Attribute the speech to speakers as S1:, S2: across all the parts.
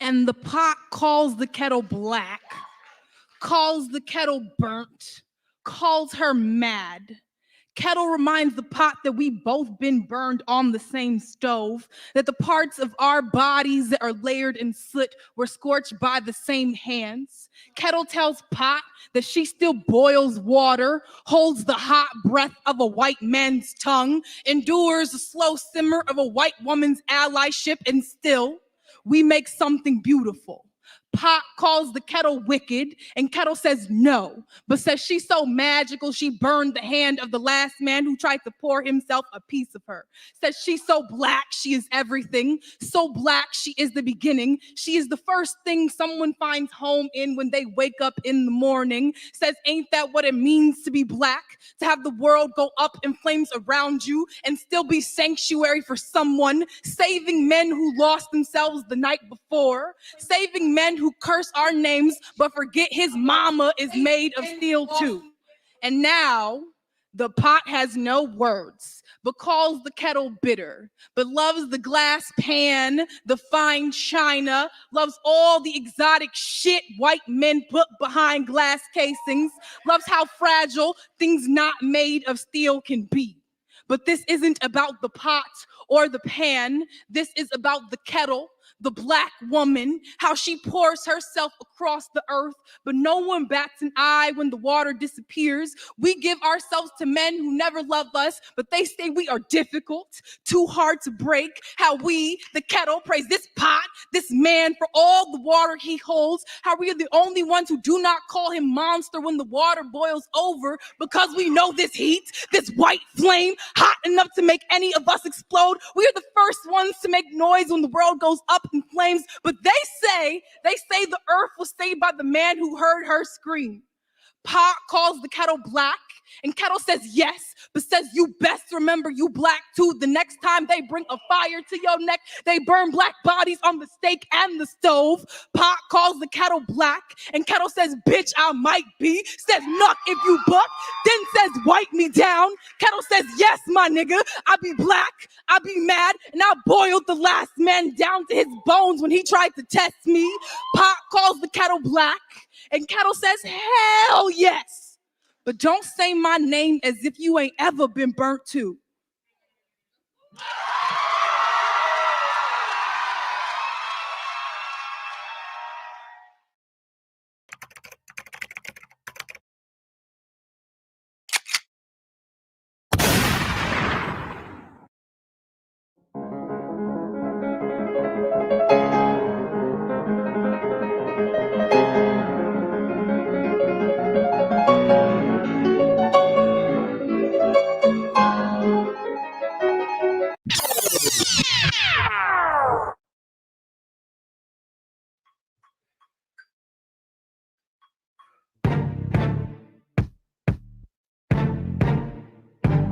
S1: And the pot calls the kettle black, calls the kettle burnt, calls her mad. Kettle reminds the pot that we both been burned on the same stove, that the parts of our bodies that are layered in soot were scorched by the same hands. Kettle tells pot that she still boils water, holds the hot breath of a white man's tongue, endures the slow simmer of a white woman's allyship, and still we make something beautiful. Pot calls the kettle wicked, and Kettle says no, but says she's so magical she burned the hand of the last man who tried to pour himself a piece of her. Says she's so black she is everything, so black she is the beginning. She is the first thing someone finds home in when they wake up in the morning. Says ain't that what it means to be black? To have the world go up in flames around you and still be sanctuary for someone, saving men who lost themselves the night before, saving men who curse our names but forget his mama is made of steel too. And now the pot has no words but calls the kettle bitter, but loves the glass pan, the fine china, loves all the exotic shit white men put behind glass casings, loves how fragile things not made of steel can be. But this isn't about the pot or the pan. This is about the kettle, the black woman, how she pours herself across the earth, but no one bats an eye when the water disappears. We give ourselves to men who never love us, but they say we are difficult, too hard to break. How we, the kettle, praise this pot, this man for all the water he holds. How we are the only ones who do not call him monster when the water boils over, because we know this heat, this white flame, hot enough to make any of us explode. We are the first ones to make noise when the world goes up in flames, but they say the earth was saved by the man who heard her scream. Pot calls the kettle black, and Kettle says yes, but says you best remember you black too. The next time they bring a fire to your neck, they burn black bodies on the stake and the stove. Pot calls the kettle black, and Kettle says, bitch, I might be. Says, nuck if you buck, then says, wipe me down. Kettle says, yes, my nigga, I be black, I be mad, and I boiled the last man down to his bones when he tried to test me. Pot calls the kettle black, and Kettle says, hell yes. But don't say my name as if you ain't ever been burnt too.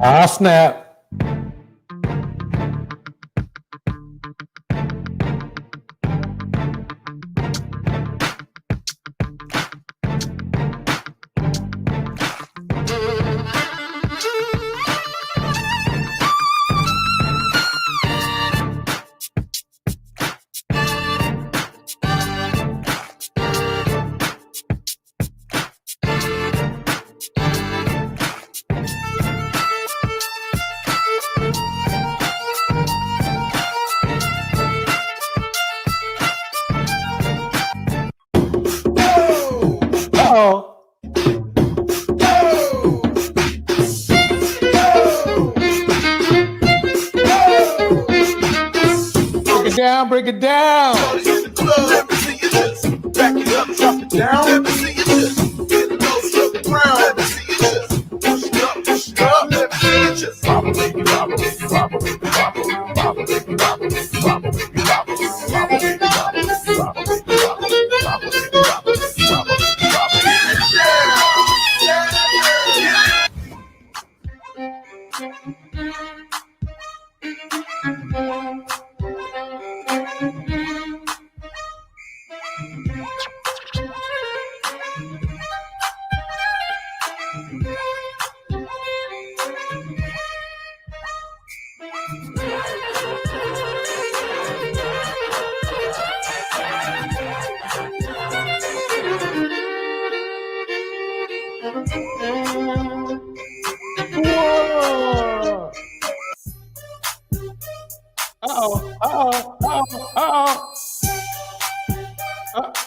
S2: Ah, snap. Break it down. Let me see you just back it up, drop it down. Let me see you just get low to the ground. Let me see you just push it up, push it up. Let me see you just bobble, baby, bobble, baby, bobble, baby, bobble, bobble, baby, bobble, baby, bobble, baby, bobble, bobble, baby, bobble, bobble, baby, bobble, baby, bobble, baby, bobble,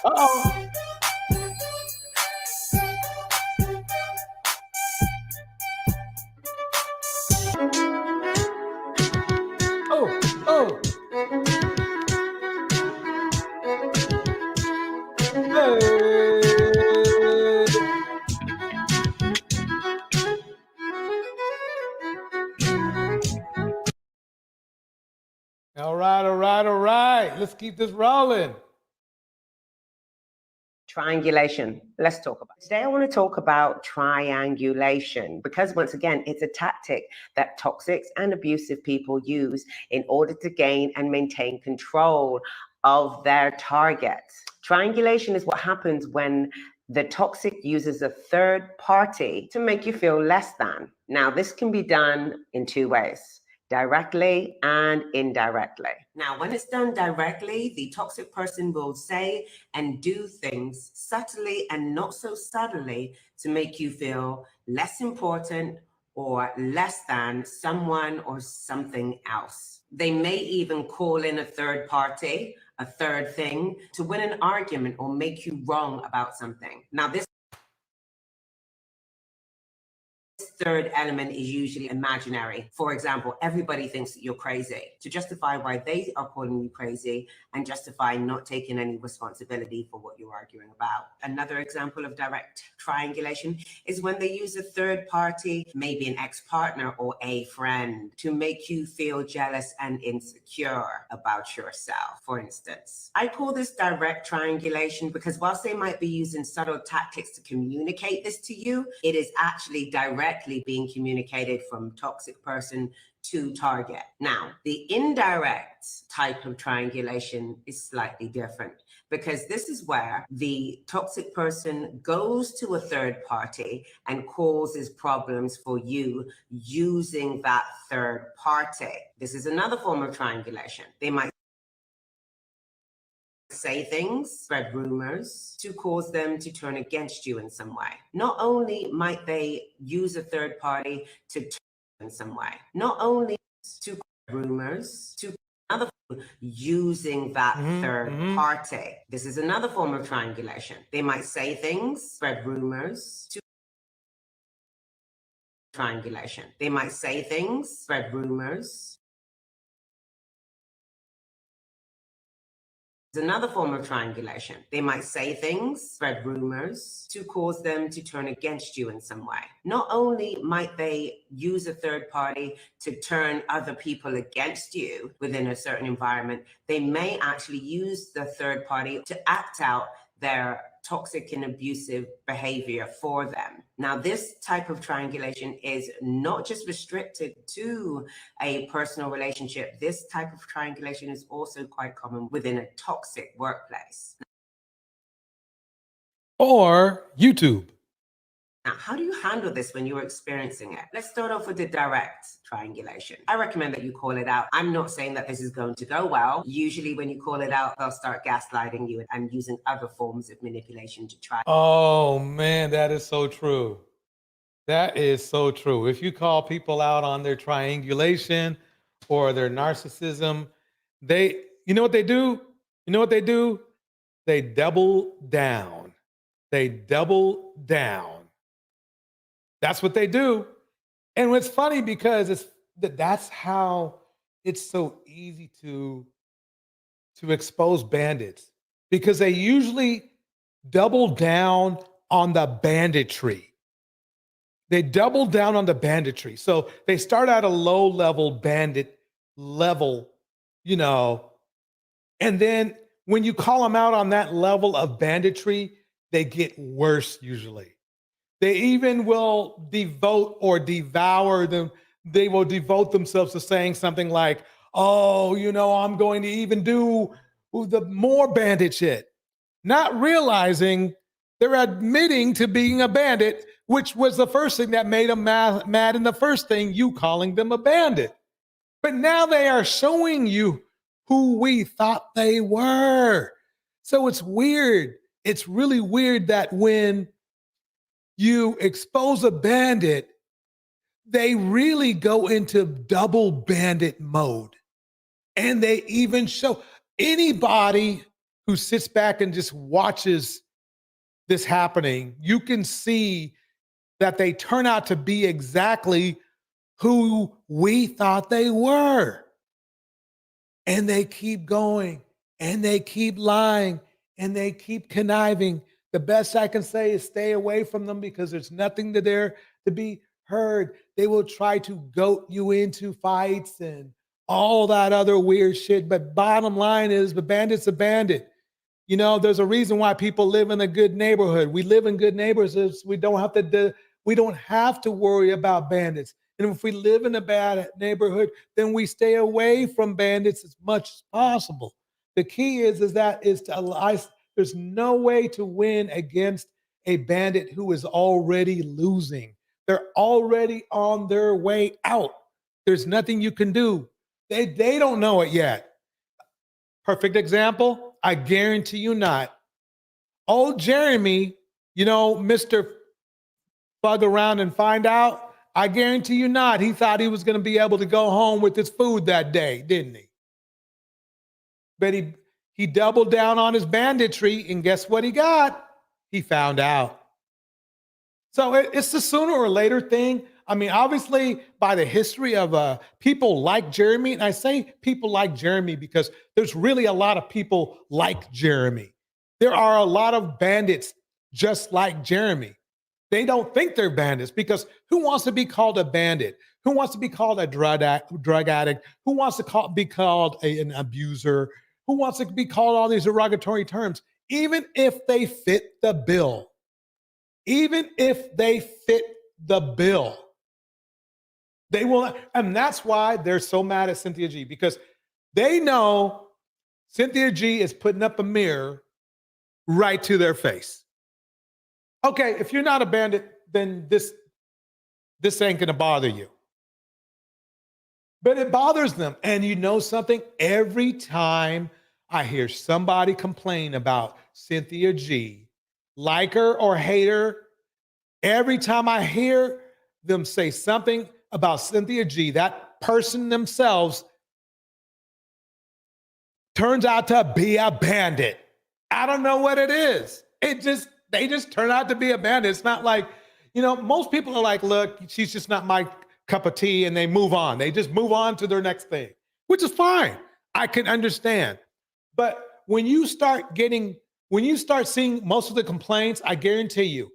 S2: Uh-oh. Oh. All right. Let's keep this rolling.
S3: Triangulation. Let's talk about it. Today I want to talk about triangulation because once again, it's a tactic that toxic and abusive people use in order to gain and maintain control of their targets. Triangulation is what happens when the toxic uses a third party to make you feel less than. Now, this can be done in two ways. Directly and indirectly. Now, when it's done directly, the toxic person will say and do things subtly and not so subtly to make you feel less important or less than someone or something else. They may even call in a third party, a third thing, to win an argument or make you wrong about something. Now, this third element is usually imaginary. For example, everybody thinks that you're crazy to justify why they are calling you crazy and justify not taking any responsibility for what you're arguing about. Another example of direct triangulation is when they use a third party, maybe an ex-partner or a friend, to make you feel jealous and insecure about yourself. For instance, I call this direct triangulation because whilst they might be using subtle tactics to communicate this to you, it is actually directly being communicated from toxic person to target. Now, the indirect type of triangulation is slightly different because this is where the toxic person goes to a third party and causes problems for you using that third party. This is another form of triangulation. They might say things, spread rumors to cause them to turn against you in some way. Not only might they use a third party to turn in some way, not only to rumors to another using that third party. This is another form of triangulation. They might say things, spread rumors to triangulation. They might say things, spread rumors. Another form of triangulation. They might say things, spread rumors to cause them to turn against you in some way. Not only might they use a third party to turn other people against you within a certain environment, they may actually use the third party to act out their toxic and abusive behavior for them. Now, this type of triangulation is not just restricted to a personal relationship. This type of triangulation is also quite common within a toxic workplace.
S2: Or YouTube.
S3: Now, how do you handle this when you're experiencing it? Let's start off with the direct triangulation. I recommend that you call it out. I'm not saying that this is going to go well. Usually when you call it out, they'll start gaslighting you and using other forms of manipulation to try.
S2: Oh man, that is so true. That is so true. If you call people out on their triangulation or their narcissism, you know what they do? They double down. They double down. That's what they do. And it's funny because that's how it's so easy to expose bandits, because they usually double down on the banditry. They double down on the banditry. So they start at a low level bandit level, and then when you call them out on that level of banditry, they get worse usually. They even will devote or devour them. They will devote themselves to saying something like, oh, I'm going to even do the more bandit shit. Not realizing they're admitting to being a bandit, which was the first thing that made them mad in the first thing, you calling them a bandit. But now they are showing you who we thought they were. So it's weird. It's really weird that when you expose a bandit, they really go into double bandit mode. And they even show anybody who sits back and just watches this happening, you can see that they turn out to be exactly who we thought they were. And they keep going, and they keep lying, and they keep conniving. The best I can say is stay away from them because there's nothing there to be heard. They will try to goat you into fights and all that other weird shit. But bottom line is, the bandit's a bandit. You know, there's a reason why people live in a good neighborhood. We live in good neighborhoods. We don't have to worry about bandits. And if we live in a bad neighborhood, then we stay away from bandits as much as possible. The key is to there's no way to win against a bandit who is already losing. They're already on their way out. There's nothing you can do. They don't know it yet. Perfect example, I guarantee you not. Old Jeremy, you know, Mr. Bug around and find out, I guarantee you not. He thought he was going to be able to go home with his food that day, didn't he? But he doubled down on his banditry, and guess what he got? He found out. So it's a sooner or later thing. I mean, obviously, by the history of people like Jeremy, and I say people like Jeremy because there's really a lot of people like Jeremy. There are a lot of bandits just like Jeremy. They don't think they're bandits because who wants to be called a bandit? Who wants to be called a drug addict? Who wants to be called an abuser? Who wants to be called all these derogatory terms? Even if they fit the bill. Even if they fit the bill. They will, and that's why they're so mad at Cynthia G, because they know Cynthia G is putting up a mirror right to their face. Okay, if you're not a bandit, then this ain't gonna bother you. But it bothers them. And you know something? Every time I hear somebody complain about Cynthia G, like her or hate her, every time I hear them say something about Cynthia G, that person themselves turns out to be a bandit. I don't know what it is. They just turn out to be a bandit. It's not like, you know, most people are like, look, she's just not my cup of tea, and they move on. They just move on to their next thing, which is fine. I can understand. But when you start seeing most of the complaints, I guarantee you,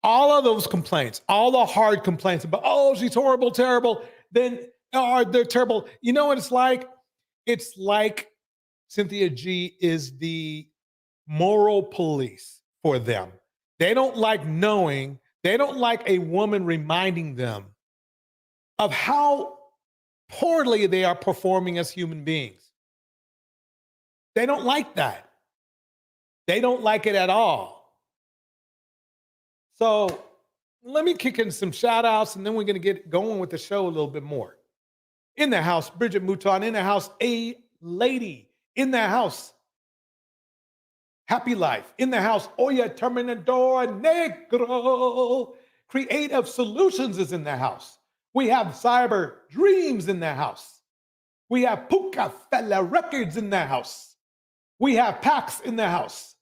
S2: all of those complaints, all the hard complaints about, oh, she's horrible, terrible, then they're terrible. You know what it's like? It's like Cynthia G is the moral police for them. They don't like a woman reminding them of how poorly they are performing as human beings. They don't like that. They don't like it at all. So let me kick in some shout outs, and then we're going to get going with the show a little bit more. In the house, Bridget Mouton. In the house, A Lady. In the house, Happy Life. In the house, Oya Terminador Negro. Creative Solutions is in the house. We have Cyber Dreams in the house. We have Puka Fella Records in the house. We have Pax in the house.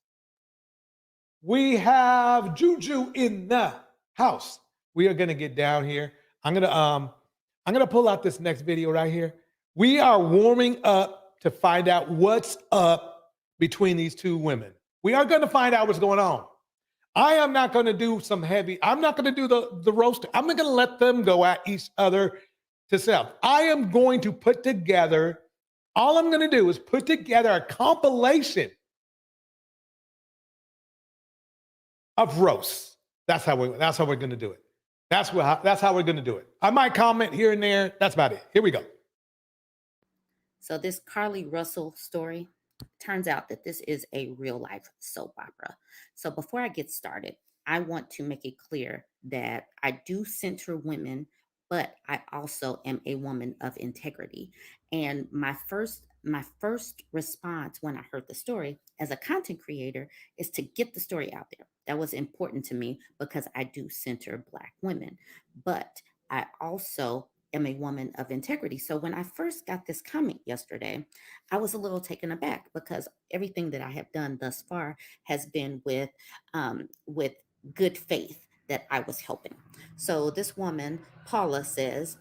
S2: We have Juju in the house. We are gonna get down here. I'm gonna pull out this next video right here. We are warming up to find out what's up between these two women. We are gonna find out what's going on. I am not gonna do I'm not gonna do the roast. I'm not gonna let them go at each other to self. I am going to put together, all I'm gonna do is put together a compilation of roasts. That's how we're gonna do it. That's how we're gonna do it. I might comment here and there. That's about it. Here we go.
S4: So this Carlee Russel story, turns out that this is a real life soap opera. So before I get started, I want to make it clear that I do center women, but I also am a woman of integrity. And my first response when I heard the story as a content creator is to get the story out there. That was important to me because I do center Black women, but I also am a woman of integrity. So when I first got this comment yesterday, I was a little taken aback because everything that I have done thus far has been with good faith that I was helping. So this woman, Paula, says,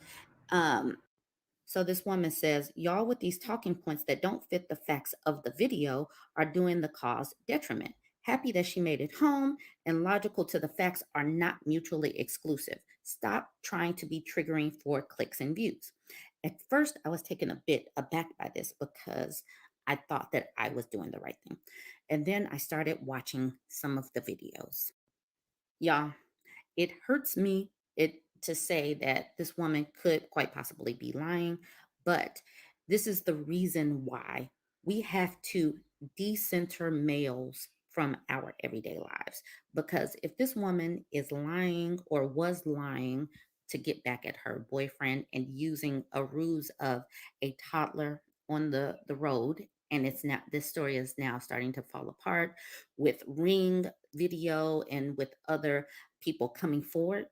S4: y'all with these talking points that don't fit the facts of the video are doing the cause detriment. Happy that she made it home, and logical to the facts are not mutually exclusive. Stop trying to be triggering for clicks and views. At first, I was taken a bit aback by this because I thought that I was doing the right thing. And then I started watching some of the videos. Y'all, it hurts me to say that this woman could quite possibly be lying, but this is the reason why we have to decenter males from our everyday lives. Because if this woman is lying or was lying to get back at her boyfriend and using a ruse of a toddler on the road, and this story is now starting to fall apart with Ring video and with other people coming forward,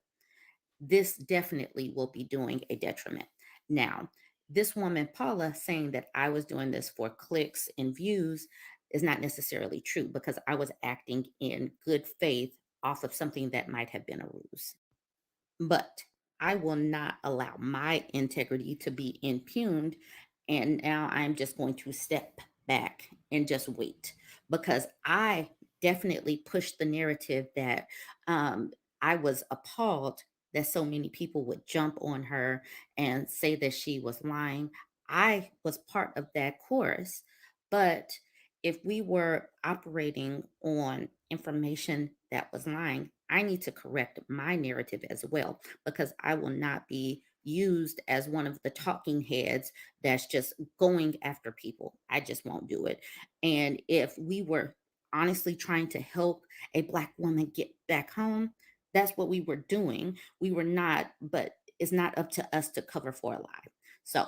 S4: this definitely will be doing a detriment. Now, this woman, Paula, saying that I was doing this for clicks and views is not necessarily true because I was acting in good faith off of something that might have been a ruse. But I will not allow my integrity to be impugned. And now I'm just going to step back and just wait because I definitely pushed the narrative that I was appalled that so many people would jump on her and say that she was lying. I was part of that chorus. But if we were operating on information that was lying, I need to correct my narrative as well, because I will not be used as one of the talking heads that's just going after people. I just won't do it. And if we were honestly trying to help a Black woman get back home, that's what we were doing. We were not, but it's not up to us to cover for a lie. So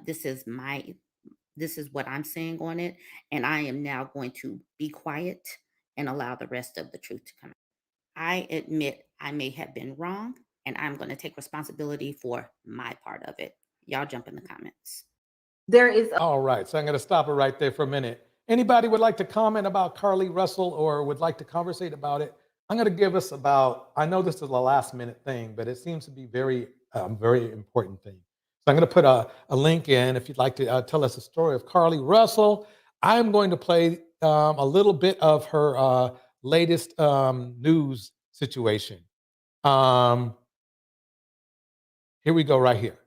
S4: this is what I'm saying on it. And I am now going to be quiet and allow the rest of the truth to come out. I admit I may have been wrong, and I'm going to take responsibility for my part of it. Y'all jump in the comments.
S2: All right, so I'm going to stop it right there for a minute. Anybody would like to comment about Carlee Russel or would like to conversate about it? I'm going to give us I know this is a last minute thing, but it seems to be very important thing. So I'm going to put a link in if you'd like to tell us the story of Carlee Russel. I'm going to play a little bit of her latest news situation. Here we go right here.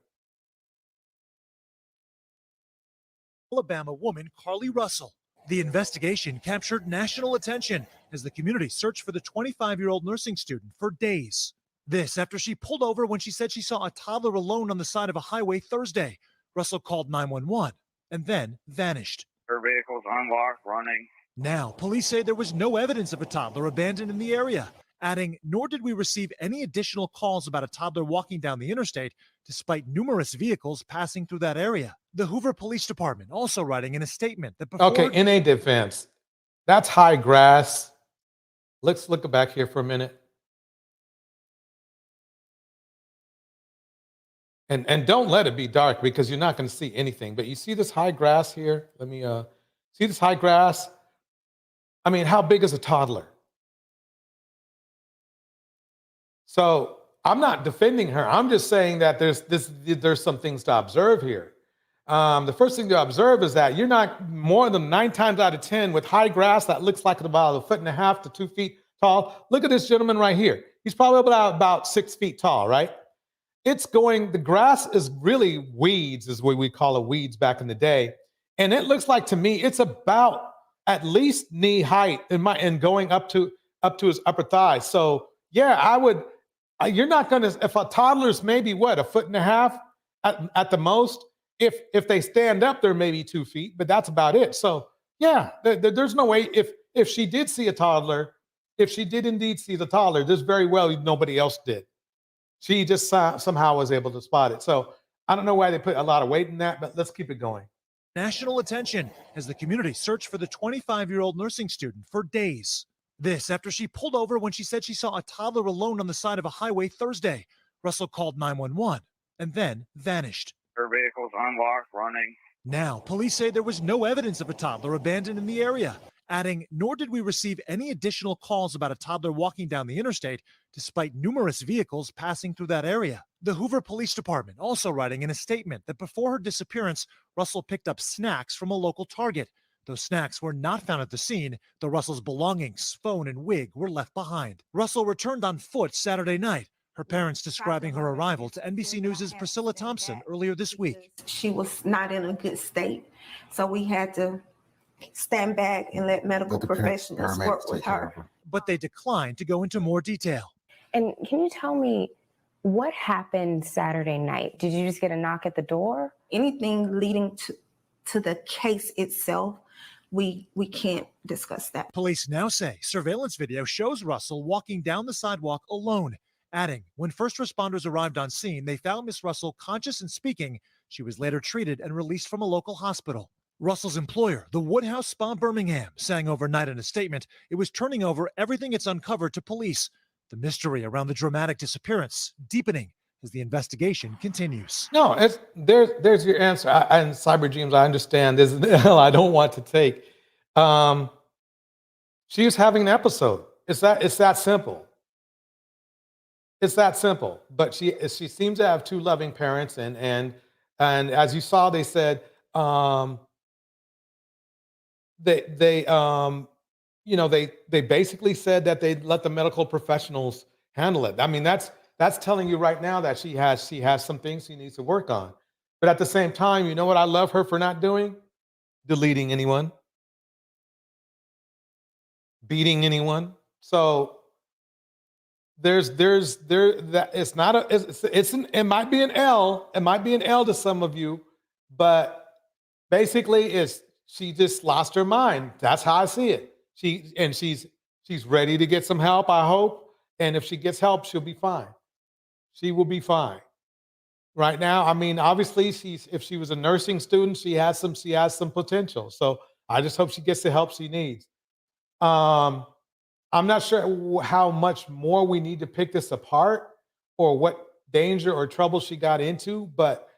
S5: Alabama woman Carlee Russel. The investigation captured national attention as the community searched for the 25-year-old nursing student for days. This after she pulled over when she said she saw a toddler alone on the side of a highway Thursday. Russel called 911 and then vanished.
S6: Her vehicle's unlocked, running.
S5: Now, police say there was no evidence of a toddler abandoned in the area, adding, nor did we receive any additional calls about a toddler walking down the interstate, despite numerous vehicles passing through that area. The Hoover Police Department also writing in a statement that before...
S2: Okay, in a defense, that's high grass. Let's look back here for a minute. And don't let it be dark because you're not going to see anything. But you see this high grass here? Let me see this high grass. I mean, how big is a toddler? So I'm not defending her. I'm just saying that there's some things to observe here. The first thing to observe is that you're not more than 9 times out of 10 with high grass that looks like about 1.5 to 2 feet tall. Look at this gentleman right here. He's probably about 6 feet tall, right? The grass is really weeds, is what we call it, weeds back in the day. And it looks like to me, it's about at least knee height and going up to his upper thigh. So yeah, you're not going to, if a toddler's maybe what, 1.5 feet at the most, if they stand up, they're maybe 2 feet, but that's about it. So yeah, there's no way if she did see a toddler, if she did indeed see the toddler, there's very well nobody else did. She just somehow was able to spot it. So I don't know why they put a lot of weight in that, but let's keep it going.
S5: National attention as the community searched for the 25-year-old nursing student for days. This after she pulled over when she said she saw a toddler alone on the side of a highway Thursday. Russel called 911 and then vanished.
S6: Her vehicle's unlocked, running.
S5: Now, police say there was no evidence of a toddler abandoned in the area, adding, nor did we receive any additional calls about a toddler walking down the interstate, despite numerous vehicles passing through that area. The Hoover Police Department also writing in a statement that before her disappearance, Russel picked up snacks from a local Target. Those snacks were not found at the scene, though Russell's belongings, phone, and wig were left behind. Russel returned on foot Saturday night, her parents describing her arrival to NBC News' Priscilla Thompson earlier this week.
S7: She was not in a good state, so we had to stand back and let medical professionals work with her.
S5: But they declined to go into more detail.
S8: And can you tell me what happened Saturday night? Did you just get a knock at the door?
S7: Anything leading to the case itself, we can't discuss that.
S5: Police now say surveillance video shows Russell walking down the sidewalk alone, adding, when first responders arrived on scene, they found Miss Russell conscious and speaking. She was later treated and released from a local hospital. Russell's employer, the Woodhouse Spa Birmingham, saying overnight in a statement it was turning over everything it's uncovered to police. The mystery around the dramatic disappearance deepening as the investigation continues.
S9: No, there's your answer. And Cyber Dreams, I understand. There's the hell I don't want to take. She was having an episode. It's that simple. It's that simple. But she seems to have two loving parents, and as you saw, they said they basically said that they'd let the medical professionals handle it. I mean, that's telling you right now that she has some things she needs to work on. But at the same time, you know what I love her for not doing? Deleting anyone, beating anyone. So it might be an L. It might be an L to some of you, but basically she just lost her mind. That's how I see it. She's ready to get some help, I hope. And if she gets help, she'll be fine. She will be fine. Right now, I mean, obviously, if she was a nursing student, she has some potential. So I just hope she gets the help she needs. I'm not sure how much more we need to pick this apart or what danger or trouble she got into, but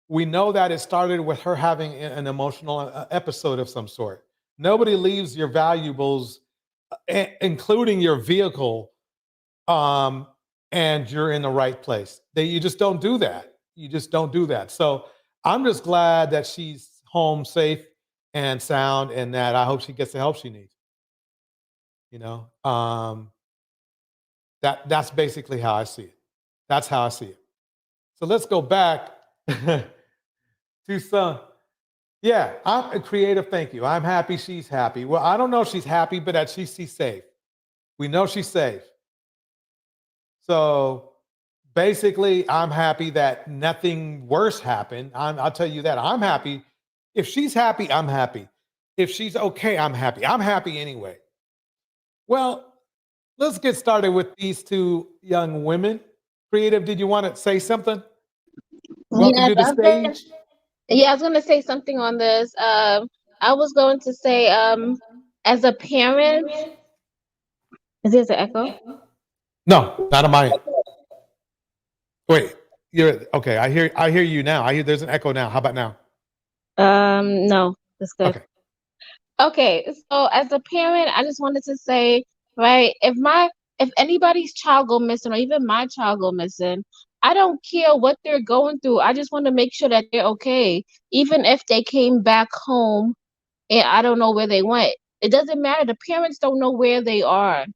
S9: we know that it started with her having an emotional episode of some sort. Nobody leaves your valuables, including your vehicle, and you're in the right place. You just don't do that. You just don't do that. So I'm just glad that she's home safe and sound, and that I hope she gets the help she needs. You know, that's basically how I see it. That's how I see it. So let's go back to some. Yeah, I'm a creative. Thank you. I'm happy she's happy. Well, I don't know if she's happy, but that she's safe. We know she's safe. So basically, I'm happy that nothing worse happened. I'll tell you that. I'm happy. If she's happy, I'm happy. If she's okay, I'm happy. I'm happy anyway. Well, let's get started with these two young women. Creative, did you want to say something? Welcome to the stage.
S10: Yeah, I was going to say something on this. I was going to say, as a parent, is this an echo?
S9: No, not on my end. Wait, you're okay. I hear you now. I hear there's an echo now. How about now?
S10: No, that's good. Okay, so as a parent, I just wanted to say, right, if anybody's child go missing, or even my child go missing, I don't care what they're going through. I just want to make sure that they're okay. Even if they came back home and I don't know where they went. It doesn't matter. The parents don't know where they are.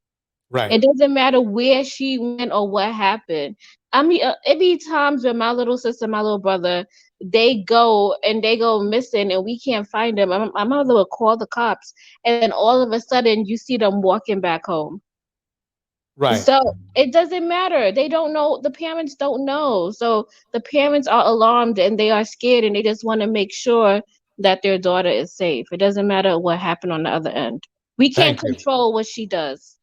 S9: Right.
S10: It doesn't matter where she went or what happened. I mean, it be times when my little sister, my little brother, they go missing and we can't find them. My mother would call the cops, and then all of a sudden you see them walking back home.
S9: Right.
S10: So it doesn't matter. They don't know. The parents don't know. So the parents are alarmed and they are scared, and they just want to make sure that their daughter is safe. It doesn't matter what happened on the other end. We can't control what she does.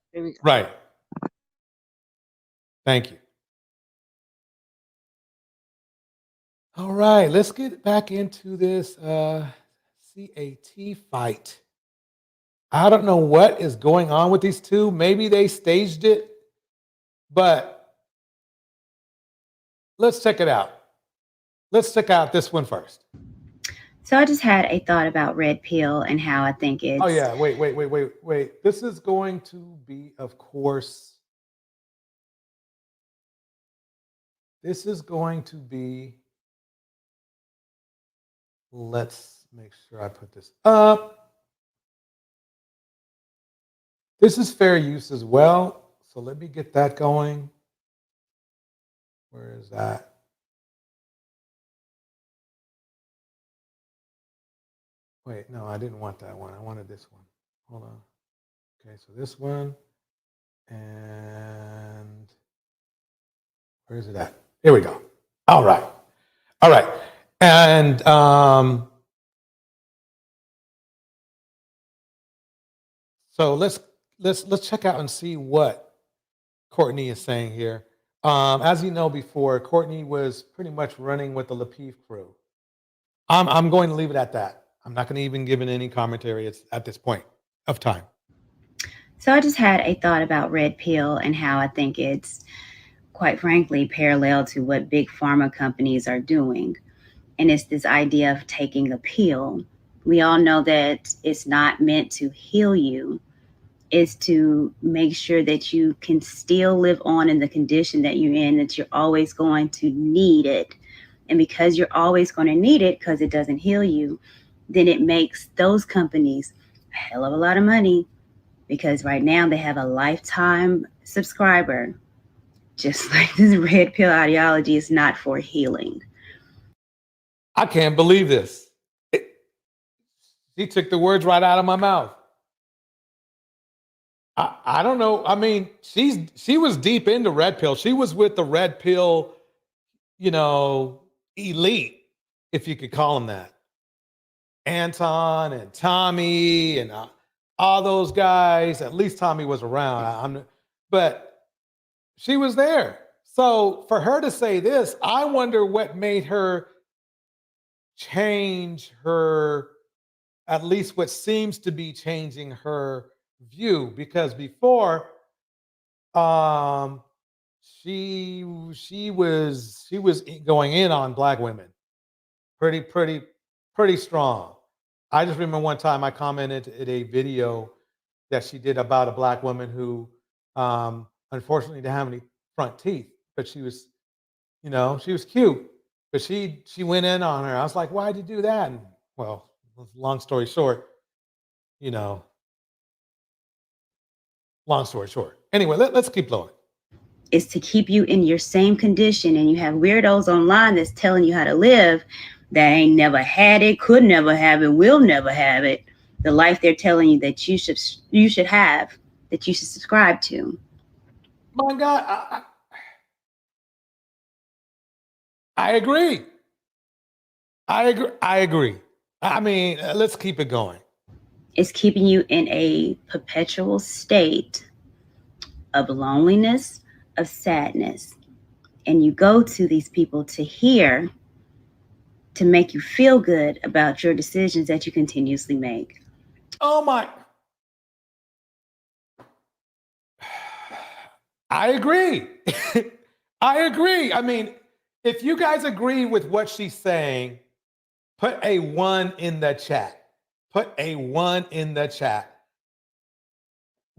S9: Right. Thank you. All right, let's get back into this CAT fight. I don't know what is going on with these two. Maybe they staged it, but let's check it out. let's check out this one first.
S11: So I just had a thought about red pill and how I think it's.
S9: Oh yeah, wait. This is going to be, of course. This is going to be. Let's make sure I put this up. This is fair use as well. So let me get that going. Where is that? Wait, no, I didn't want that one. I wanted this one. Hold on. Okay, so this one. And where is it at? Here we go. All right. And so let's check out and see what Courtney is saying here. As you know before, Courtney was pretty much running with the Lapeef crew. I'm going to leave it at that. I'm not going to even give it any commentary at this point of time.
S11: So I just had a thought about red pill and how I think it's, quite frankly, parallel to what big pharma companies are doing. And it's this idea of taking a pill. We all know that it's not meant to heal you. It's to make sure that you can still live on in the condition that you're in, that you're always going to need it. And because you're always going to need it because it doesn't heal you, then it makes those companies a hell of a lot of money, because right now they have a lifetime subscriber. Just like this red pill ideology is not for healing.
S9: I can't believe this. He took the words right out of my mouth. I don't know. I mean, she was deep into red pill. She was with the red pill, elite, if you could call them that. Anton and Tommy and all those guys. At least Tommy was around. But she was there. So for her to say this, I wonder what made her change her, at least what seems to be changing her view. Because before, she was going in on Black women pretty strong. I just remember one time I commented at a video that she did about a Black woman who unfortunately didn't have any front teeth, but she was cute. But she went in on her. I was like, why'd you do that? And well, long story short. Anyway, let's keep going.
S11: Is to keep you in your same condition, and you have weirdos online that's telling you how to live that ain't never had it, could never have it, will never have it. The life they're telling you that you should have, that you should subscribe to.
S9: My God, I agree. I agree. I mean, let's keep it going.
S11: It's keeping you in a perpetual state of loneliness, of sadness. And you go to these people to make you feel good about your decisions that you continuously make.
S9: Oh my. I agree. I agree. I mean, if you guys agree with what she's saying, put a 1 in the chat. Put a 1 in the chat.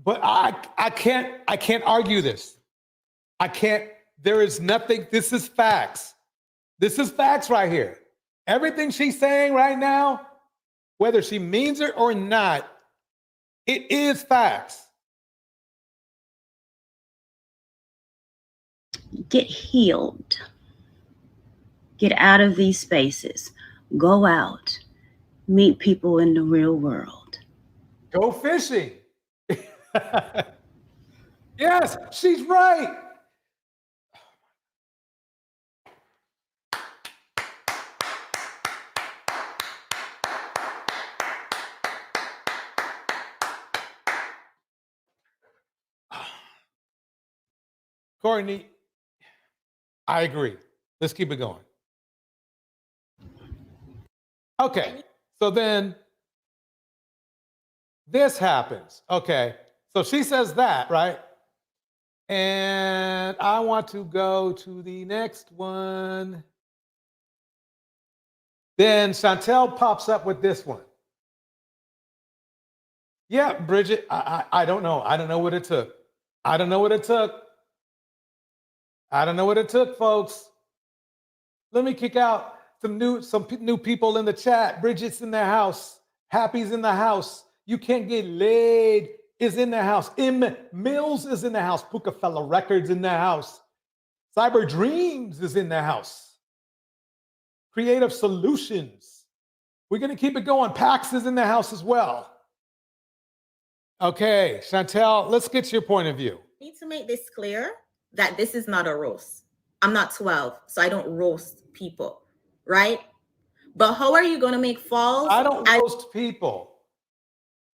S9: But I can't argue this. I can't. There is nothing. This is facts. This is facts right here. Everything she's saying right now, whether she means it or not, it is facts.
S11: Get healed. Get out of these spaces. Go out. Meet people in the real world.
S9: Go fishing. Yes, she's right. Courtney, I agree. Let's keep it going. Okay, so then this happens. Okay, so she says that, right? And I want to go to the next one. Then Chantelle pops up with this one. Yeah, Bridget, I don't know. I don't know what it took. I don't know what it took. I don't know what it took, folks. Let me kick out some new people in the chat. Bridget's in the house. Happy's in the house. You Can't Get Laid is in the house. M. Mills is in the house. Pukafella Records in the house. Cyber Dreams is in the house. Creative Solutions. We're going to keep it going. Pax is in the house as well. Okay, Chantelle, let's get your point of view.
S12: I need to make this clear that this is not a roast. I'm not 12, so I don't roast people, right? But how are you going to make false?
S9: I don't roast people.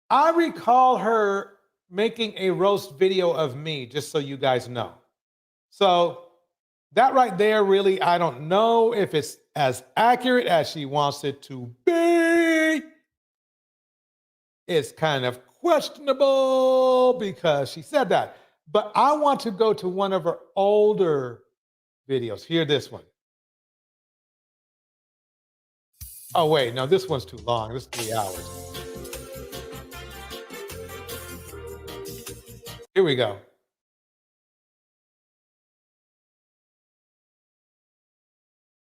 S9: I recall her making a roast video of me, just so you guys know. So that right there, really, I don't know if it's as accurate as she wants it to be. It's kind of questionable because she said that. But I want to go to one of her older videos. Hear this one. Oh, wait, no, this one's too long. This is 3 hours. Here we go.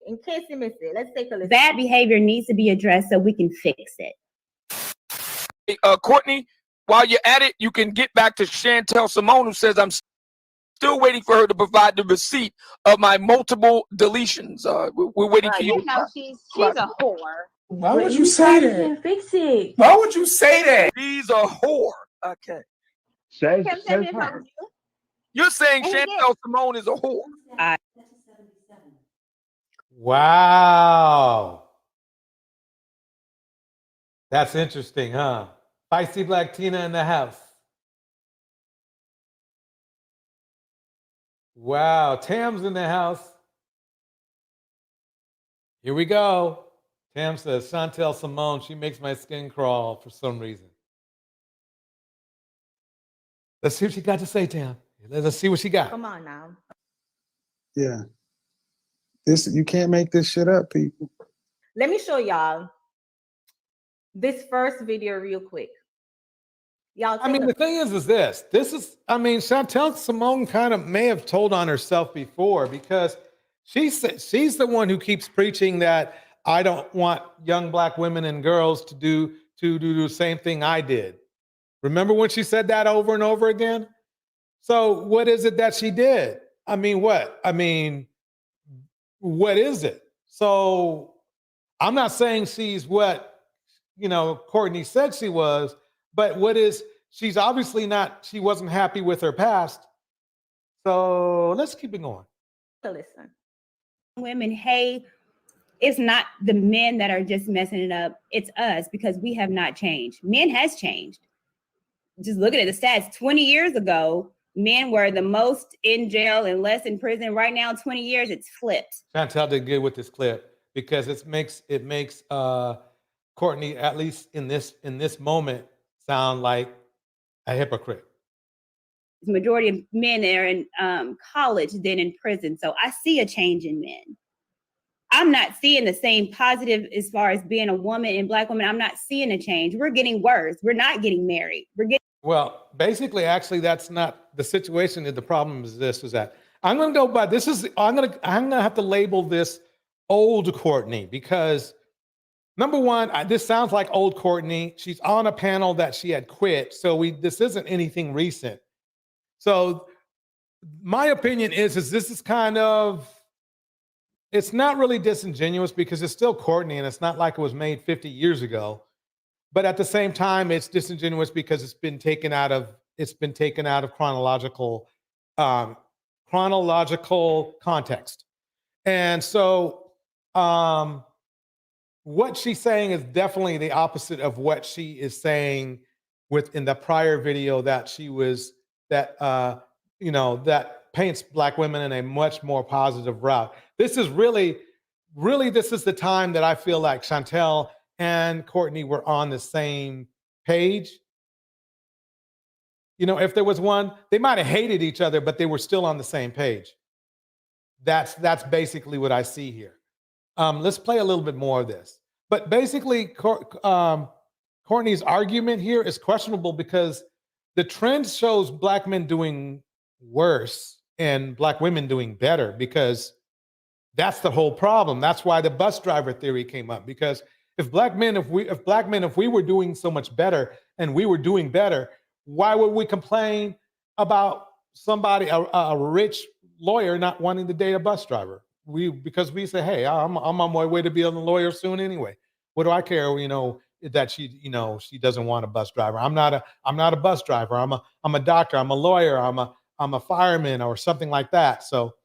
S12: In case you missed it, let's take a listen.
S11: Bad behavior needs to be addressed so we can fix it.
S13: Courtney, while you're at it, you can get back to Chantelle Simone, who says, I'm still waiting for her to provide the receipt of my multiple deletions. We're waiting for you.
S10: You know, she's a whore.
S2: Why would you say that?
S11: Fix it.
S2: Why would you say that?
S13: She's a whore. Okay.
S6: Says
S10: Kim,
S6: her.
S13: You're saying
S10: And
S13: Chantelle Simone is a whore.
S9: Wow. That's interesting, huh? Feisty Black Tina in the house. Wow, Tam's in the house. Here we go. Tam says, Chantelle Simone, she makes my skin crawl for some reason. Let's see what she got to say, Tam. Let's see what she got.
S12: Come on now.
S14: Yeah. You can't make this shit up, people.
S12: Let me show y'all this first video real quick. Y'all,
S9: I mean, the thing is this. Chantelle Simone kind of may have told on herself before because she's the one who keeps preaching that I don't want young Black women and girls to do the same thing I did. Remember when she said that over and over again? So what is it that she did? I mean, what? I mean, what is it? So I'm not saying she's what, Courtney said she was, but she's obviously not, she wasn't happy with her past. So let's keep it going.
S12: So listen.
S11: Women, hey, it's not the men that are just messing it up. It's us because we have not changed. Men has changed. Just looking at the stats, 20 years ago, men were the most in jail and less in prison. Right now, 20 years, it's flipped.
S9: Chantelle did good with this clip because it makes Courtney, at least in this moment, sound like a hypocrite.
S11: The majority of men are in college than in prison. So I see a change in men. I'm not seeing the same positive as far as being a woman and Black woman. I'm not seeing a change. We're getting worse. We're not getting married.
S9: Well, basically, actually, that's not the situation. The problem is that I'm going to go by this is I'm going to have to label this old Courtney because number one, this sounds like old Courtney. She's on a panel that she had quit, so this isn't anything recent. So my opinion is this is kind of, it's not really disingenuous because it's still Courtney and it's not like it was made 50 years ago. But at the same time, it's disingenuous because it's been taken out of chronological context. And so what she's saying is definitely the opposite of what she is saying within the prior video that that paints Black women in a much more positive route. This is really this is the time that I feel like Chantelle and Courtney were on the same page. If there was one, they might have hated each other, but they were still on the same page. That's basically what I see here. Let's play a little bit more of this. But basically, Courtney's argument here is questionable because the trend shows black men doing worse and black women doing better, because that's the whole problem. That's why the bus driver theory came up, because if black men, if we were doing so much better and we were doing better, why would we complain about somebody, a rich lawyer, not wanting to date a bus driver? Because we say, hey, I'm on my way to be a lawyer soon anyway. What do I care? That she doesn't want a bus driver. I'm not a bus driver. I'm a doctor. I'm a lawyer. I'm a fireman or something like that. So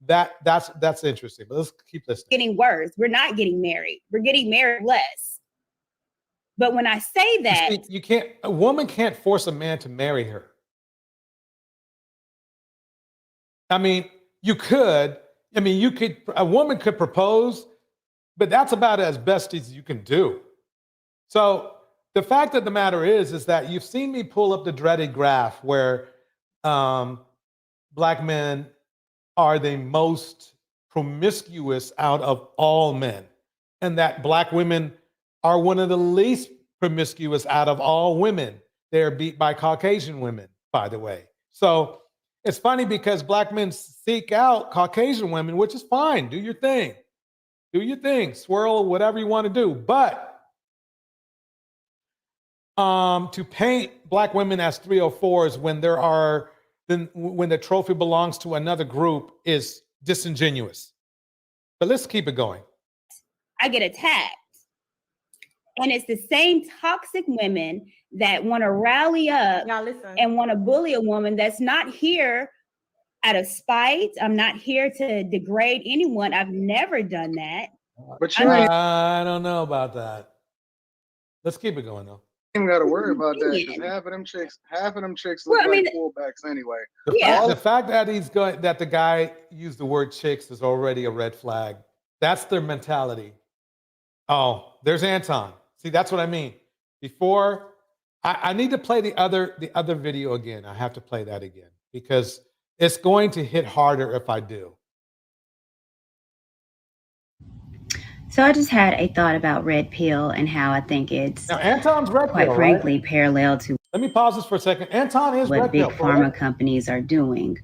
S9: that's interesting. But let's keep listening.
S11: Getting worse. We're not getting married. We're getting married less. But when I say that,
S9: a woman can't force a man to marry her. I mean, a woman could propose, but that's about as best as you can do. So the fact of the matter is that you've seen me pull up the dreaded graph where black men are the most promiscuous out of all men, and that black women are one of the least promiscuous out of all women. They're beat by Caucasian women, by the way. So it's funny because black men seek out Caucasian women, which is fine. Do your thing. Do your thing. Swirl, whatever you want to do. But to paint black women as 304s when the trophy belongs to another group is disingenuous. But let's keep it going.
S11: I get attacked. And it's the same toxic women that want to rally up and want to bully a woman that's not here out of spite. I'm not here to degrade anyone. I've never done that.
S14: But
S9: I don't know about that. Let's keep it going though.
S14: You ain't got to worry about that because half of them chicks look like fullbacks anyway.
S9: The fact that that the guy used the word chicks is already a red flag. That's their mentality. Oh, there's Anton. See, that's what I mean. Before, I need to play the other video again. I have to play that again because it's going to hit harder if I do.
S11: So I just had a thought about red pill and how I think it's
S9: now Anton's red
S11: quite
S9: pill,
S11: frankly
S9: right?
S11: parallel to.
S9: Let me pause this for a second. Anton is
S11: what
S9: red
S11: big
S9: pill,
S11: pharma
S9: right?
S11: companies are doing,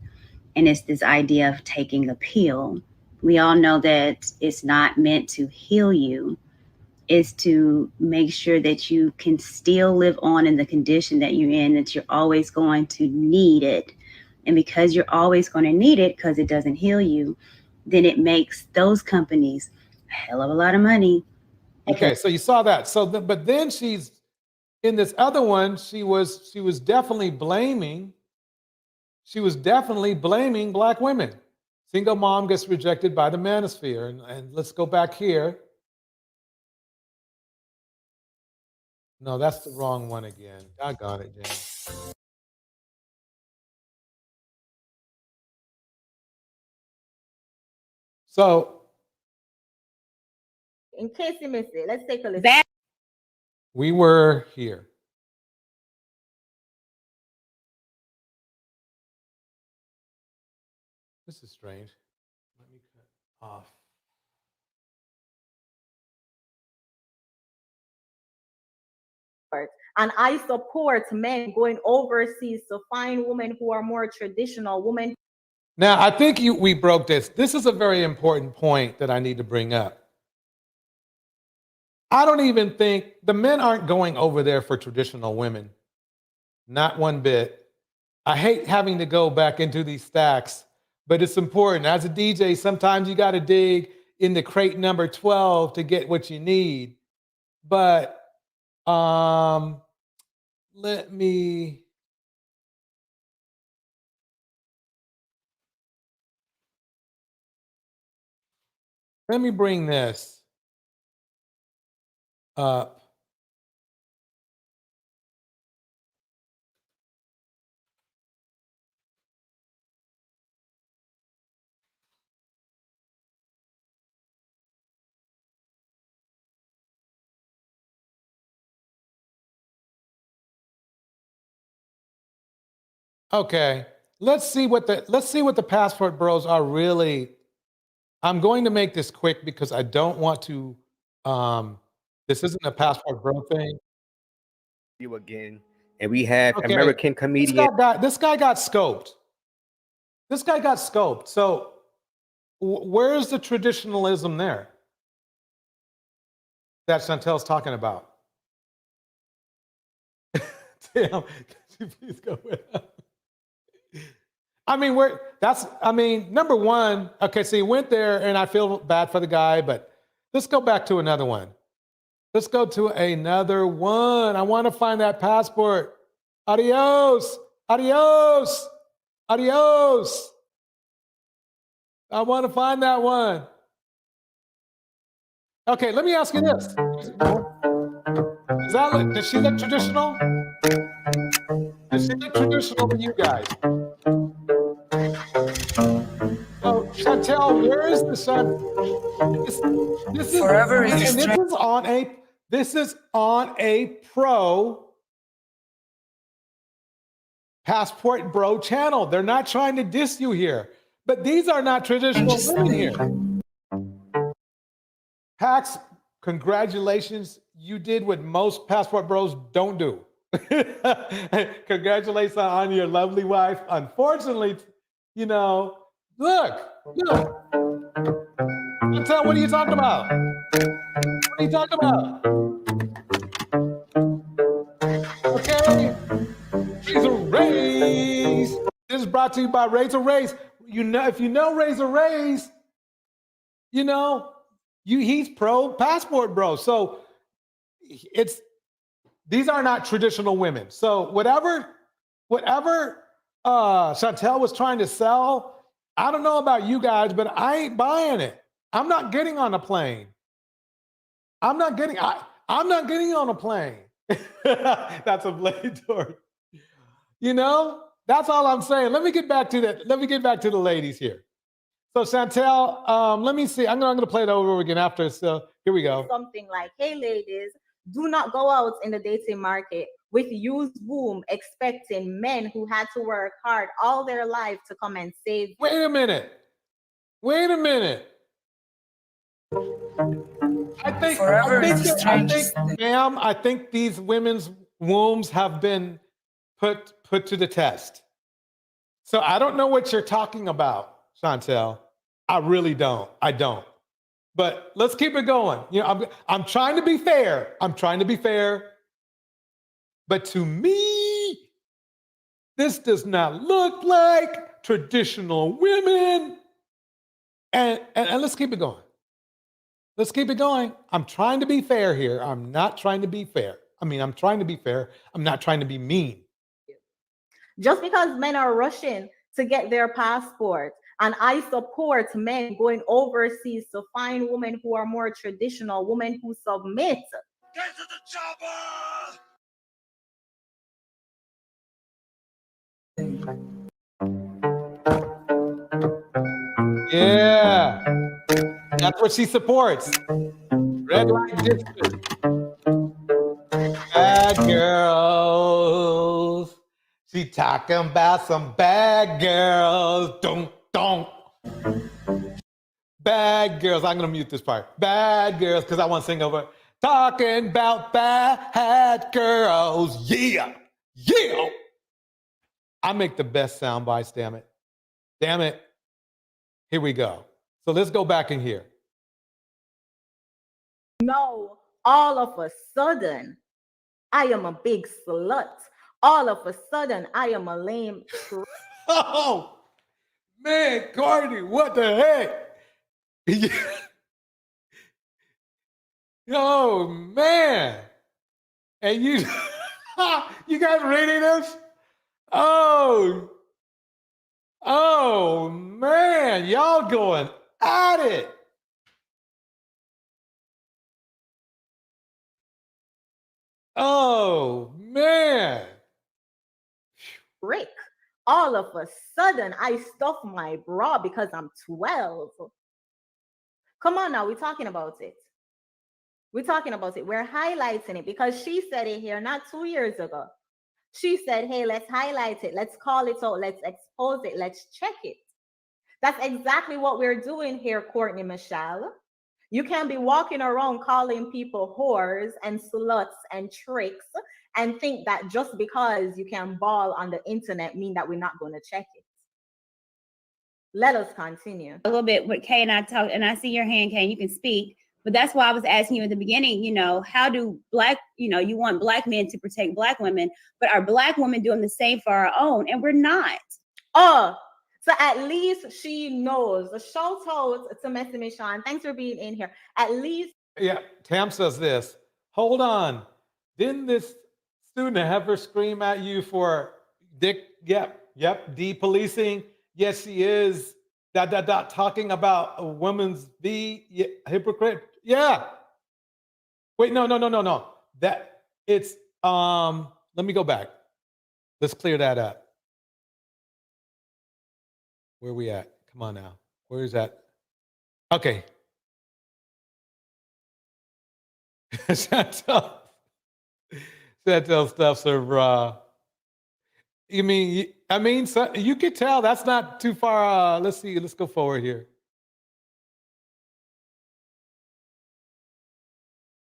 S11: and it's this idea of taking a pill. We all know that it's not meant to heal you. It's to make sure that you can still live on in the condition that you're in, that you're always going to need it. And because you're always going to need it because it doesn't heal you, then it makes those companies a hell of a lot of money.
S9: Okay, so you saw that. But then she's in this other one. She was definitely blaming black women. Single mom gets rejected by the manosphere, and let's go back here. No, that's the wrong one again. I got it, James. So,
S12: in case you missed it, let's take a listen.
S9: We were here. This is strange. Let me cut off.
S12: And I support men going overseas to find women who are more traditional women.
S9: Now, I think we broke this. This is a very important point that I need to bring up. I don't even think the men aren't going over there for traditional women. Not one bit. I hate having to go back into these stacks, but it's important. As a DJ, sometimes you got to dig in the crate number 12 to get what you need. But let me bring this up. Okay, let's see what the passport bros are really. I'm going to make this quick because I don't want to This isn't a passport bro thing.
S15: You again, and we have
S9: Okay.
S15: American comedian.
S9: This guy got scoped. This guy got scoped. So where's the traditionalism there that Chantel's talking about? Damn, could you please go with that? I mean, number one, okay, so he went there and I feel bad for the guy, but let's go back to another one. Let's go to another one. I want to find that passport. Adios, adios, adios. I want to find that one. Okay, let me ask you this. Does she look traditional? Does she look traditional to you guys? Oh, Chantelle, where is the sun? This is
S2: Forever is
S9: and this is on a pro passport bro channel. They're not trying to diss you here, but these are not traditional women here. Pax, congratulations. You did what most passport bros don't do. Congratulations on your lovely wife. Unfortunately, you know, look. Chantelle, what are you talking about? What are you talking about? Okay. Razor Rays. This is brought to you by Razor Rays. You know, if you know Razor Rays, you know, he's pro passport bro. So these are not traditional women. So whatever Chantelle was trying to sell, I don't know about you guys, but I ain't buying it. I'm not getting on a plane. I'm not getting on a plane. That's a blade door. You know, that's all I'm saying. Let me get back to that. Let me get back to the ladies here. So Chantelle, let me see. I'm going to play it over again after. So here we go.
S12: Something like, hey, ladies, do not go out in the dating market with used womb expecting men who had to work hard all their life to come and save you.
S9: Wait a minute. I think these women's wombs have been put to the test. So I don't know what you're talking about, Chantelle. I really don't. I don't. But let's keep it going. You know, I'm trying to be fair. But to me, this does not look like traditional women. And let's keep it going. I'm trying to be fair here. I'm not trying to be fair. I'm trying to be fair. I'm not trying to be mean.
S12: Just because men are rushing to get their passport, and I support men going overseas to find women who are more traditional, women who submit.
S2: Get to the chopper!
S9: Yeah, that's what she supports. Red light district. Bad girls. She talking about some bad girls. Don't. Bad girls. I'm gonna mute this part. Bad girls, because I want to sing over. Talking about bad girls. Yeah. I make the best sound bites, damn it. Here we go. So let's go back in here.
S12: No, all of a sudden, I am a big slut. All of a sudden, I am a lame.
S9: Oh, man, Courtney, what the heck? Oh, man. And you guys reading this? Oh, man, y'all going at it. Oh, man.
S12: Rick, all of a sudden, I stuff my bra because I'm 12. Come on now, we're talking about it. We're highlighting it because she said it here not 2 years ago. She said, hey, let's highlight it. Let's call it out. Let's expose it. Let's check it. That's exactly what we're doing here, Courtney Michelle. You can't be walking around calling people whores and sluts and tricks and think that just because you can ball on the internet mean that we're not going to check it. Let us continue.
S11: A little bit what Kay and I talked, and I see your hand, Kay, you can speak. But that's why I was asking you in the beginning, you know, how do black, you know, you want black men to protect black women, but are black women doing the same for our own? And we're not.
S12: Oh, so at least she knows. A shout out to Messy Michelle. Thanks for being in here. At least.
S9: Yeah, Tam says this. Hold on. Didn't this student have her scream at you for dick? Yep, de-policing. Yes, she is. ... talking about a woman's hypocrite. Yeah. Wait, no. That it's let me go back. Let's clear that up. Where we at? Come on now. Where is that? Okay. Chantelle stuffs her bra. I mean, so you could tell that's not too far. Let's see. Let's go forward here.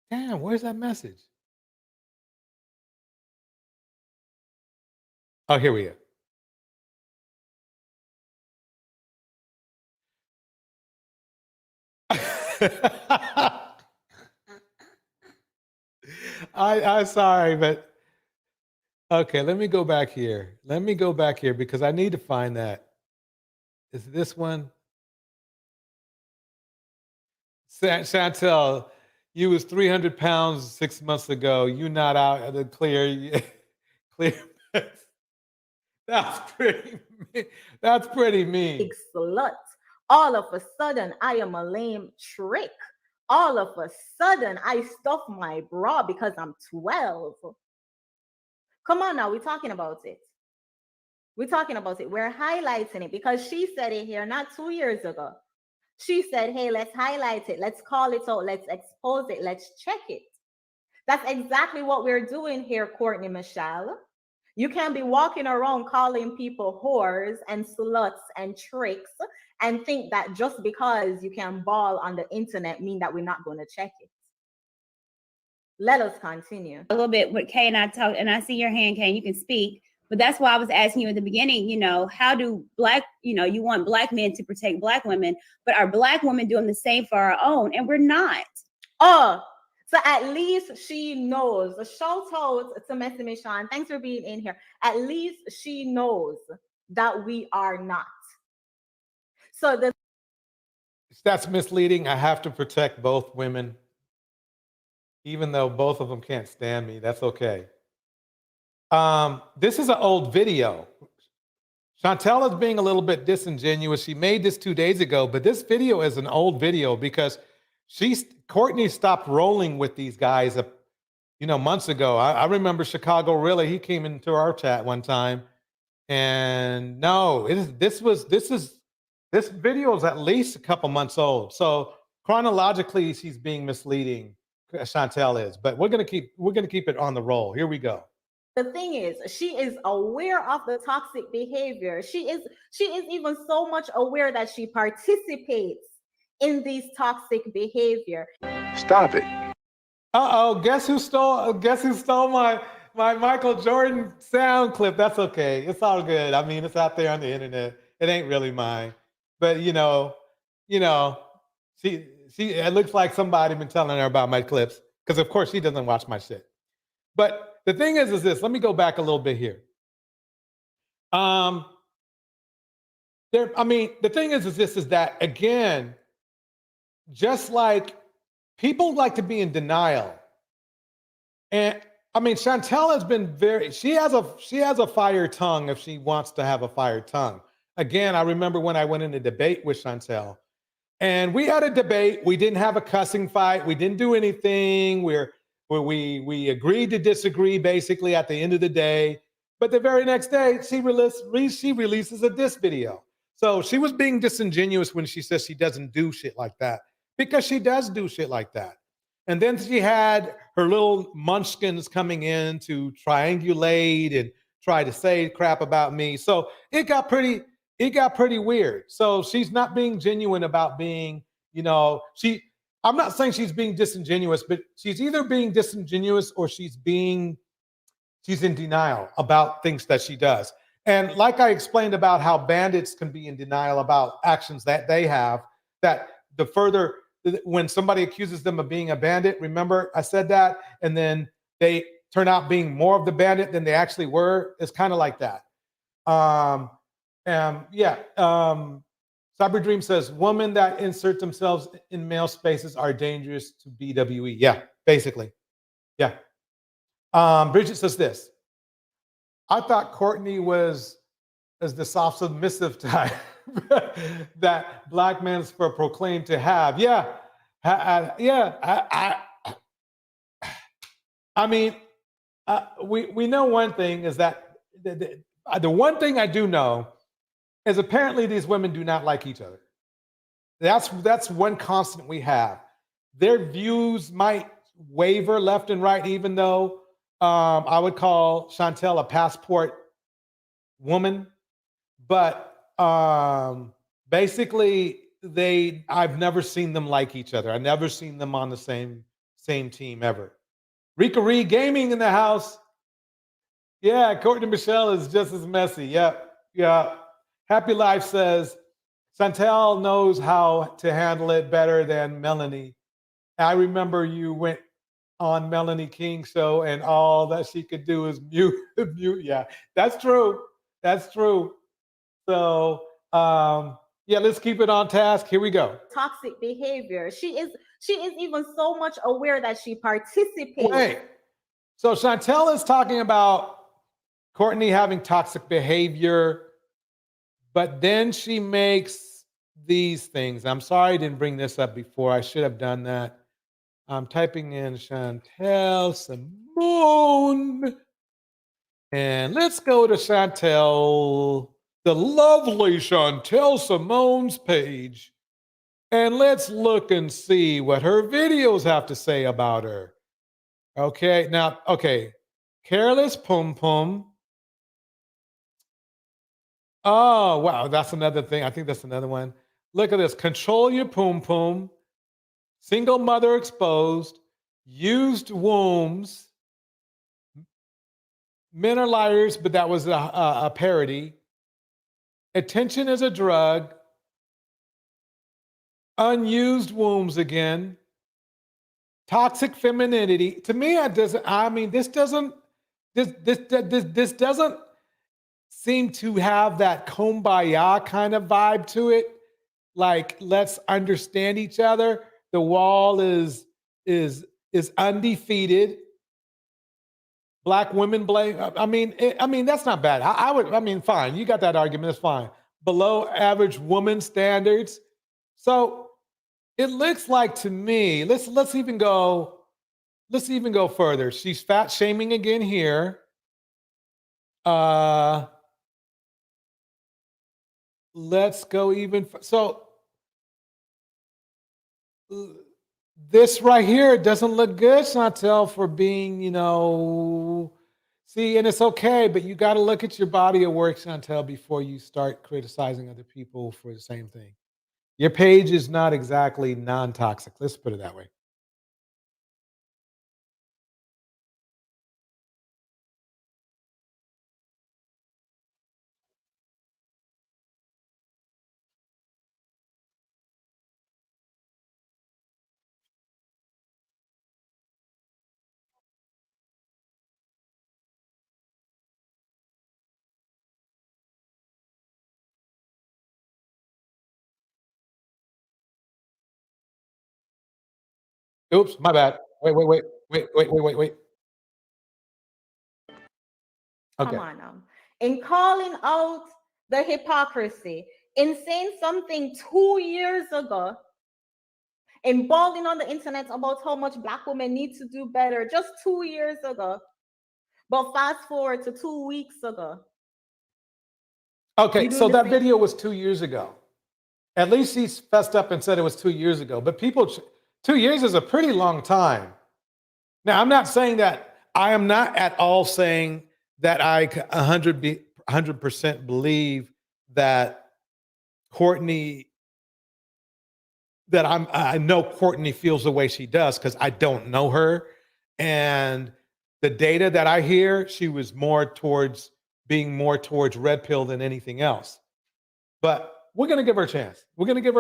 S9: Damn, where's that message? Oh, here we are. I'm sorry, but okay, let me go back here. Because I need to find that. Is this one? Chantelle, you was 300 pounds 6 months ago. You not out of the clear. That's pretty mean.
S12: Big slut. All of a sudden, I am a lame trick. All of a sudden, I stuff my bra because I'm 12. Come on now, we're talking about it. We're highlighting it because she said it here not 2 years ago. She said, hey, let's highlight it. Let's call it out. Let's expose it. Let's check it. That's exactly what we're doing here, Courtney Michelle. You can't be walking around calling people whores and sluts and tricks and think that just because you can ball on the internet mean that we're not going to check it. Let us continue.
S11: A little bit what Kay and I talked, and I see your hand, Kay, you can speak. But that's why I was asking you in the beginning, you know, how do black, you know, you want black men to protect black women, but are black women doing the same for our own? And we're not.
S12: Oh, so at least she knows. A shout out to Messy Michelle. Thanks for being in here. At least she knows that we are not. So
S9: that's misleading. I have to protect both women. Even though both of them can't stand me, that's okay. This is an old video. Chantelle is being a little bit disingenuous. She made this 2 days ago, but this video is an old video because Courtney stopped rolling with these guys, months ago. I remember Chicago Really. He came into our chat one time, and no, this video is at least a couple months old. So chronologically, she's being misleading. Chantelle is, but we're gonna keep it on the roll. Here we go.
S12: the thing is, she is aware of the toxic behavior. She is even so much aware that she participates in these toxic behavior.
S9: Stop it. Uh-oh, guess who stole my Michael Jordan sound clip? That's okay. It's all good. I mean, it's out there on the internet. It ain't really mine. But it looks like somebody been telling her about my clips, because of course she doesn't watch my shit. But the thing is this, let me go back a little bit here. The thing is this, is that again, just like people like to be in denial. And I mean, Chantelle has been she has a fire tongue if she wants to have a fire tongue. Again, I remember when I went in a debate with Chantelle, and we had a debate. We didn't have a cussing fight. We didn't do anything. We agreed to disagree basically at the end of the day. But the very next day, she releases a diss video. So she was being disingenuous when she says she doesn't do shit like that, because she does do shit like that. And then she had her little munchkins coming in to triangulate and try to say crap about me. So it got pretty weird. So she's not being genuine about being, I'm not saying she's being disingenuous, but she's either being disingenuous or she's in denial about things that she does. And like I explained about how bandits can be in denial about actions that they have, that the further, when somebody accuses them of being a bandit, remember I said that, and then they turn out being more of the bandit than they actually were. It's kind of like that. Cyber Dream says, women that insert themselves in male spaces are dangerous to BWE. Yeah, basically. Yeah. Bridget says this. I thought Courtney was as the soft submissive type that black men proclaim to have. Yeah. I mean, we know one thing is that the one thing I do know is apparently these women do not like each other. That's one constant we have. Their views might waver left and right, even though I would call Chantelle a passport woman. But basically, I've never seen them like each other. I've never seen them on the same team ever. Rika Reed Gaming in the house. Yeah, Courtney Michelle is just as messy. Yep. Yeah. Happy Life says, Chantelle knows how to handle it better than Melanie. I remember you went on Melanie King's show and all that she could do is mute. Yeah, that's true. That's true. So, let's keep it on task. Here we go.
S12: Toxic behavior. She is even so much aware that she participates.
S9: Wait. So Chantelle is talking about Courtney having toxic behavior, but then she makes these things. I'm sorry I didn't bring this up before. I should have done that. I'm typing in Chantelle Simone. And let's go to Chantelle, the lovely Chantelle Simone's page. And let's look and see what her videos have to say about her. Okay, now, Careless Pum Pum. Oh, wow, that's another thing. I think that's another one. Look at this. Control Your Pum Pum. Single Mother Exposed. Used Wombs. Men Are Liars, but that was a parody. Attention is a Drug. Unused Wombs again. Toxic Femininity. To me, this doesn't seem to have that kumbaya kind of vibe to it. Like, let's understand each other. The wall is undefeated. Black women blame. I mean, that's not bad. Fine. You got that argument. That's fine. Below average woman standards. So it looks like to me. Let's even go further. She's fat shaming again here. Let's go even so. This right here doesn't look good, Chantelle, for being, see, and it's okay, but you got to look at your body of work, Chantelle, before you start criticizing other people for the same thing. Your page is not exactly non-toxic. Let's put it that way. Oops, my bad. Wait. Okay.
S12: Come on now. In calling out the hypocrisy, in saying something 2 years ago, in bawling on the internet about how much Black women need to do better just 2 years ago. But fast forward to 2 weeks ago.
S9: Okay, so that video was 2 years ago. At least he fessed up and said it was 2 years ago. But 2 years is a pretty long time. Now, I'm not saying that, I am not at all saying that I 100% believe that Courtney that I know Courtney feels the way she does because I don't know her. And the data that I hear, she was being more towards red pill than anything else. But we're gonna give her a chance. We're gonna give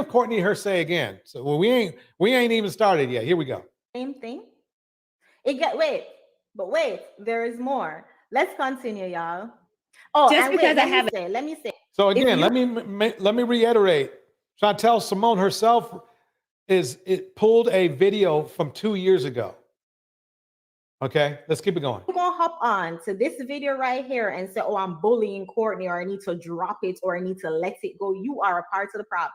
S9: Courtney her say again. So we ain't even started yet. Here we go.
S12: Same thing. Wait, there is more. Let's continue, y'all. Oh,
S11: Just
S12: and
S11: because
S12: wait,
S11: I have
S12: let me say.
S9: So again, let me reiterate. Chantelle Simone herself pulled a video from 2 years ago. Okay, let's keep it going.
S12: You're gonna hop on to this video right here and say, oh, I'm bullying Courtney, or I need to drop it, or I need to let it go. You are a part of the problem.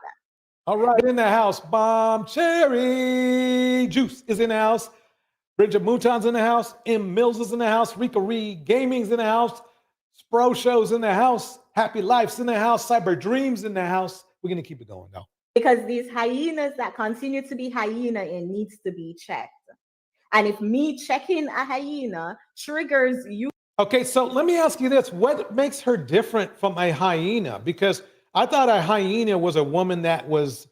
S9: All right, in the house, Bomb Cherry Juice is in the house. Bridget Mouton's in the house. M. Mills is in the house. Rika Reed Gaming's in the house. Spro Show's in the house. Happy Life's in the house. Cyber Dreams in the house. We're gonna keep it going though.
S12: Because these hyenas that continue to be hyena, it needs to be checked. And if me checking a hyena triggers you.
S9: Okay, so let me ask you this. What makes her different from a hyena? Because I thought a hyena was a woman that was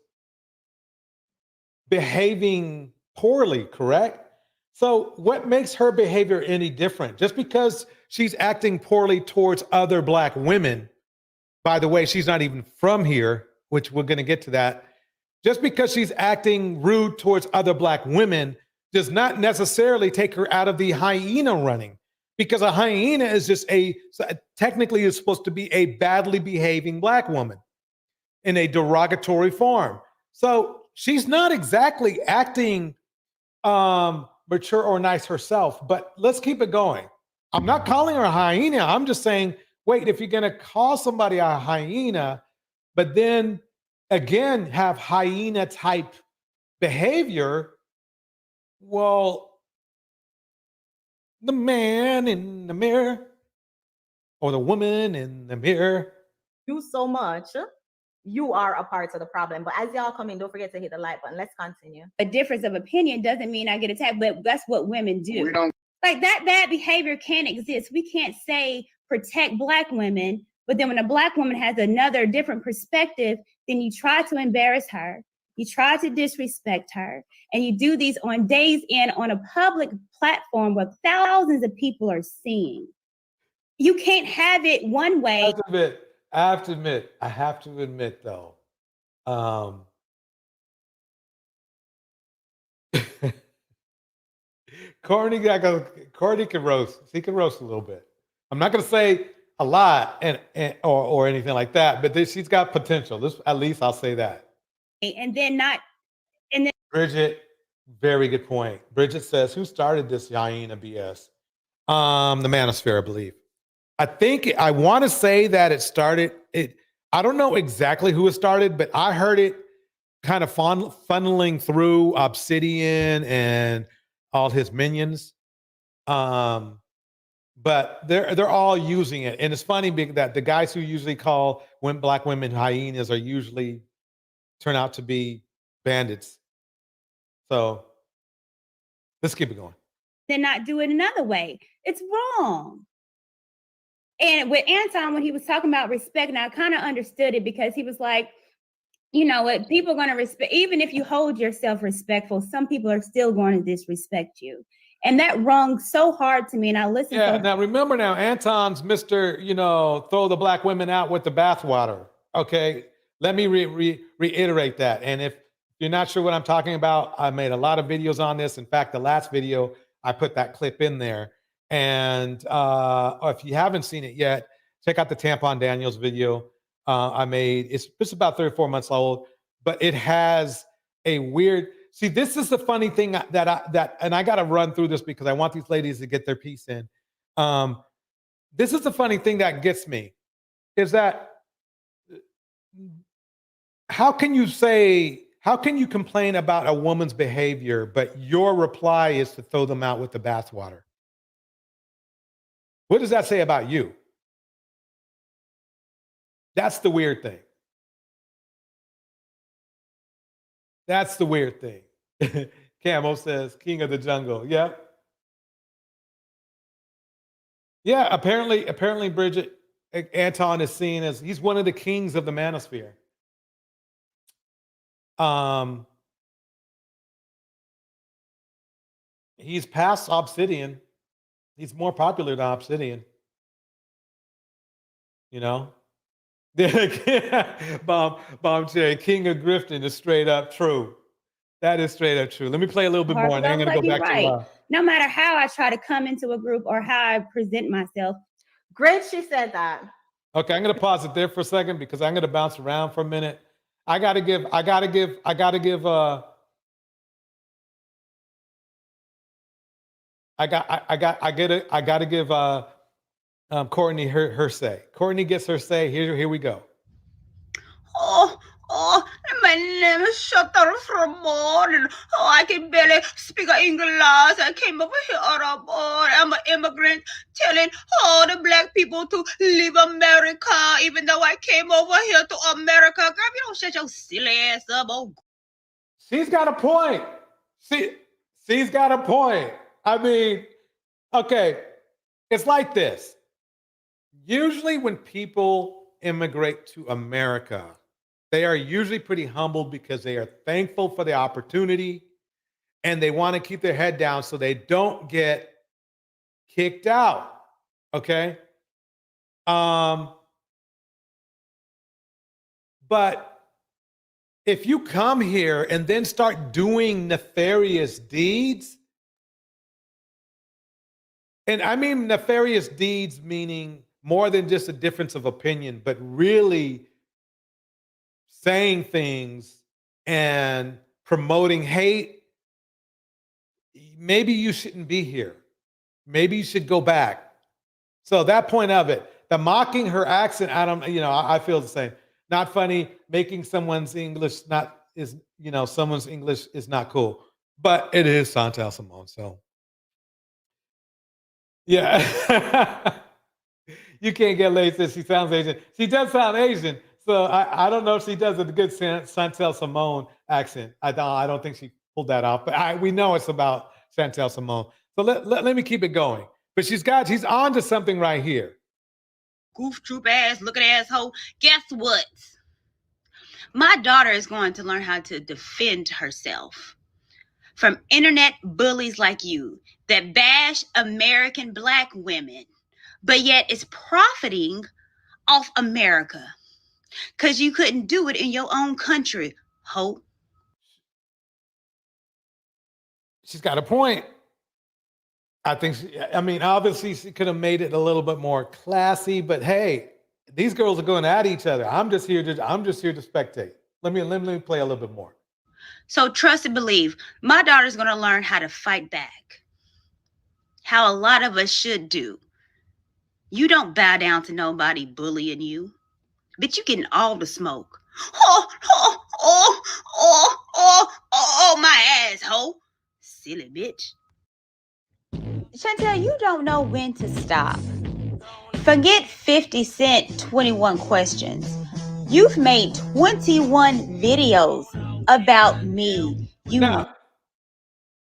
S9: behaving poorly, correct? So what makes her behavior any different? Just because she's acting poorly towards other Black women, by the way, she's not even from here, which we're gonna get to that. Just because she's acting rude towards other Black women does not necessarily take her out of the hyena running, because a hyena is just technically is supposed to be a badly behaving Black woman in a derogatory form. So she's not exactly acting mature or nice herself, but let's keep it going. I'm not calling her a hyena. I'm just saying, wait, if you're gonna call somebody a hyena, but then again have hyena type behavior, well, the man in the mirror or the woman in the mirror.
S12: Do so much, you are a part of the problem. But as y'all come in, don't forget to hit the like button. Let's continue.
S11: a difference of opinion doesn't mean I get attacked, but that's what women do.
S6: We don't.
S11: Like that bad behavior can't exist. We can't say protect Black women, but then when a Black woman has another different perspective, then you try to embarrass her, you try to disrespect her, and you do these on days in on a public platform where thousands of people are seeing. You can't have it one way.
S9: I have to admit though, Courtney can roast. He can roast a little bit. I'm not going to say a lot or anything like that, but she's got potential. At least I'll say that.
S11: And then
S9: Bridget, very good point. Bridget says, who started this hyena BS? The Manosphere, I believe. I want to say that it started. I don't know exactly who it started, but I heard it kind of funneling through Obsidian and all his minions. But they're all using it. And it's funny that the guys who usually call Black women hyenas are usually turn out to be bandits. So let's keep it going.
S11: Then not do it another way. It's wrong. And with Anton, when he was talking about respect, and I kind of understood it because he was like, you know what, people are going to respect, even if you hold yourself respectful, some people are still going to disrespect you. And that rung so hard to me. And I listened.
S9: Yeah, now remember now, Anton's Mr., throw the Black women out with the bathwater. Okay, let me reiterate that. And if you're not sure what I'm talking about, I made a lot of videos on this. In fact, the last video, I put that clip in there. And if you haven't seen it yet, check out the Tampon Daniels video I made. It's just about 3 or 4 months old, but it has a weird. See, this is the funny thing and I got to run through this because I want these ladies to get their piece in. This is the funny thing that gets me, is that how can you complain about a woman's behavior, but your reply is to throw them out with the bathwater? What does that say about you? That's the weird thing. That's the weird thing. Camo says, King of the Jungle. Yeah. Yeah, apparently, Bridget, Anton is seen as, he's one of the kings of the manosphere. He's past Obsidian. He's more popular than Obsidian. You know? Bomb Cherry, King of Grifton is straight up true. That is straight up true. Let me play a little bit more, and then I'm going to go back to
S11: No matter how I try to come into a group or how I present myself.
S12: Great, she said that.
S9: Okay, I'm going to pause it there for a second because I'm going to bounce around for a minute. I got to give Courtney her say. Courtney gets her say. Here we go.
S11: Oh, my name is Chantelle from morning. Oh, I can barely speak English. I came over here on a board. I'm an immigrant telling all the black people to leave America, even though I came over here to America. Girl, you don't shut your silly ass up. Oh,
S9: she's got a point. She's got a point. I mean, okay, it's like this. Usually when people immigrate to America, they are usually pretty humbled because they are thankful for the opportunity and they want to keep their head down so they don't get kicked out. Okay. But if you come here and then start doing nefarious deeds, and I mean nefarious deeds meaning more than just a difference of opinion, but really saying things and promoting hate, maybe you shouldn't be here. Maybe you should go back. So that point of it, the mocking her accent, I feel the same. Not funny. Making someone's English someone's English is not cool. But it is Chantelle Simone, so. Yeah. You can't get laid since she sounds Asian. She does sound Asian. So I don't know if she does a good Chantelle Simone accent. I don't think she pulled that off, but we know it's about Chantelle Simone. So let me keep it going. But she's on to something right here.
S11: goof troop ass, looking asshole. Guess what? My daughter is going to learn how to defend herself from internet bullies like you that bash American Black women, but yet is profiting off America because you couldn't do it in your own country, ho.
S9: She's got a point. Obviously she could have made it a little bit more classy, but hey, these girls are going at each other. I'm just here to spectate. Let me play a little bit more.
S11: So trust and believe. My daughter's going to learn how to fight back. How a lot of us should do. You don't bow down to nobody bullying you. Bitch, you getting all the smoke. Oh, my asshole. Silly bitch. Chantelle, you don't know when to stop. Forget 50 Cent 21 questions. You've made 21 videos about me.
S9: Now,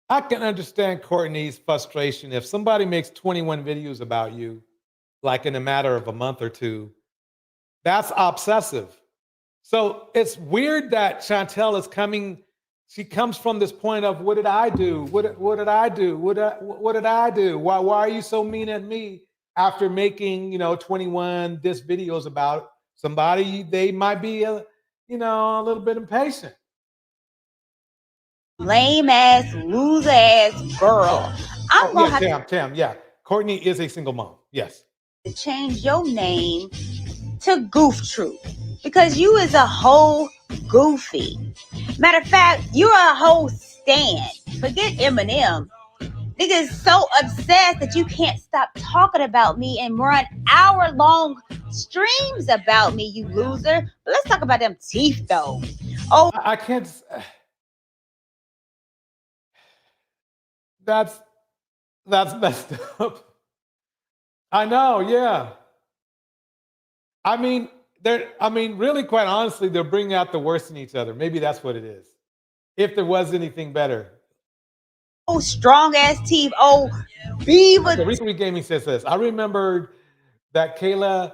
S9: I can understand Courtney's frustration. If somebody makes 21 videos about you, like in a matter of a month or two, that's obsessive. So it's weird that Chantelle is coming. She comes from this point of, what did I do? What did I do? What did I do? Why are you so mean at me? After making 21 diss videos about somebody, they might be a little bit impatient.
S11: Lame ass, loser ass girl. I'm gonna have
S9: Tam, yeah. Courtney is a single mom. Yes.
S11: to change your name to Goof Troop because you is a whole goofy. Matter of fact, you're a whole stan. Forget Eminem. Niggas so obsessed that you can't stop talking about me and run hour-long streams about me, you loser. But let's talk about them teeth, though. Oh,
S9: I can't. That's messed up. I know, yeah. Really, quite honestly, they're bringing out the worst in each other. Maybe that's what it is. If there was anything better.
S11: Oh, strong ass teeth. Oh, beaver.
S9: The Recently Gaming says this. I remembered that Kayla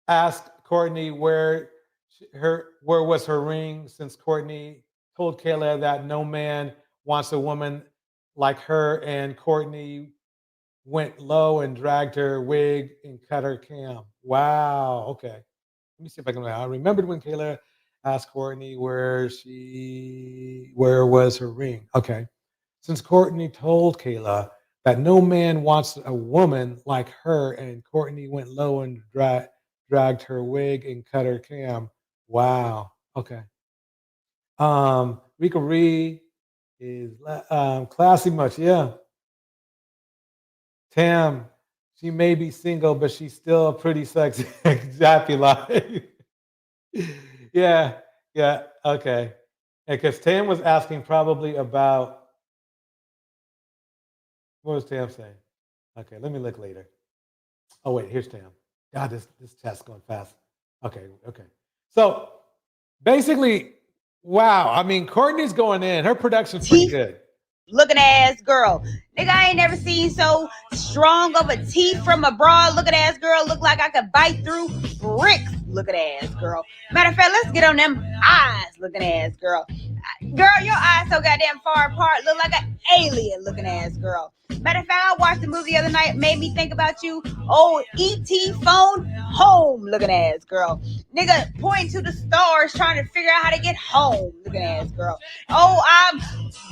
S9: asked Courtney where was her ring, since Courtney told Kayla that no man wants a woman like her, and Courtney went low and dragged her wig and cut her cam. Wow. Okay. Let me see if I can. I remembered when Kayla asked Courtney where was her ring. Okay. Since Courtney told Kayla that no man wants a woman like her, and Courtney went low and dragged her wig and cut her cam. Wow. Okay. Rika Ree is classy much. Yeah. Tam, she may be single, but she's still pretty sexy. Zappy life. Yeah. Yeah. Okay. Because Tam was asking probably about, what was Tam saying? Okay, let me look later. Oh, wait, here's Tam. God, this chat's going fast. Okay. So basically, wow. I mean, Courtney's going in. Her production's pretty good.
S16: Looking ass girl. Nigga, I ain't never seen so strong of a teeth from a broad looking ass girl. Look like I could bite through bricks looking ass girl. Matter of fact, let's get on them eyes looking ass girl. Girl, your eyes so goddamn far apart. Look like an alien looking ass girl. Matter of fact, I watched the movie the other night. Made me think about you. Old E.T. phone home looking ass girl. Nigga pointing to the stars trying to figure out how to get home looking ass girl. Oh, I'm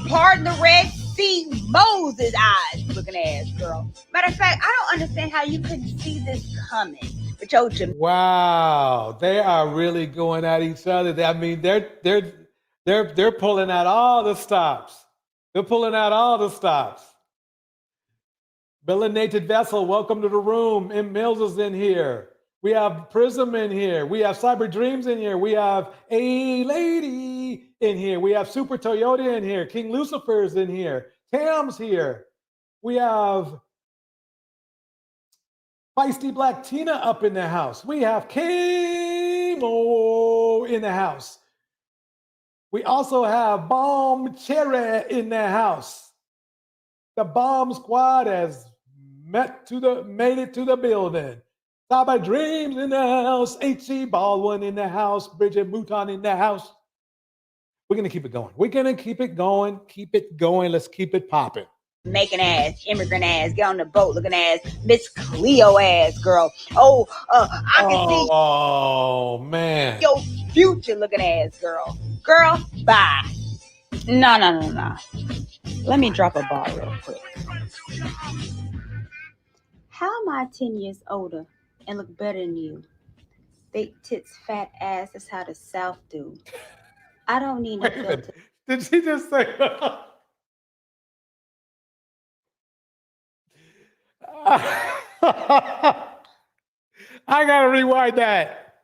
S16: pardon the Red Sea Moses eyes looking ass girl. Matter of fact, I don't understand how you couldn't see this coming. But yo,
S9: Wow, they are really going at each other. I mean, they're pulling out all the stops. They're pulling out all the stops. Melanated Vessel, welcome to the room. M. Mills is in here. We have Prism in here. We have Cyber Dreams in here. We have A Lady in here. We have Super Toyota in here. King Lucifer's in here. Tam's here. We have Feisty Black Tina up in the house. We have Kamo in the house. We also have Bomb Cherry in the house. The Bomb Squad has made it to the building. Cyber Dreams in the house. H.C. Baldwin in the house. Bridget Mouton in the house. We're going to keep it going. We're going to keep it going. Keep it going. Let's keep it popping.
S16: Making ass, immigrant ass, get on the boat looking ass, Miss Cleo ass girl. Oh, I can see.
S9: Oh, man.
S16: Your future looking ass girl. Girl, bye.
S11: No. Let me drop a ball real quick. How am I 10 years older and look better than you? Big tits, fat ass, that's how the South do. I don't need no filter.
S9: Did she just say that? I gotta rewind that.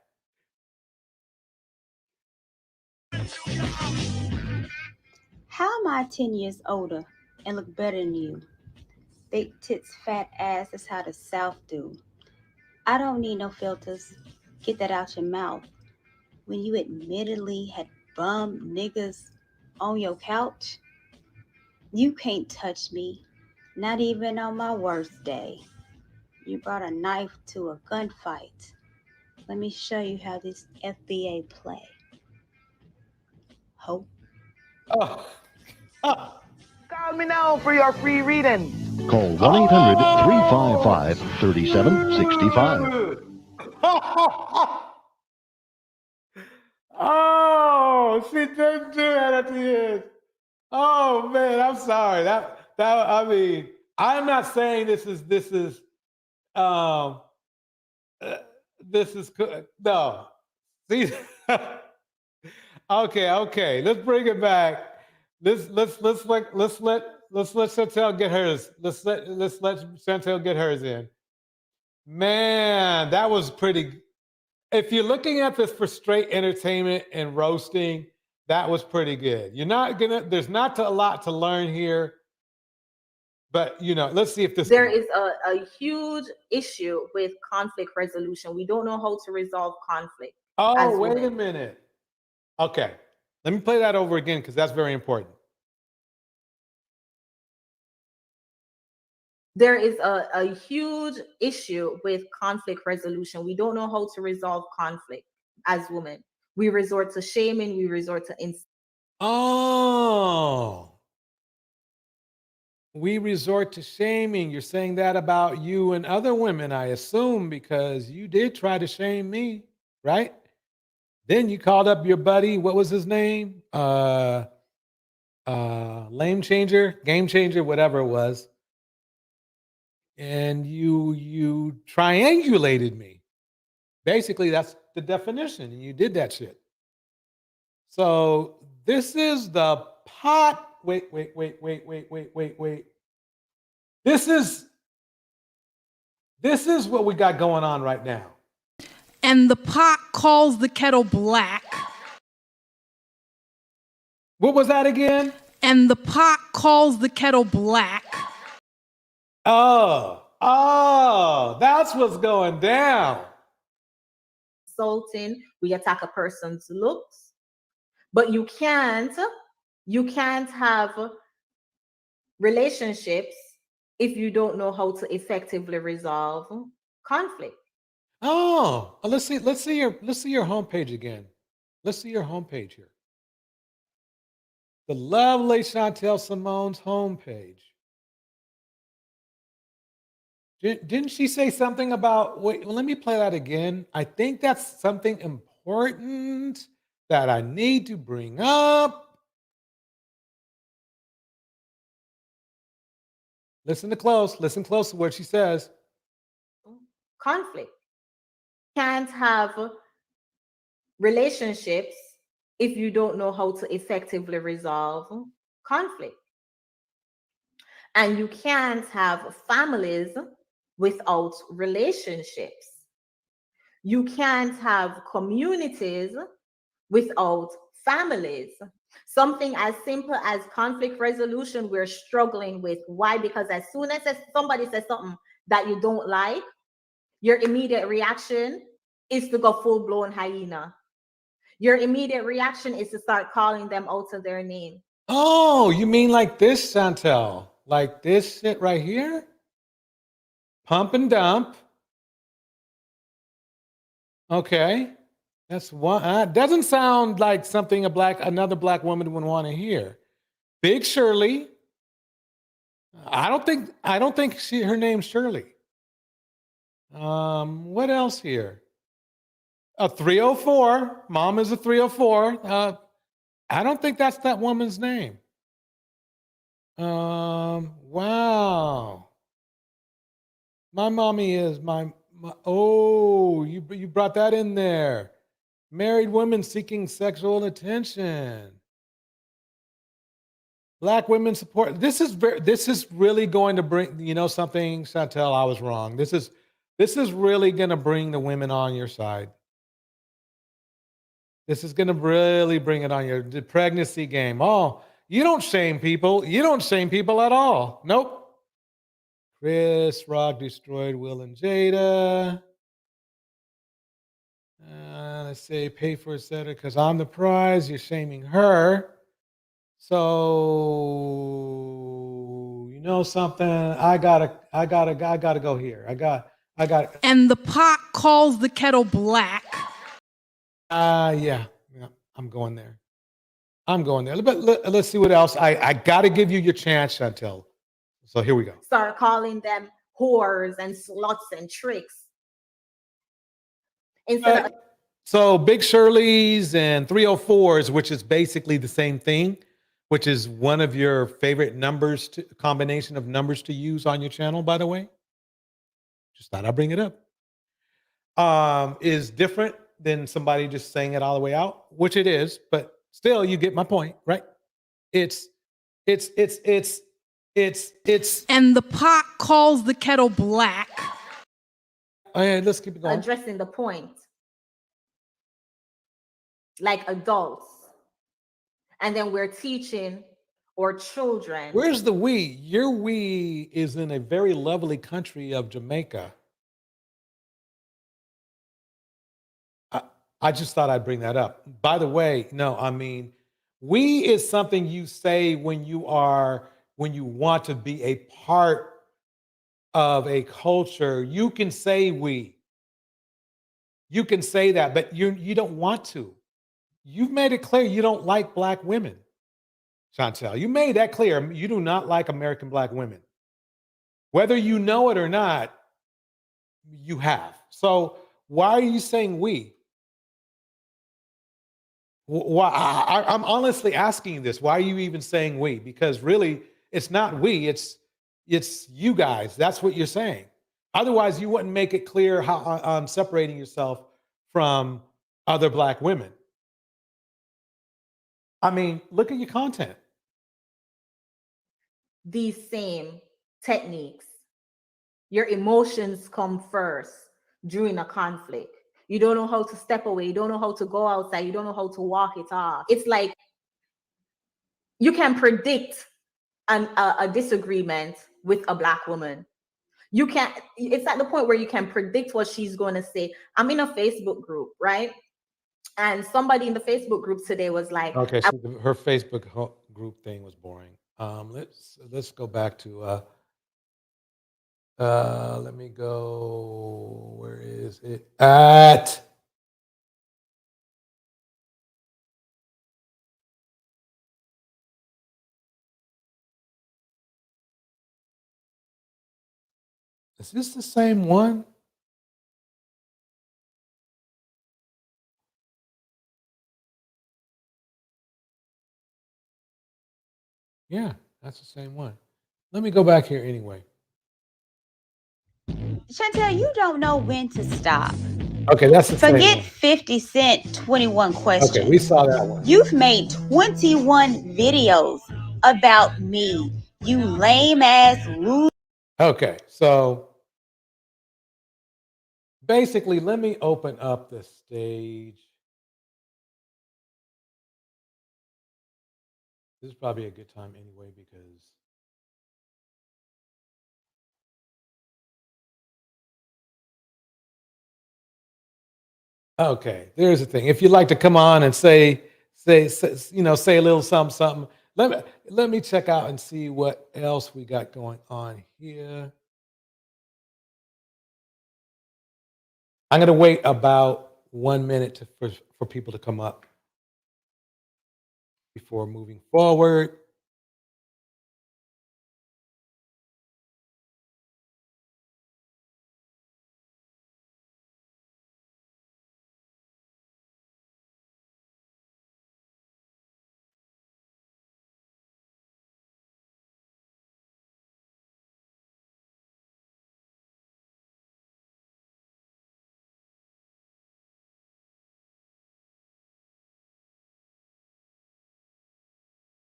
S11: How am I 10 years older and look better than you? Big tits, fat ass, that's how the South do. I don't need no filters. Get that out your mouth. When you admittedly had bum niggas on your couch, you can't touch me, not even on my worst day. You brought a knife to a gunfight. Let me show you how this FBA play. Hope.
S17: Call me now for your free reading.
S18: Call 1-800-355-3765.
S9: Oh, she didn't do that at the end. Oh man, I'm sorry. I mean, I'm not saying this is no. See, okay. Let's bring it back. Let's let Chantelle get hers. Let's let Chantelle get hers in. Man, that was pretty. If you're looking at this for straight entertainment and roasting, that was pretty good. There's not a lot to learn here, but let's see if this.
S12: There is a huge issue with conflict resolution. We don't know how to resolve conflict.
S9: Oh, wait a minute. Okay, let me play that over again because that's very important.
S12: There is a huge issue with conflict resolution. We don't know how to resolve conflict as women. We resort to shaming. We resort to
S9: Oh, we resort to shaming. You're saying that about you and other women, I assume, because you did try to shame me, right? Then you called up your buddy. What was his name? Lame changer, game changer, whatever it was. And you triangulated me. Basically, that's the definition. And you did that shit. So this is the pot. Wait. This is what we got going on right now.
S1: And the pot calls the kettle black.
S9: What was that again?
S1: And the pot calls the kettle black.
S9: Oh, that's what's going down.
S12: Insulting, we attack a person's looks, but you can't have relationships if you don't know how to effectively resolve conflict.
S9: Oh, let's see your homepage again. Let's see your homepage here. The lovely Chantelle Simone's homepage. Didn't she say something about, wait, well, let me play that again. I think that's something important that I need to bring up. Listen close to what she says.
S12: Conflict. Can't have relationships if you don't know how to effectively resolve conflict. And you can't have families without relationships. You can't have communities without families. Something as simple as conflict resolution we're struggling with. Why? Because as soon as somebody says something that you don't like, your immediate reaction is to go full-blown hyena. Your immediate reaction is to start calling them out of their name.
S9: Oh, you mean like this, Chantelle? Like this shit right here? Pump and dump. Okay. That's one. Doesn't sound like something another black woman would want to hear. Big Shirley. I don't think her name's Shirley. What else here? A 304. Mom is a 304. I don't think that's that woman's name. Wow. My mommy is oh, you brought that in there. Married women seeking sexual attention. Black women support. This is really going to bring, something, Chantelle, I was wrong. This is really going to bring the women on your side. This is going to really bring it on the pregnancy game. Oh, you don't shame people. You don't shame people at all. Nope. Chris Rock destroyed Will and Jada. Let's say pay for a setter because I'm the prize. You're shaming her. So you know something? I gotta go here. I got.
S1: And the pot calls the kettle black.
S9: Yeah, I'm going there. But let's see what else. I got to give you your chance, Chantelle. So here we go.
S12: Start calling them whores and sluts and tricks. Instead of
S9: so Big Shirley's and 304s, which is basically the same thing, which is one of your favorite combination of numbers to use on your channel, by the way. Just thought I'd bring it up. Is different than somebody just saying it all the way out, which it is, but still you get my point, right? It's
S1: and the pot calls the kettle black.
S9: Okay, let's keep it going.
S12: Addressing the point. Like adults. And then we're teaching our children.
S9: Where's the we? Your we is in a very lovely country of Jamaica. I just thought I'd bring that up. By the way, no, I mean, we is something you say when you want to be a part of a culture. You can say we. You can say that, but you don't want to. You've made it clear you don't like black women. Chantelle. You made that clear. You do not like American Black women. Whether you know it or not, you have. So why are you saying we? Why? I'm honestly asking you this. Why are you even saying we? Because really, it's not we. It's you guys. That's what you're saying. Otherwise, you wouldn't make it clear how separating yourself from other Black women. I mean, look at your content.
S12: These same techniques. Your emotions come first during a conflict. You don't know how to step away. You don't know how to go outside. You don't know how to walk it off. It's like you can predict a disagreement with a Black woman. You can't, it's at the point where you can predict what she's going to say. I'm in a Facebook group, right? And somebody in the Facebook group today was like,
S9: Okay, so her Facebook group thing was boring. Let's go back to let me go. Where is it at? Is this the same one? Yeah, that's the same one. Let me go back here anyway.
S16: Chantelle, you don't know when to stop.
S9: Okay, that's the same
S16: Forget
S9: one.
S16: 50 Cent 21 questions.
S9: Okay, we saw that one.
S16: You've made 21 videos about me. You lame ass loser.
S9: Okay, so basically, let me open up the stage. This is probably a good time anyway because okay, there's the thing. If you'd like to come on and say a little something. Let me check out and see what else we got going on here. I'm going to wait about 1 minute for people to come up before moving forward.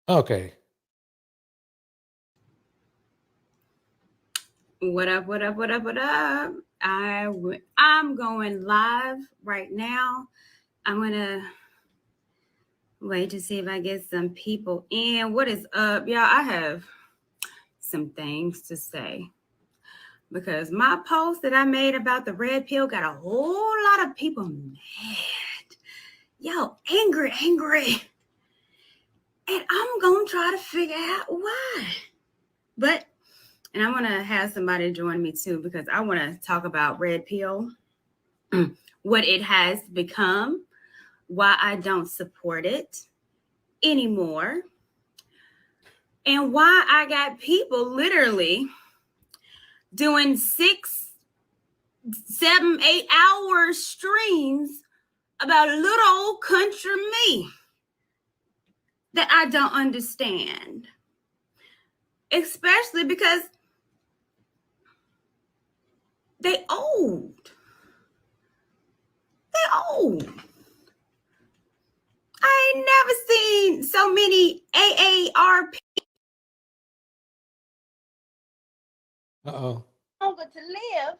S9: Okay.
S11: What up, what up, what up, what up? I'm going live right now. I'm going to wait to see if I get some people in. What is up, y'all? I have some things to say because my post that I made about the red pill got a whole lot of people mad. Yo, angry. And I'm going to try to figure out why. And I want to have somebody join me too because I want to talk about red pill, what it has become, why I don't support it anymore, and why I got people literally doing 6, 7, 8 hour streams about little old country me that I don't understand, especially because they old. I ain't never seen so many AARP
S9: Uh-oh.
S16: Longer to live,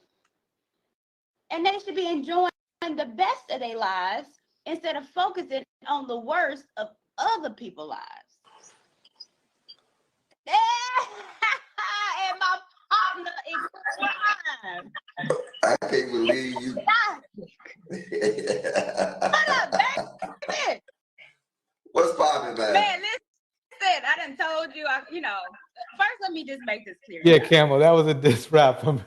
S16: and they should be enjoying the best of their lives instead of focusing on the worst of other people's lives. And my partner is crime.
S2: I can't believe you. What's poppin', man?
S16: Man, listen, I done told you, first let me just make this clear.
S9: Yeah, Camel, that was a diss rap from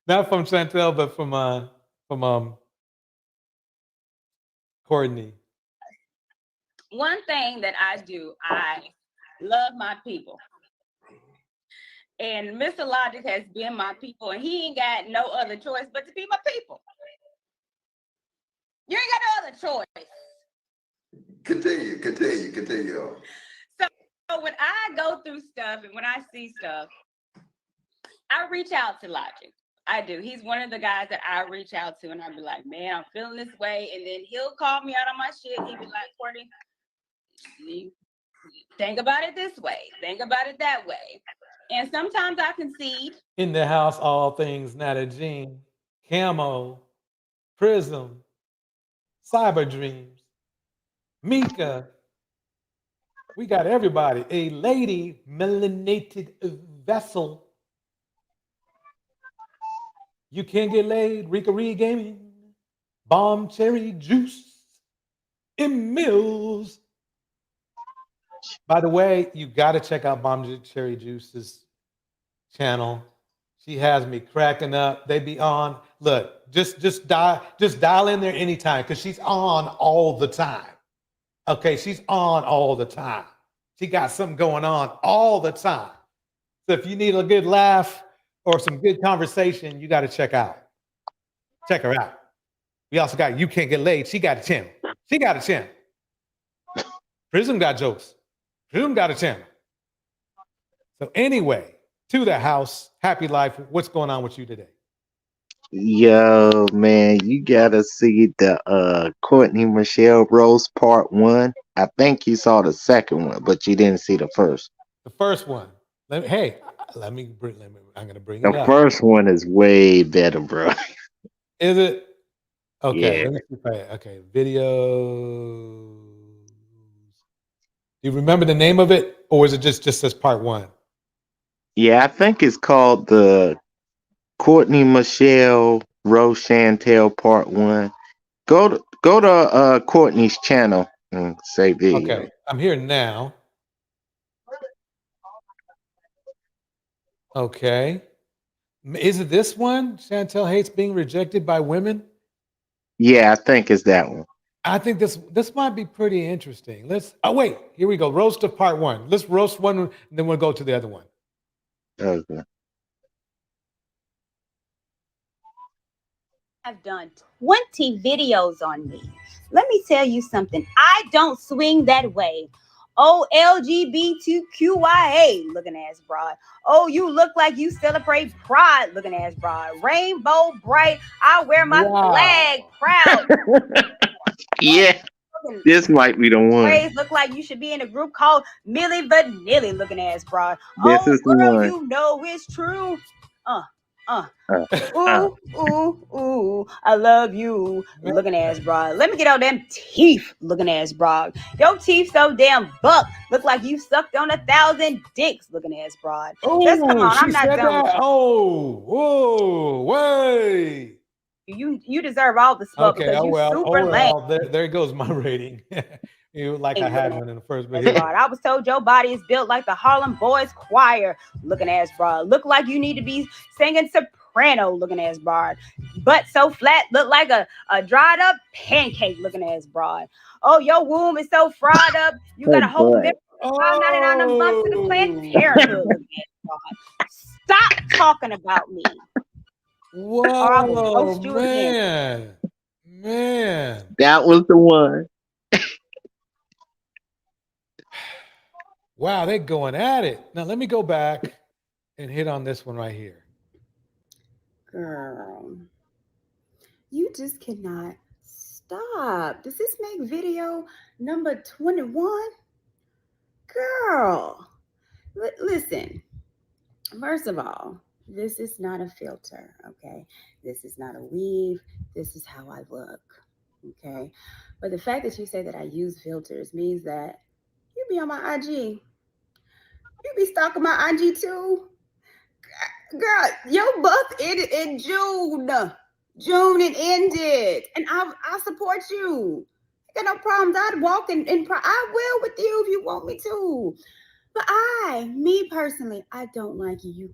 S9: not from Chantelle, but from Courtney.
S16: one thing that I do, I love my people. And Mr. Logic has been my people, and he ain't got no other choice but to be my people. You ain't got no other choice.
S19: Continue.
S16: So when I go through stuff and when I see stuff, I reach out to Logic. I do. He's one of the guys that I reach out to, and I'll be like, man, I'm feeling this way. And then he'll call me out on my shit. He'll be like, Courtney, think about it this way. Think about it that way. And sometimes I concede.
S9: In the house, all things Nata Jean, Camo, Prism, Cyber Dreams, Mika. We got everybody. A lady melanated vessel. You Can Get Laid, Rika Reed Gaming, Bomb Cherry Juice, M Mills. By the way, you got to check out Bomb Cherry Juice's channel. She has me cracking up. They be on. Look, just dial in there anytime because she's on all the time. Okay, she's on all the time. She got something going on all the time. So if you need a good laugh or some good conversation, you got to check her out. We also got You Can't Get Laid. She got a channel. Prism got jokes. Prism got a channel. So anyway, to the house, happy life. What's going on with you today?
S19: Yo, man, you gotta see the Courtney Michelle Rose Part 1. I think you saw the second one, but you didn't see the first.
S9: The first one. I'm gonna bring it
S19: The
S9: up.
S19: first one is way better, bro.
S9: Is it? Okay,
S19: Yeah.
S9: let me see. Okay, video. Do you remember the name of it, or is it just as part 1?
S19: Yeah, I think it's called the Courtney Michelle Rose Chantelle Part 1. Go to Courtney's channel and say video.
S9: Okay, I'm here now. Okay. Is it this one? Chantelle hates being rejected by women?
S19: Yeah, I think it's that one.
S9: I think this might be pretty interesting. Wait, here we go. Roast of part 1. Let's roast one, and then we'll go to the other one.
S19: Okay.
S16: I've done 20 videos on me. Let me tell you something. I don't swing that way. Oh, LGBTQIA looking ass broad. Oh, you look like you celebrate pride looking ass broad. Rainbow bright. I wear my flag proud.
S19: Yeah, this might be the one.
S16: Praise look like you should be in a group called Millie Vanilli looking ass broad.
S19: This is the
S16: girl,
S19: one.
S16: you know it's true. Ooh, I love you, looking ass broad. Let me get all them teeth, looking ass broad. Your teeth so damn buck, look like you sucked on 1,000 dicks, looking ass broad. Let's come on, I'm not done with that.
S9: Oh, wait.
S16: You deserve all the smoke because you super lame.
S9: There goes my rating. You like I had one in the first video.
S16: I was told your body is built like the Harlem Boys Choir, looking ass broad. Look like you need to be singing soprano, looking ass broad. Butt so flat, look like a dried up pancake, looking ass broad. Oh, your womb is so fried up, you got a whole different 599 a month to the Planned Parenthood, looking ass broad. Stop talking about me.
S9: Whoa, man.
S19: That was the one.
S9: Wow, they're going at it. Now let me go back and hit on this one right here.
S11: Girl, you just cannot stop. Does this make video number 21? Girl, listen. First of all, this is not a filter, okay? This is not a weave. This is how I look, okay? But the fact that you say that I use filters means that you be on my IG. You be stalking my IG too. Girl, your birth ended in June. June it ended. And I'll support you. I got no problems. I'd walk I will with you if you want me to. But me personally, I don't like you. You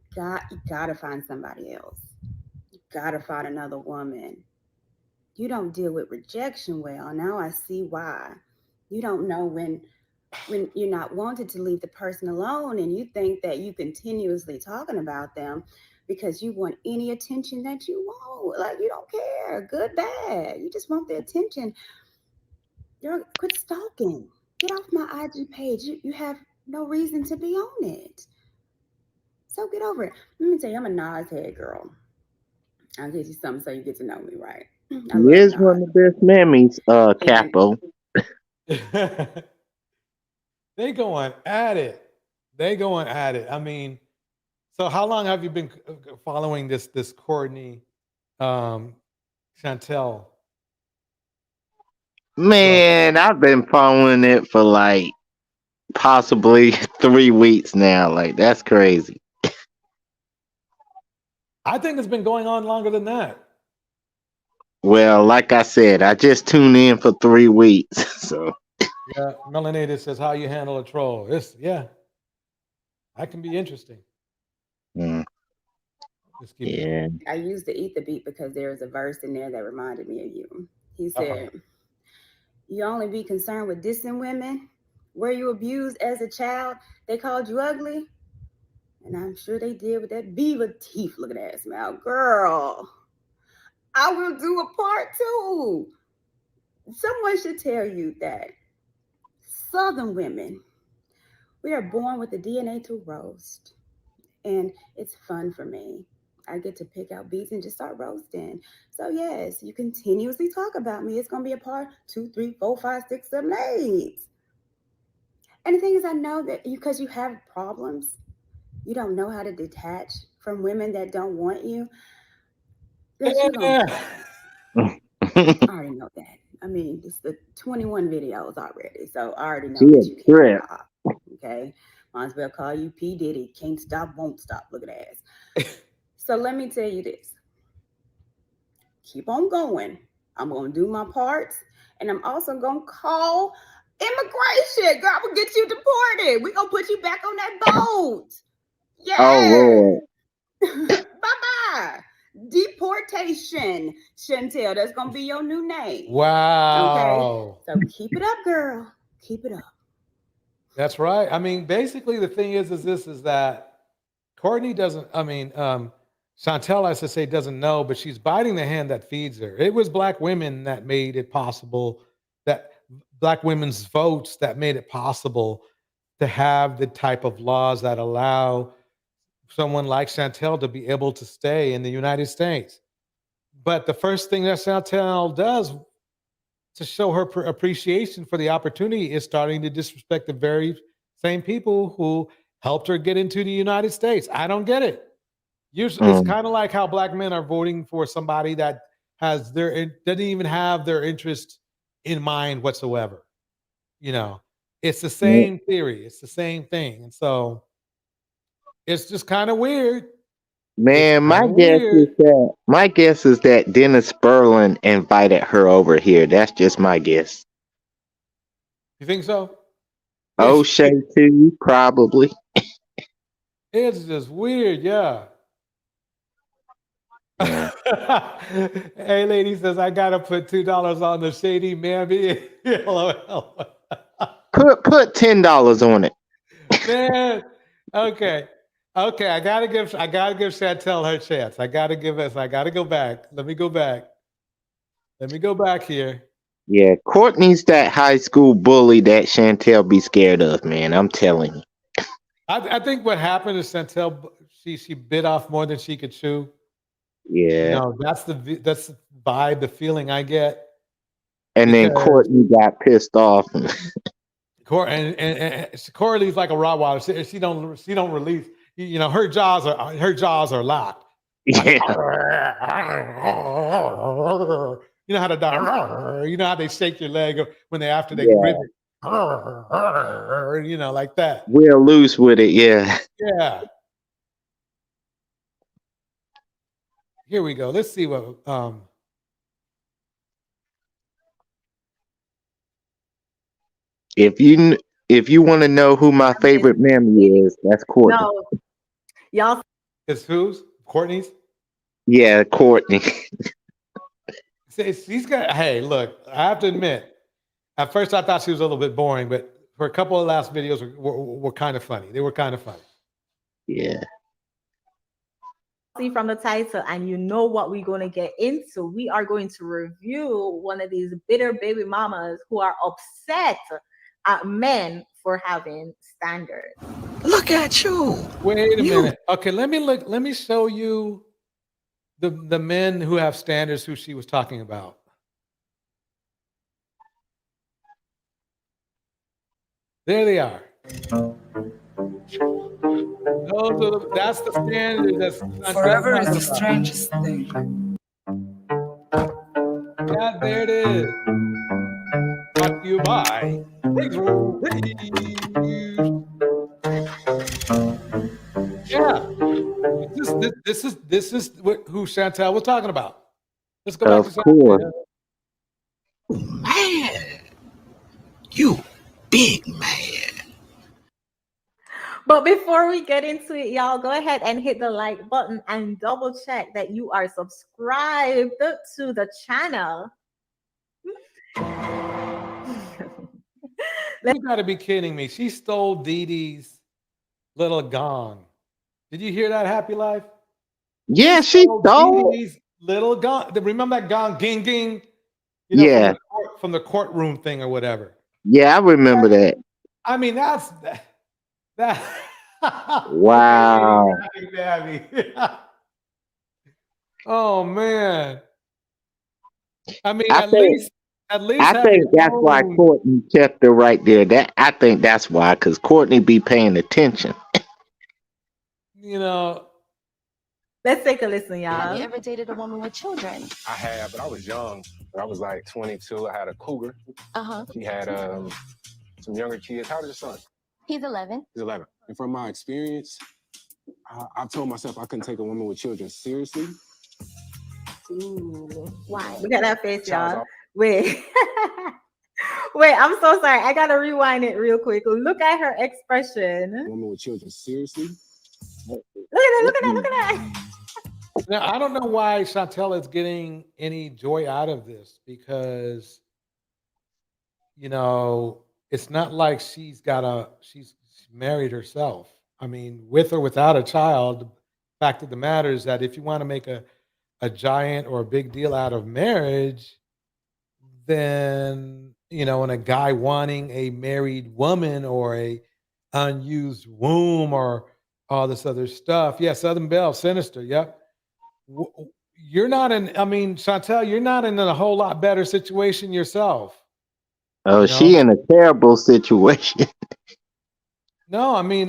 S11: gotta find somebody else. You gotta find another woman. You don't deal with rejection well. Now I see why. You don't know when you're not wanted to leave the person alone, and you think that you continuously talking about them because you want any attention that you want. Like, you don't care, good, bad. You just want the attention. Quit stalking. Get off my IG page. You have no reason to be on it. So get over it. Let me tell you, I'm a Nas head girl. I'll get you something so you get to know me, right? I
S19: He
S11: love
S19: is
S11: Nas.
S19: one of the best memories, Capo.
S9: They going at it. They going at it. I mean, so how long have you been following this Courtney, Chantelle?
S19: Man, I've been following it for like possibly 3 weeks now. Like, that's crazy.
S9: I think it's been going on longer than that.
S19: Well, like I said, I just tuned in for 3 weeks. So
S9: Yeah, Melanated says how you handle a troll. That can be interesting. Just keep it going.
S11: I used to eat the beat because there was a verse in there that reminded me of you. He said, you only be concerned with dissing women. Were you abused as a child? They called you ugly? And I'm sure they did with that beaver teeth looking ass mouth. Girl, I will do a part 2. Someone should tell you that Southern women, we are born with the DNA to roast. And it's fun for me. I get to pick out beats and just start roasting. So yes, you continuously talk about me. It's going to be a part 2, 3, 4, 5, 6, 7, 8. And the thing is, I know that because you have problems, you don't know how to detach from women that don't want you. That you're gonna I already know that. I mean, it's the 21 videos already, so I already know that you can't stop. Okay, might as well call you P. Diddy. Can't stop, won't stop. Look at that ass. So let me tell you this. Keep on going. I'm gonna do my parts, and I'm also gonna call immigration. Girl, we'll get you deported. We're gonna put you back on that boat. Yeah.
S19: Oh Lord.
S11: Bye-bye. Deportation, Chantelle. That's gonna be your new name.
S9: Wow.
S11: Okay. So keep it up, girl. Keep it up.
S9: That's right. I mean, basically the thing is that Courtney doesn't, Chantelle, I should say, doesn't know, but she's biting the hand that feeds her. It was Black women that made it possible, that Black women's votes that made it possible to have the type of laws that allow someone like Chantelle to be able to stay in the United States. But the first thing that Chantelle does to show her appreciation for the opportunity is starting to disrespect the very same people who helped her get into the United States. I don't get it. Usually, it's kind of like how Black men are voting for somebody that has doesn't even have their interest in mind whatsoever. You know, it's the same theory. It's the same thing. And so it's just kind of weird.
S19: Man, my guess is that Dennis Berlin invited her over here. That's just my guess.
S9: You think so?
S19: O'Shea too, probably.
S9: It's just weird, yeah. Hey, lady says I gotta put $2 on the shady man. LOL.
S19: Put $10 on it.
S9: Man, okay. I gotta give Chantelle her chance. I gotta go back. Let me go back here.
S19: Yeah, Courtney's that high school bully that Chantelle be scared of, man. I'm telling you.
S9: I think what happened is Chantelle, she bit off more than she could chew.
S19: Yeah.
S9: You know, that's the vibe, the feeling I get.
S19: And then Courtney got pissed off.
S9: And Carlee's like a Rottweiler. She don't release. You know, her jaws are locked.
S19: Yeah.
S9: You know how the dog. You know how they shake your leg when after they rip it. You know, like that.
S19: We're loose with it, yeah.
S9: Yeah. Here we go. Let's see what
S19: If you want to know who my favorite memory is, that's Courtney.
S12: No, y'all.
S9: It's whose? Courtney's?
S19: Yeah, Courtney.
S9: She's got. Hey, look, I have to admit, At first, I thought she was a little bit boring, but for a couple of last videos were kind of funny. They were kind of funny.
S19: Yeah.
S12: See from the title, and you know what we're going to get into. We are going to review one of these bitter baby mamas who are upset at men for having standards.
S2: Look at you.
S9: Wait a minute. Okay, let me show you the men who have standards who she was talking about. There they are. That's the standard. That's
S2: Forever is the strangest thing.
S9: Yeah, there it is. Brought to you by Yeah. This is who Chantelle was talking about. Let's go back to Chantelle.
S2: Man, you big man.
S12: But before we get into it, y'all, go ahead and hit the like button and double check that you are subscribed to the channel.
S9: You gotta be kidding me. She stole Dee Dee's little gong. Did you hear that, Happy Life?
S19: Yeah, she stole
S9: Dee Dee's little gong. Remember that gong, ging, ging? You know,
S19: Yeah.
S9: From the courtroom thing or whatever.
S19: Yeah, I remember that.
S9: I mean, that.
S19: Wow.
S9: Oh man. I mean,
S19: I
S9: at
S19: think-
S9: least
S19: I think that's why Courtney kept her right there. I think that's why, because Courtney be paying attention.
S9: You know.
S12: Let's take a listen, y'all.
S20: Have you ever dated a woman with children?
S21: I have, but I was young. I was like 22. I had a cougar.
S20: Uh-huh.
S21: She had some younger kids. How old is your son?
S20: He's 11.
S21: He's 11. And from my experience, I told myself I couldn't take a woman with children seriously.
S12: Ooh, why? Look at that face, y'all. Wait. Wait, I'm so sorry. I gotta rewind it real quick. Look at her expression.
S21: Woman with children seriously.
S12: Look at that, look at that, look at that.
S9: Now, I don't know why Chantelle is getting any joy out of this, because, you know, it's not like she's married herself. I mean, with or without a child, the fact of the matter is that if you want to make a giant or a big deal out of marriage, then, you know, and a guy wanting a married woman or a unused womb or all this other stuff. Yeah, Southern Belle, Sinister, yep. You're not in, I mean, Chantelle, you're not in a whole lot better situation yourself.
S19: Oh, she in a terrible situation.
S9: No, I mean,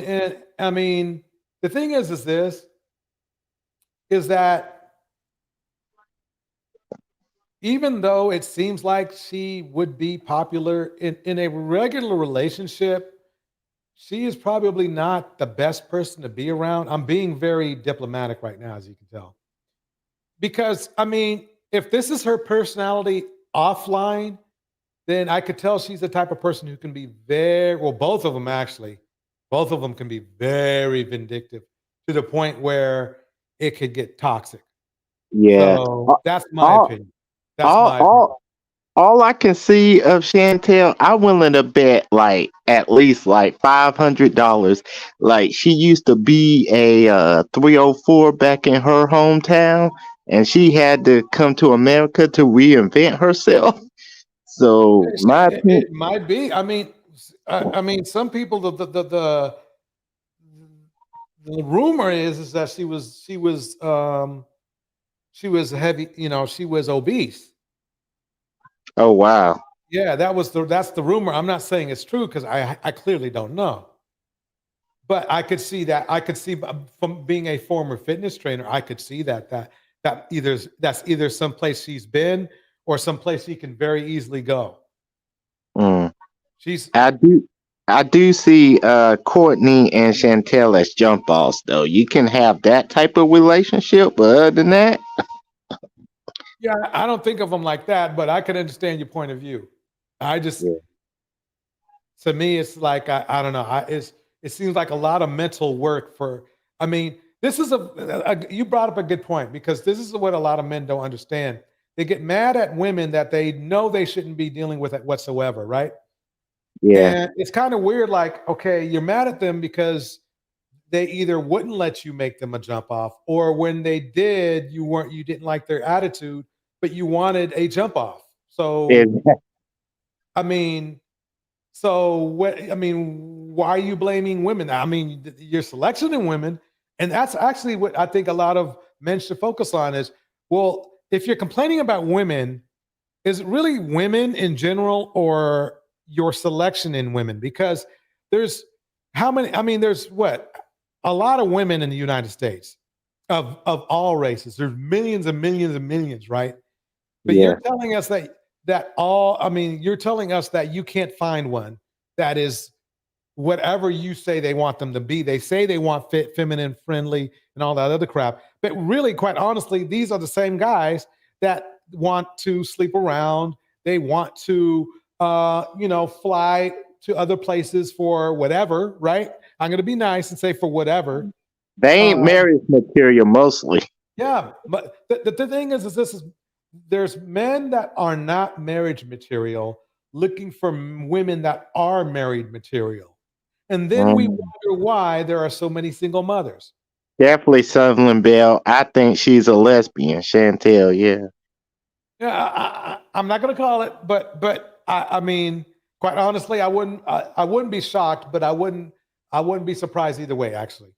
S9: the thing is that even though it seems like she would be popular in a regular relationship, she is probably not the best person to be around. I'm being very diplomatic right now, as you can tell. Because, I mean, if this is her personality offline, then I could tell she's the type of person who can be both of them actually. Both of them can be very vindictive to the point where it could get toxic.
S19: Yeah.
S9: So that's my opinion. That's my opinion.
S19: All I can see of Chantelle, I'm willing to bet like at least like $500. Like, she used to be a 304 back in her hometown, and she had to come to America to reinvent herself. So
S9: it might be. I mean, some people the rumor is that she was heavy. You know, she was obese.
S19: Oh wow.
S9: Yeah, that's the rumor. I'm not saying it's true because I clearly don't know. But I could see that. I could see from being a former fitness trainer, I could see that's either someplace she's been or someplace she can very easily go.
S19: I do see Courtney and Chantelle as jump balls, though. You can have that type of relationship, but other than that,
S9: yeah, I don't think of them like that, but I can understand your point of view. To me, it's like I don't know. It seems like a lot of mental work for. I mean, this is you brought up a good point, because this is what a lot of men don't understand. They get mad at women that they know they shouldn't be dealing with it whatsoever, right?
S19: Yeah.
S9: And it's kind of weird, like, okay, you're mad at them because they either wouldn't let you make them a jump off, or when they did, you didn't like their attitude, but you wanted a jump off. So
S19: Exactly.
S9: I mean, why are you blaming women? I mean, you're selectioning women, and that's actually what I think a lot of men should focus on is, well, if you're complaining about women, is it really women in general or your selection in women? Because there's how many, I mean, there's what? A lot of women in the United States of all races. There's millions and millions and millions, right? But
S19: Yeah.
S9: you're telling us you're telling us that you can't find one that is whatever you say they want them to be. They say they want fit, feminine, friendly, and all that other crap. But really, quite honestly, these are the same guys that want to sleep around. They want to, fly to other places for whatever, right? I'm going to be nice and say for whatever.
S19: They ain't marriage material mostly.
S9: Yeah, but the thing is there's men that are not marriage material looking for women that are married material. And then we wonder why there are so many single mothers.
S19: Definitely Sutherland Bell. I think she's a lesbian. Chantelle, yeah.
S9: Yeah, I'm not going to call it, but I mean, quite honestly, I wouldn't be shocked, but I wouldn't be surprised either way. Actually,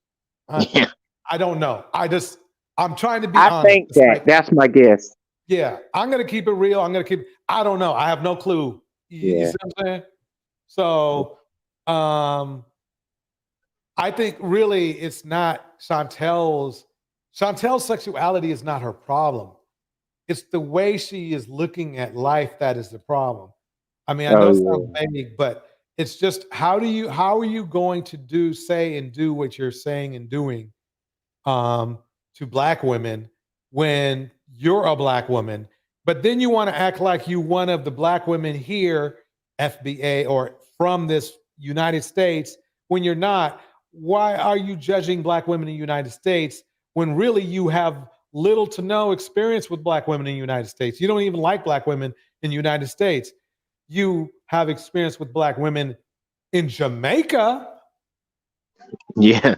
S9: I don't know. I'm trying to be honest.
S19: I think that's my guess.
S9: Yeah, I'm going to keep it real. I don't know. I have no clue. You see what I'm saying? So, I think really it's not Chantel's sexuality is not her problem. It's the way she is looking at life that is the problem. I mean, I know it sounds vague, but it's just how are you going to say and do what you're saying and doing to Black women when you're a Black woman, but then you want to act like you one of the Black women here, FBA, or from this United States when you're not. Why are you judging Black women in the United States when really you have little to no experience with Black women in the United States? You don't even like Black women in the United States. You have experience with Black women in Jamaica.
S19: Yeah.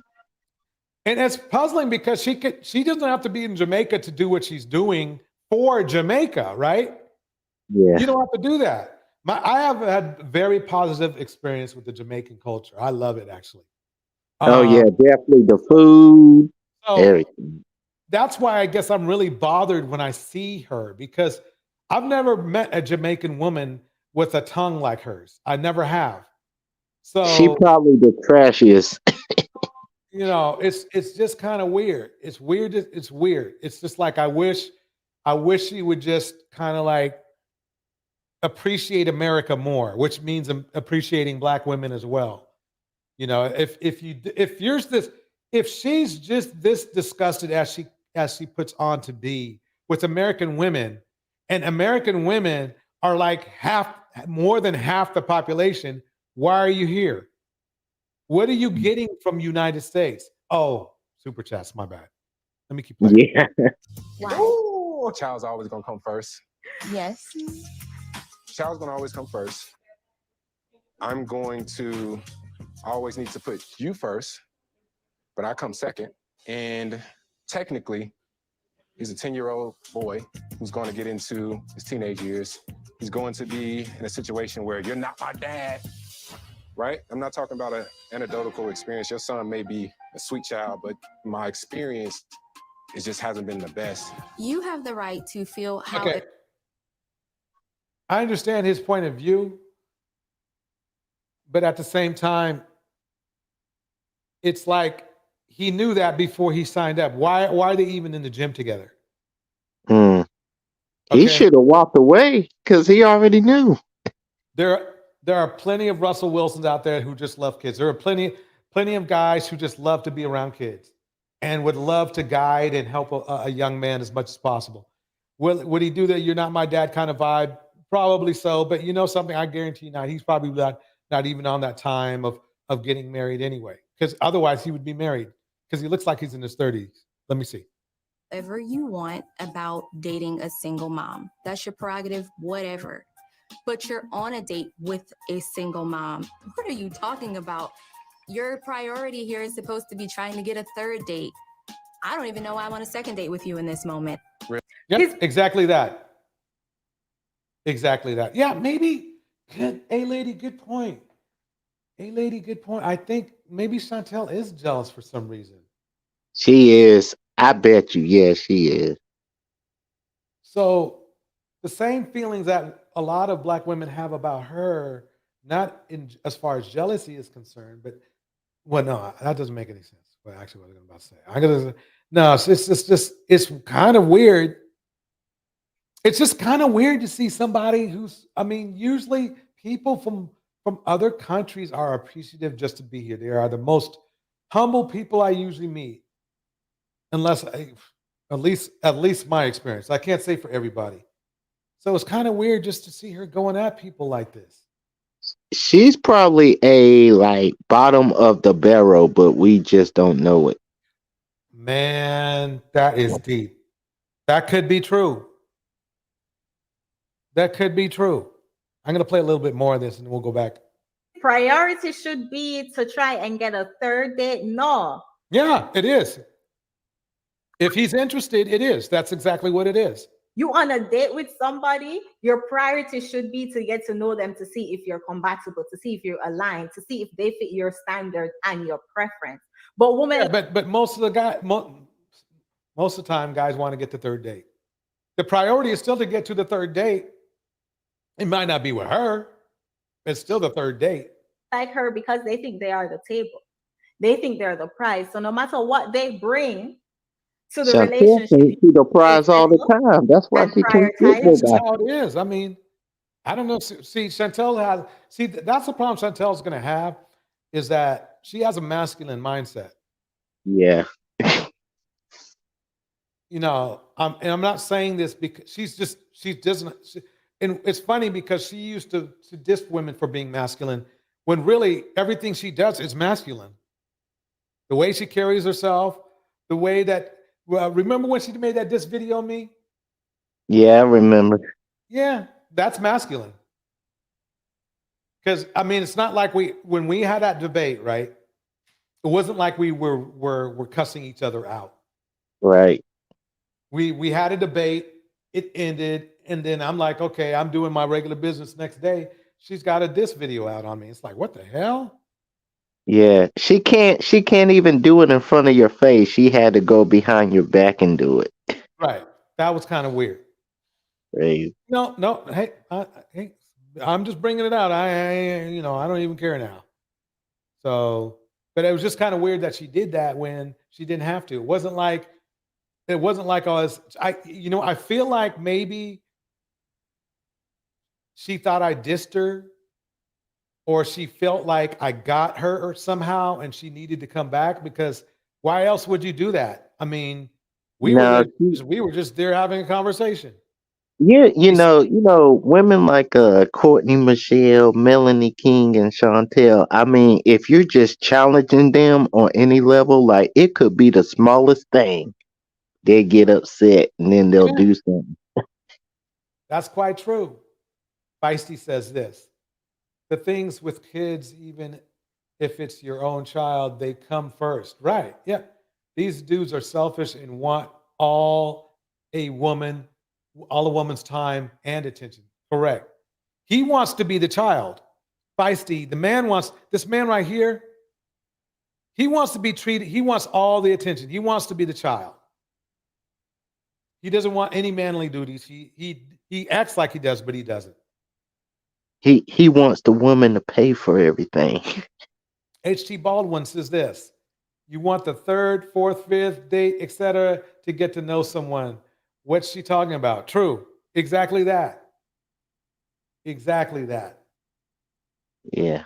S9: And it's puzzling because she doesn't have to be in Jamaica to do what she's doing for Jamaica, right?
S19: Yeah.
S9: You don't have to do that. I have had very positive experience with the Jamaican culture. I love it, actually.
S19: Oh yeah, definitely the food, everything.
S9: That's why I guess I'm really bothered when I see her, because I've never met a Jamaican woman with a tongue like hers. I never have. So
S19: She probably the trashiest.
S9: it's just kind of weird. It's weird. It's weird. It's just like I wish she would just kind of like appreciate America more, which means appreciating Black women as well. If she's just this disgusted as she puts on to be with American women, and American women are like more than half the population, why are you here? What are you getting from United States? Oh, super chats, my bad. Let me keep playing.
S19: Yeah.
S21: Ooh, child's always gonna come first.
S20: Yes.
S21: Child's gonna always come first. I'm going to always need to put you first, but I come second. And technically, he's a 10-year-old boy who's going to get into his teenage years. He's going to be in a situation where you're not my dad, right? I'm not talking about an anecdotal experience. Your son may be a sweet child, but my experience, it just hasn't been the best.
S20: You have the right to feel how.
S9: Okay. I understand his point of view, but at the same time, it's like he knew that before he signed up. Why are they even in the gym together?
S19: He should have walked away because he already knew.
S9: There are plenty of Russell Wilsons out there who just love kids. There are plenty of guys who just love to be around kids and would love to guide and help a young man as much as possible. Would he do that "you're not my dad" kind of vibe? Probably so, but you know something, I guarantee you not. He's probably not even on that time of getting married anyway, because otherwise he would be married, because he looks like he's in his 30s. Let me see.
S20: whatever you want about dating a single mom. That's your prerogative, whatever. But you're on a date with a single mom. What are you talking about? Your priority here is supposed to be trying to get a third date. I don't even know why I want a second date with you in this moment.
S9: Yep, exactly that. Exactly that. Yeah, maybe. Good, A-Lady, good point. A-Lady, good point. I think maybe Chantelle is jealous for some reason.
S19: She is. I bet you. Yeah, she is.
S9: So the same feelings that a lot of Black women have about her, not in as far as jealousy is concerned, but well, no, that doesn't make any sense. Well, actually, what I was about to say, no, it's kind of weird. It's just kind of weird to see somebody who's. I mean, usually people from other countries are appreciative just to be here. They are the most humble people I usually meet, at least my experience. I can't say for everybody. So it's kind of weird just to see her going at people like this.
S19: She's probably a like bottom of the barrel, but we just don't know it.
S9: Man, that is deep. That could be true. That could be true. I'm going to play a little bit more of this and we'll go back.
S12: Priority should be to try and get a third date. No.
S9: Yeah, it is. If he's interested, it is. That's exactly what it is.
S12: You on a date with somebody, your priority should be to get to know them, to see if you're compatible, to see if you're aligned, to see if they fit your standard and your preference. But women,
S9: yeah, but most of the time, guys want to get the third date. The priority is still to get to the third date. It might not be with her. It's still the third date.
S12: like her because they think they are the table. They think they're the prize. So no matter what they bring to the relationship,
S19: She the prize all the time. That's why she can't get
S9: That's
S19: nobody.
S9: how it is. I mean, I don't know. See, Chantelle has. See, that's the problem Chantelle's going to have, is that she has a masculine mindset.
S19: Yeah.
S9: You know, and I'm not saying this because she doesn't. And it's funny because she used to diss women for being masculine, when really everything she does is masculine. The way she carries herself, the way that. Remember when she made that diss video on me?
S19: Yeah, I remember.
S9: Yeah, that's masculine. Because I mean, it's not like when we had that debate, right? It wasn't like we were cussing each other out.
S19: Right.
S9: We had a debate, it ended, and then I'm like, okay, I'm doing my regular business next day. She's got a diss video out on me. It's like, what the hell?
S19: Yeah, she can't even do it in front of your face. She had to go behind your back and do it.
S9: Right. That was kind of weird.
S19: Crazy.
S9: No. Hey, I'm just bringing it out. I don't even care now. So, but it was just kind of weird that she did that when she didn't have to. It wasn't like I feel like maybe she thought I dissed her, or she felt like I got her or somehow and she needed to come back, because why else would you do that? I mean, we were just there having a conversation.
S19: Yeah, you know, women like Courtney Michelle, Melanie King, and Chantelle. I mean, if you're just challenging them on any level, like it could be the smallest thing, they get upset and then they'll do something.
S9: That's quite true. Feisty says this: the things with kids, even if it's your own child, they come first. Right. Yeah. These dudes are selfish and want all a woman's time and attention. Correct. He wants to be the child. Feisty, this man right here, he wants to be treated, he wants all the attention. He wants to be the child. He doesn't want any manly duties. He acts like he does, but he doesn't.
S19: He wants the woman to pay for everything.
S9: H.T. Baldwin says this: you want the third, fourth, fifth date, etc., to get to know someone. What's she talking about? True. Exactly that. Exactly that.
S19: Yeah.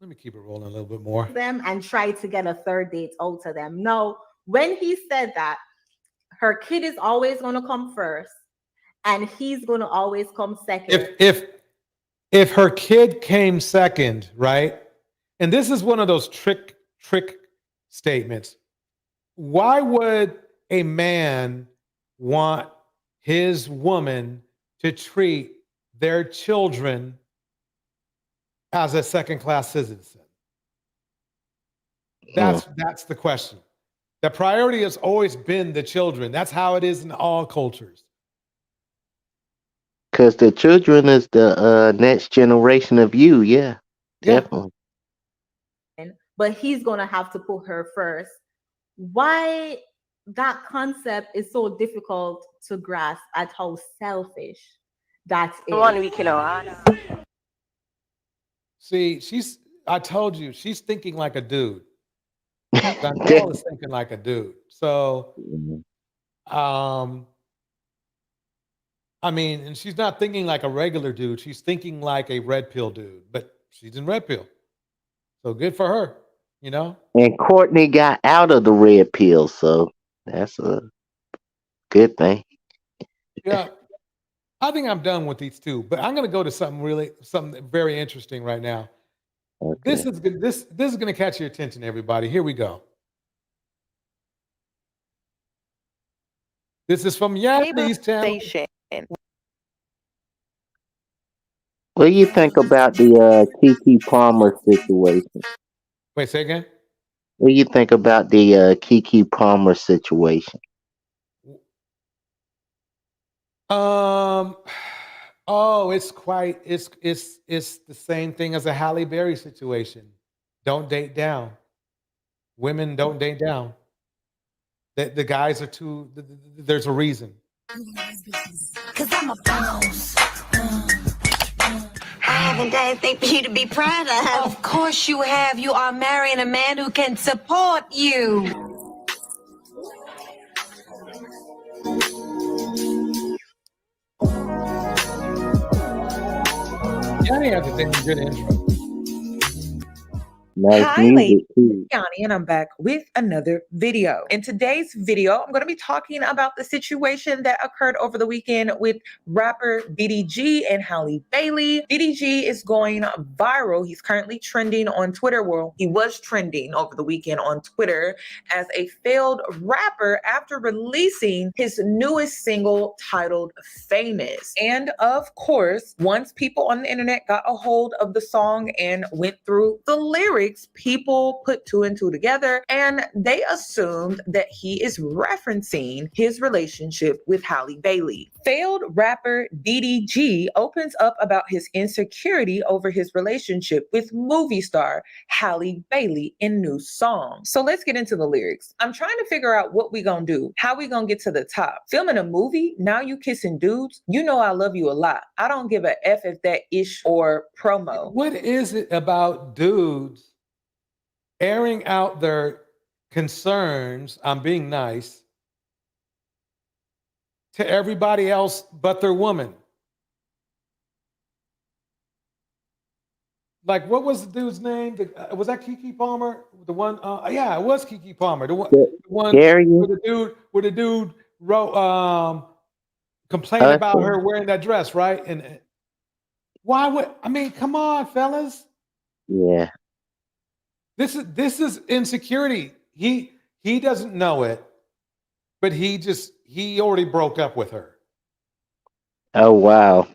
S9: Let me keep it rolling a little bit more.
S12: Them and try to get a third date out of them. No, when he said that, her kid is always going to come first, and he's going to always come second.
S9: If her kid came second, right? And this is one of those trick statements. Why would a man want his woman to treat their children as a second-class citizen? That's the question. The priority has always been the children. That's how it is in all cultures.
S19: Because the children is the next generation of you. Yeah, definitely.
S12: But he's gonna have to put her first. Why that concept is so difficult to grasp at how selfish that is.
S17: 1 week, you know.
S9: See, I told you, she's thinking like a dude. Chantelle is thinking like a dude. So, I mean, and she's not thinking like a regular dude. She's thinking like a red pill dude, but she's in red pill. So good for her, you know?
S19: And Courtney got out of the red pill, so that's a good thing.
S9: Yeah. I think I'm done with these two, but I'm going to go to something very interesting right now.
S19: Okay.
S9: This is good. This is going to catch your attention, everybody. Here we go. This is from Yanie's channel.
S19: What do you think about the Keke Palmer situation?
S9: Wait, say again?
S19: What do you think about the Keke Palmer situation?
S9: It's the same thing as a Halle Berry situation. Don't date down. Women don't date down. The guys are too. There's a reason.
S3: Cause I'm a boss. I haven't done anything for you to be proud of. Of course you have. You are marrying a man who can support you.
S9: Yanie has a damn good intro.
S19: Nice
S22: Hi,
S19: music
S22: ladies.
S19: too.
S22: Yanie, and I'm back with another video. In today's video, I'm going to be talking about the situation that occurred over the weekend with rapper BDG and Halle Bailey. BDG is going viral. He's currently trending on Twitter. Well, he was trending over the weekend on Twitter as a failed rapper after releasing his newest single titled Famous. And of course, once people on the internet got a hold of the song and went through the lyrics, people put two and two together and they assumed that he is referencing his relationship with Halle Bailey. Failed rapper DDG opens up about his insecurity over his relationship with movie star Halle Bailey in new song. So let's get into the lyrics. I'm trying to figure out what we gonna do, how we gonna get to the top. Filming a movie, now you kissing dudes? You know I love you a lot. I don't give a F if that ish or promo.
S9: What is it about dudes airing out their concerns, I'm being nice, to everybody else but their woman? Like, what was the dude's name? Was that Keke Palmer? The one, yeah, it was Keke Palmer. The one where the dude wrote, complained about her wearing that dress, right? And why would, I mean, come on, fellas.
S19: Yeah.
S9: This is insecurity. He doesn't know it, but he already broke up with her.
S19: Oh wow.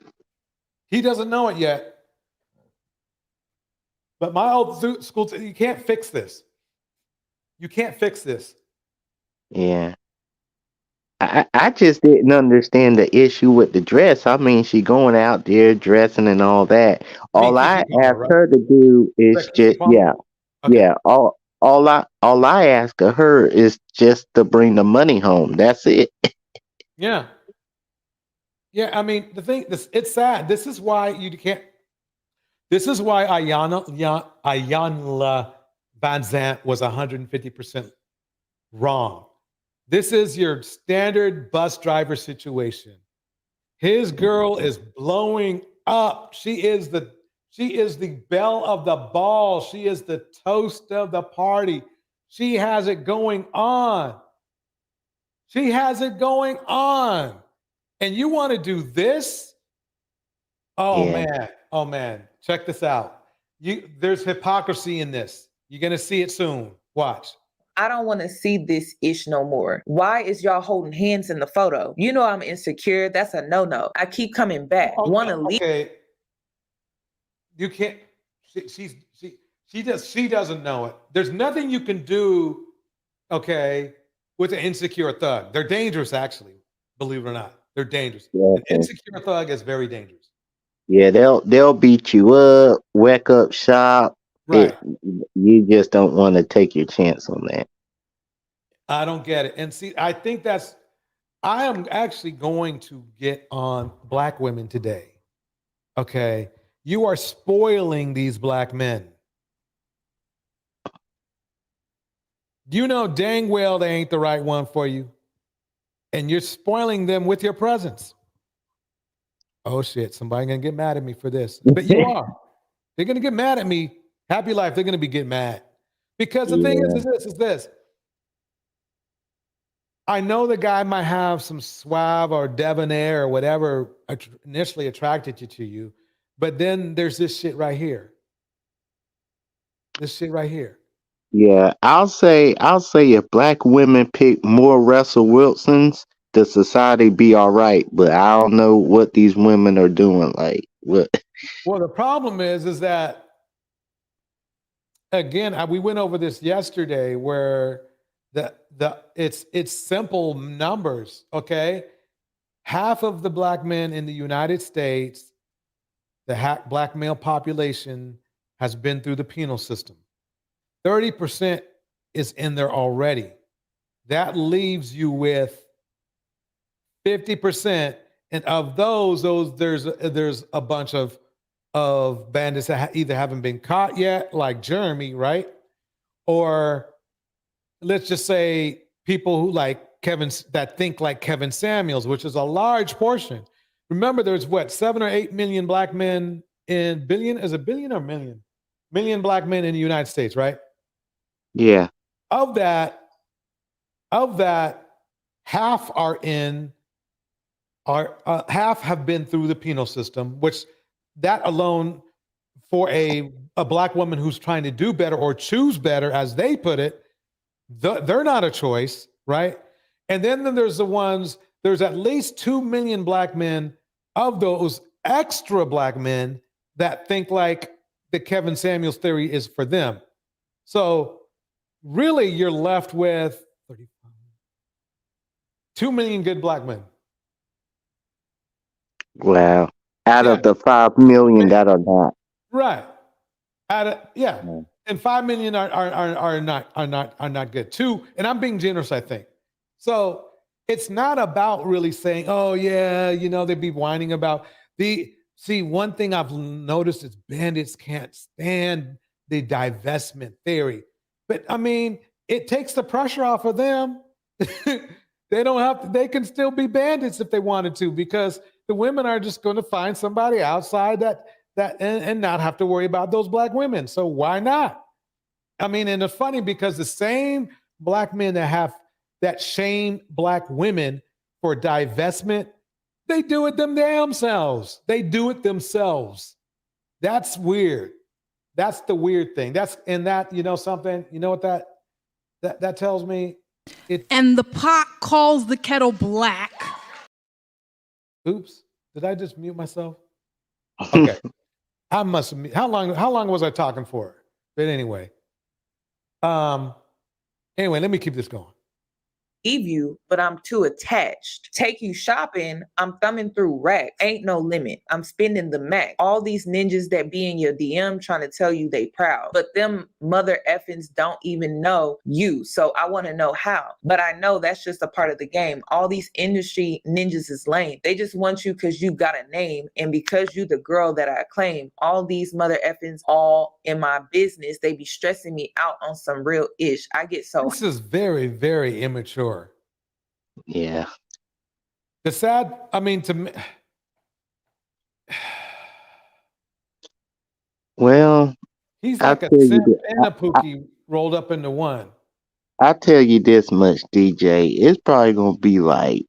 S9: He doesn't know it yet. But my old school, you can't fix this. You can't fix this.
S19: Yeah. I just didn't understand the issue with the dress. I mean, she going out there dressing and all that. All I asked her to do is just yeah. All I ask of her is just to bring the money home. That's it.
S9: Yeah. Yeah, I mean, the thing, it's sad. This is why you can't. This is why Iyanla Van Zant was 150% wrong. This is your standard bus driver situation. His girl is blowing up. She is the belle of the ball. She is the toast of the party. She has it going on. She has it going on. And you want to do this? Oh, man. Oh, man. Check this out. There's hypocrisy in this. You're going to see it soon. Watch.
S22: I don't want to see this ish no more. Why is y'all holding hands in the photo? You know I'm insecure. That's a no-no. I keep coming back. Want to leave.
S9: Okay. You can't. She doesn't know it. There's nothing you can do. Okay, with an insecure thug, they're dangerous. Actually, believe it or not, they're dangerous.
S19: Yeah.
S9: An insecure thug is very dangerous.
S19: Yeah, they'll beat you up, wreck up shop.
S9: Right.
S19: You just don't want to take your chance on that.
S9: I don't get it. And see, I think I am actually going to get on black women today. Okay. You are spoiling these black men. You know dang well they ain't the right one for you. And you're spoiling them with your presence. Oh shit, somebody gonna get mad at me for this. But you are. They're gonna get mad at me. Happy life, they're gonna be getting mad. Because the thing is this. I know the guy might have some suave or debonair or whatever initially attracted you to you, but then there's this shit right here. This shit right here.
S19: Yeah, I'll say if black women pick more Russell Wilsons, the society be all right. But I don't know what these women are doing. Like what?
S9: Well, the problem is that again, we went over this yesterday, where it's simple numbers. Okay, half of the black men in the United States, the black male population, has been through the penal system. 30% is in there already. That leaves you with 50%, and of those there's a bunch of bandits that either haven't been caught yet, like Jeremy, right? Or let's just say people who that think like Kevin Samuels, which is a large portion. Remember, there's 7 or 8 million black men in billion. Is it billion or million? Million black men in the United States, right?
S19: Yeah.
S9: Of that, half half have been through the penal system, which that alone, for a black woman who's trying to do better or choose better, as they put it, they're not a choice, right? And then there's there's at least 2 million black men of those extra black men that think like the Kevin Samuels theory is for them. So really, you're left with 2 million good black men.
S19: Wow. Out of the 5 million that are not.
S9: Right. And 5 million are not good. 2, and I'm being generous, I think. So it's not about really saying, oh yeah, they'd be whining about one thing I've noticed is bandits can't stand the divestment theory. But I mean, it takes the pressure off of them. They don't have to, they can still be bandits if they wanted to, because the women are just going to find somebody outside and not have to worry about those black women. So why not? I mean, and it's funny because the same black men that shame black women for divestment, they do it themselves. They do it themselves. That's weird. That's the weird thing. Something, you know what that tells me?
S1: And the pot calls the kettle black.
S9: Oops. Did I just mute myself? Okay. I must have, how long was I talking for? But anyway. Let me keep this going.
S22: Leave you, but I'm too attached. Take you shopping, I'm thumbing through racks. Ain't no limit. I'm spending the max. All these ninjas that be in your DM trying to tell you they proud, but them mother effings don't even know you. So I want to know how. But I know that's just a part of the game. All these industry ninjas is lame. They just want you because you got a name, and because you the girl that I claim. All these mother effings all in my business. They be stressing me out on some real ish. I get so.
S9: This is very, very immature.
S19: Yeah.
S9: To me.
S19: Well,
S9: he's like a simp and a pookie rolled up into one.
S19: I'll tell you this much, DJ. It's probably going to be like,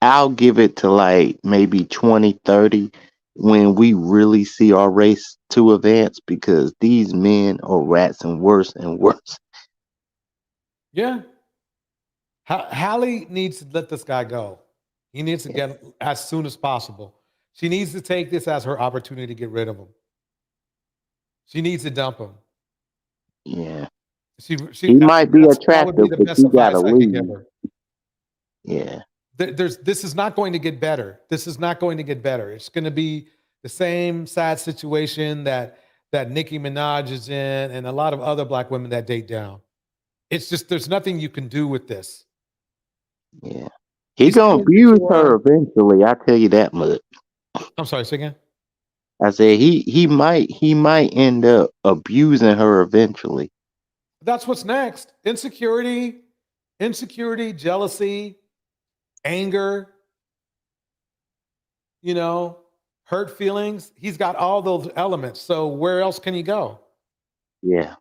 S19: I'll give it to like maybe 2030 when we really see our race to advance, because these men are rats and worse and worse.
S9: Yeah. Halle needs to let this guy go. He needs to get as soon as possible. She needs to take this as her opportunity to get rid of him. She needs to dump him.
S19: Yeah.
S9: She
S19: He might be
S9: that would be
S19: attractive,
S9: the
S19: but
S9: best
S19: you gotta
S9: advice I can give
S19: leave.
S9: her.
S19: Yeah.
S9: This is not going to get better. This is not going to get better. It's going to be the same sad situation that Nicki Minaj is in and a lot of other black women that date down. It's just there's nothing you can do with this.
S19: Yeah. He gonna abuse her eventually, I tell you that much.
S9: I'm sorry, say again?
S19: I said he might end up abusing her eventually.
S9: That's what's next. Insecurity, jealousy, anger, hurt feelings. He's got all those elements. So where else can he go?
S19: Yeah.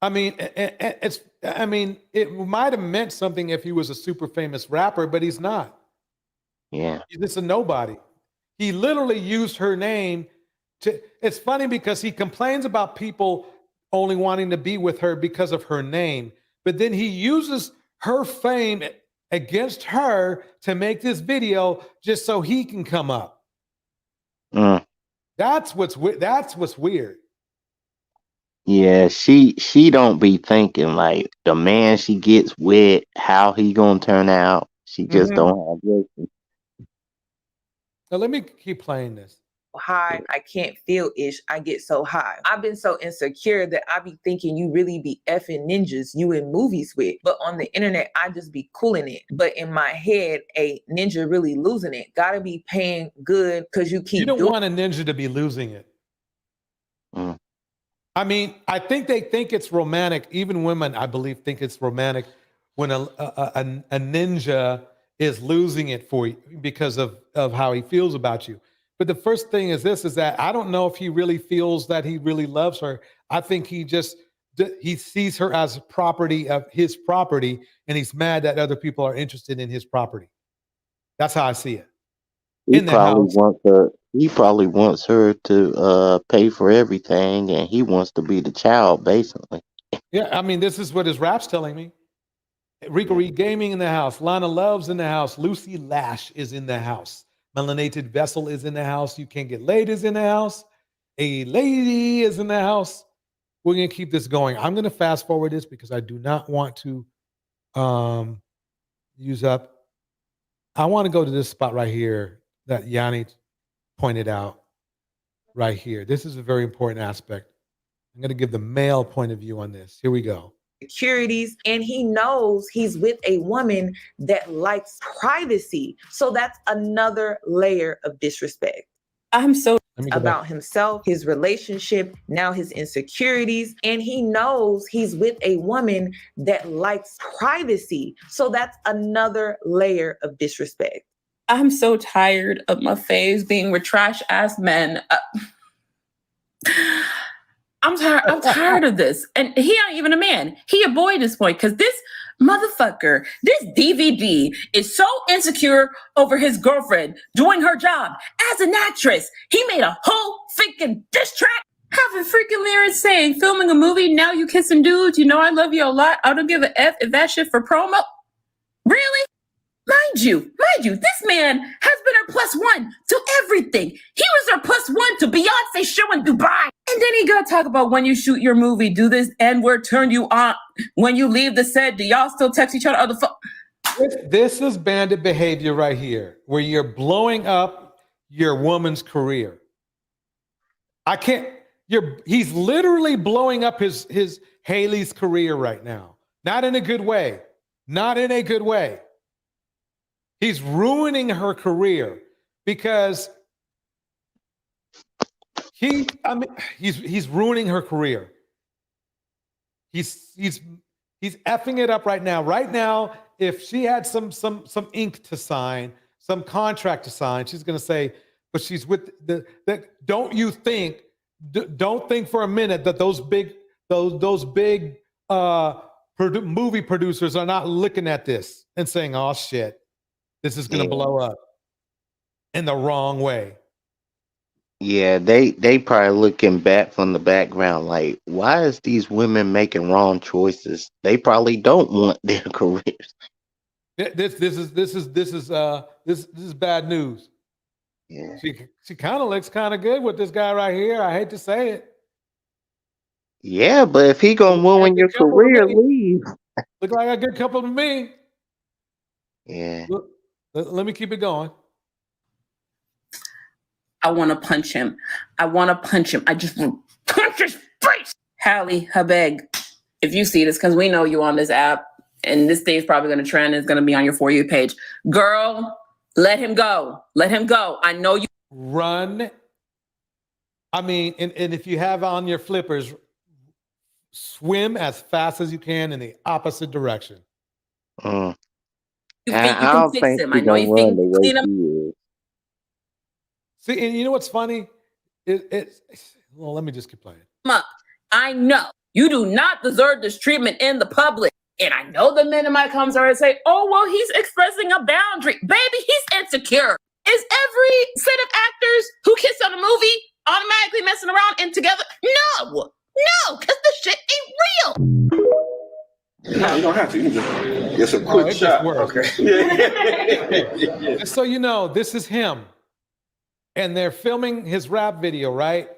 S9: I mean, it might have meant something if he was a super famous rapper, but he's not.
S19: Yeah.
S9: He's just a nobody. He literally used her name it's funny because he complains about people only wanting to be with her because of her name, but then he uses her fame against her to make this video just so he can come up. That's what's weird.
S19: Yeah, she don't be thinking like the man she gets with, how he gonna turn out. She just don't have wisdom.
S9: Now let me keep playing this.
S22: High, I can't feel ish. I get so high. I've been so insecure that I be thinking you really be effing ninjas you in movies with. But on the internet, I just be cooling it. But in my head, a ninja really losing it. Gotta be paying good because you keep
S9: You don't want a ninja to be losing it. I mean, I think they think it's romantic. Even women, I believe, think it's romantic when a ninja is losing it for you because of how he feels about you. But the first thing is that I don't know if he really feels that he really loves her. I think he sees her as property of his property, and he's mad that other people are interested in his property. That's how I see it.
S19: He probably wants her to pay for everything, and he wants to be the child, basically.
S9: Yeah, I mean, this is what his rap's telling me. Rico Reed Gaming in the house. Lana Love's in the house. Lucy Lash is in the house. Melanated Vessel is in the house. You Can't Get Laid is in the house. A Lady is in the house. We're going to keep this going. I'm going to fast forward this because I do not want to use up. I want to go to this spot right here that Yanie pointed out right here. This is a very important aspect. I'm going to give the male point of view on this. Here we go.
S22: Securities, and he knows he's with a woman that likes privacy. So that's another layer of disrespect. I'm so about himself, his relationship, now his insecurities, and he knows he's with a woman that likes privacy. So that's another layer of disrespect.
S4: I'm so tired of my faves being with trash ass men. I'm tired of this. And he ain't even a man. He a boy at this point because this motherfucker, this DVD is so insecure over his girlfriend doing her job as an actress. He made a whole freaking diss track. Having freaking lyrics saying, filming a movie, now you kissing dudes, you know I love you a lot. I don't give a F if that shit for promo. Really? Mind you, this man has been her plus one to everything. He was her plus one to Beyonce's show in Dubai. And then he got to talk about when you shoot your movie, do this N-word turn you on. When you leave the set, do y'all still text each other on the phone?
S9: This is bandit behavior right here, where you're blowing up your woman's career. He's literally blowing up his Haley's career right now. Not in a good way. Not in a good way. He's ruining her career because he's ruining her career. He's effing it up right now. Right now, if she had some ink to sign, some contract to sign, she's going to say, but she's with don't think for a minute that those big movie producers are not looking at this and saying, oh shit, this is going to blow up in the wrong way.
S19: Yeah, they probably looking back from the background like, why is these women making wrong choices? They probably don't want their careers.
S9: This is bad news.
S19: Yeah.
S9: She kind of looks kind of good with this guy right here. I hate to say it.
S19: Yeah, but if he gonna ruin your career, leave.
S9: Look like a good couple to me.
S19: Yeah.
S9: Look, let me keep it going.
S4: I want to punch him. I want to punch him. I just want to punch his face. Halle, Habeg, if you see this, because we know you on this app, and this thing's probably going to trend. It's going to be on your For You page. Girl, let him go. Let him go. I know you.
S9: Run. I mean, and if you have on your flippers, swim as fast as you can in the opposite direction.
S4: You think you
S19: I
S4: can
S19: don't
S4: fix
S19: think
S4: him.
S19: he
S4: I know
S19: gonna
S4: you
S19: run
S4: think
S19: the way
S4: clean him.
S19: he is.
S9: See, and you know what's funny? Well, let me just keep playing.
S4: Up. I know you do not deserve this treatment in the public. And I know the men in my comments are and say, oh, well, he's expressing a boundary. Baby, he's insecure. Is every set of actors who kiss on a movie automatically messing around and together? No, because the shit ain't real.
S2: No, you don't have to. You can just get a quick shot. Okay. Yeah.
S9: Just so you know, this is him. And they're filming his rap video, right?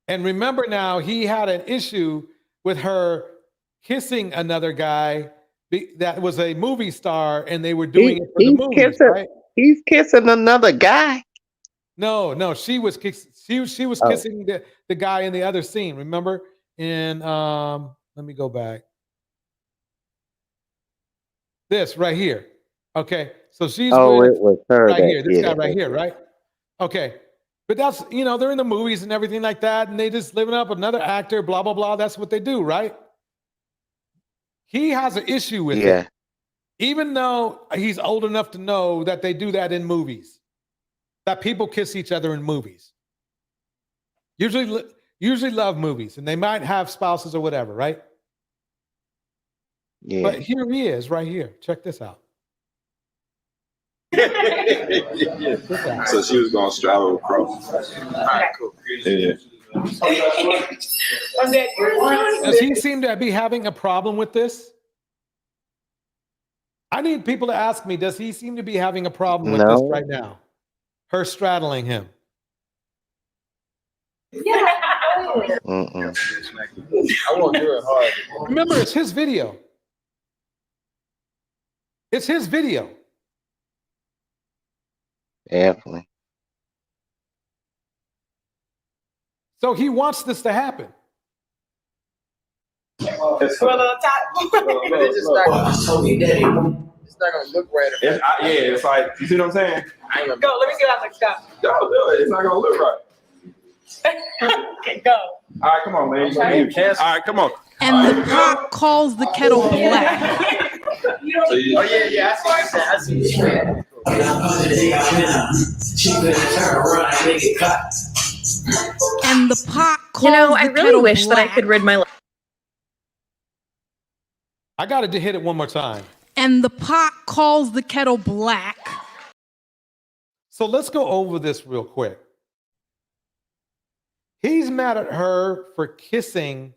S9: And remember now, he had an issue with her kissing another guy that was a movie star, and they were doing it for the movies, right?
S19: He's kissing another guy.
S9: No, she was kissing the guy in the other scene. Remember? And let me go back. This right here. Okay, so she's with
S19: it was her
S9: right
S19: that
S9: here. This
S19: did
S9: guy
S19: it.
S9: right here, right? Okay, but that's they're in the movies and everything like that, and they just living up another actor, blah blah blah. That's what they do, right? He has an issue with it, even though he's old enough to know that they do that in movies, that people kiss each other in movies. Usually love movies, and they might have spouses or whatever, right?
S19: Yeah.
S9: But here he is, right here. Check this out.
S2: So she was going to straddle across. All right, cool. Yeah.
S9: Does he seem to be having a problem with this? I need people to ask me, does he seem to be having a problem with this right now? Her straddling him.
S19: I
S2: won't do it hard.
S9: Remember, it's his video. It's his video.
S19: Definitely.
S9: So he wants this to happen.
S2: It's not gonna look right. It's like, you see what I'm saying?
S22: Go, let me see how it's got.
S2: Don't do it. It's not gonna look right.
S22: Okay, go.
S2: All right, come on, man. You all right, come on.
S1: And the pot calls the kettle black.
S2: Oh yeah. I see what you said.
S1: And the pot calls
S7: I
S1: the
S7: really
S1: kettle
S7: wish that I
S1: black.
S7: could rid my life.
S9: I got to hit it one more time.
S1: And the pot calls the kettle black.
S9: So let's go over this real quick. He's mad at her for kissing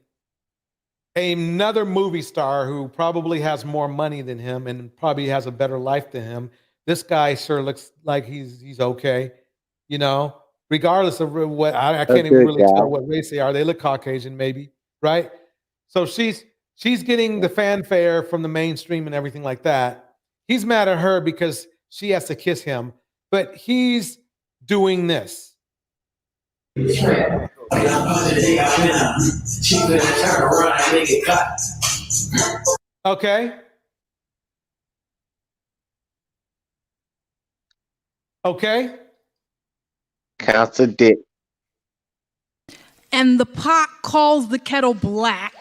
S9: another movie star who probably has more money than him and probably has a better life than him. This guy sure looks like he's okay, regardless of what I can't even really tell what race they are. They look Caucasian, maybe, right? So she's getting the fanfare from the mainstream and everything like that. He's mad at her because she has to kiss him, but he's doing this. Okay. Okay.
S19: Counts a dick.
S1: And the pot calls the kettle black.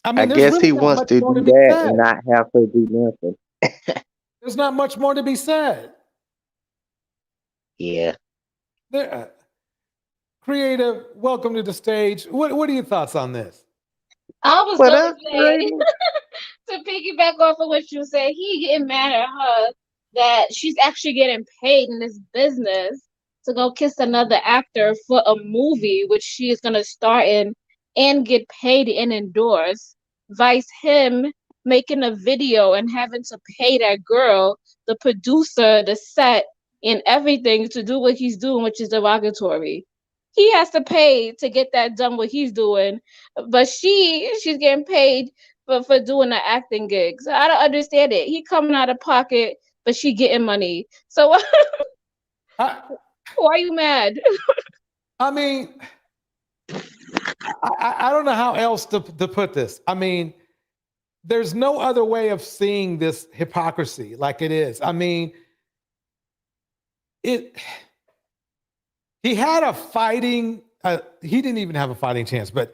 S19: I guess he wants to do that and not have her do nothing.
S9: There's not much more to be said.
S19: Yeah.
S9: Creative, welcome to the stage. What are your thoughts on this?
S10: I was
S19: Well,
S10: gonna
S19: that's
S10: say, to piggyback off of what you said, he getting mad at her that she's actually getting paid in this business to go kiss another actor for a movie, which she is gonna star in and get paid and endorse. Vice him making a video and having to pay that girl, the producer, the set, and everything to do what he's doing, which is derogatory. He has to pay to get that done what he's doing, but she's getting paid for doing the acting gig. So I don't understand it. He coming out of pocket, but she getting money. So why are you mad?
S9: I mean, I don't know how else to put this. I mean, there's no other way of seeing this hypocrisy like it is. I mean, he had a fighting, he didn't even have a fighting chance, but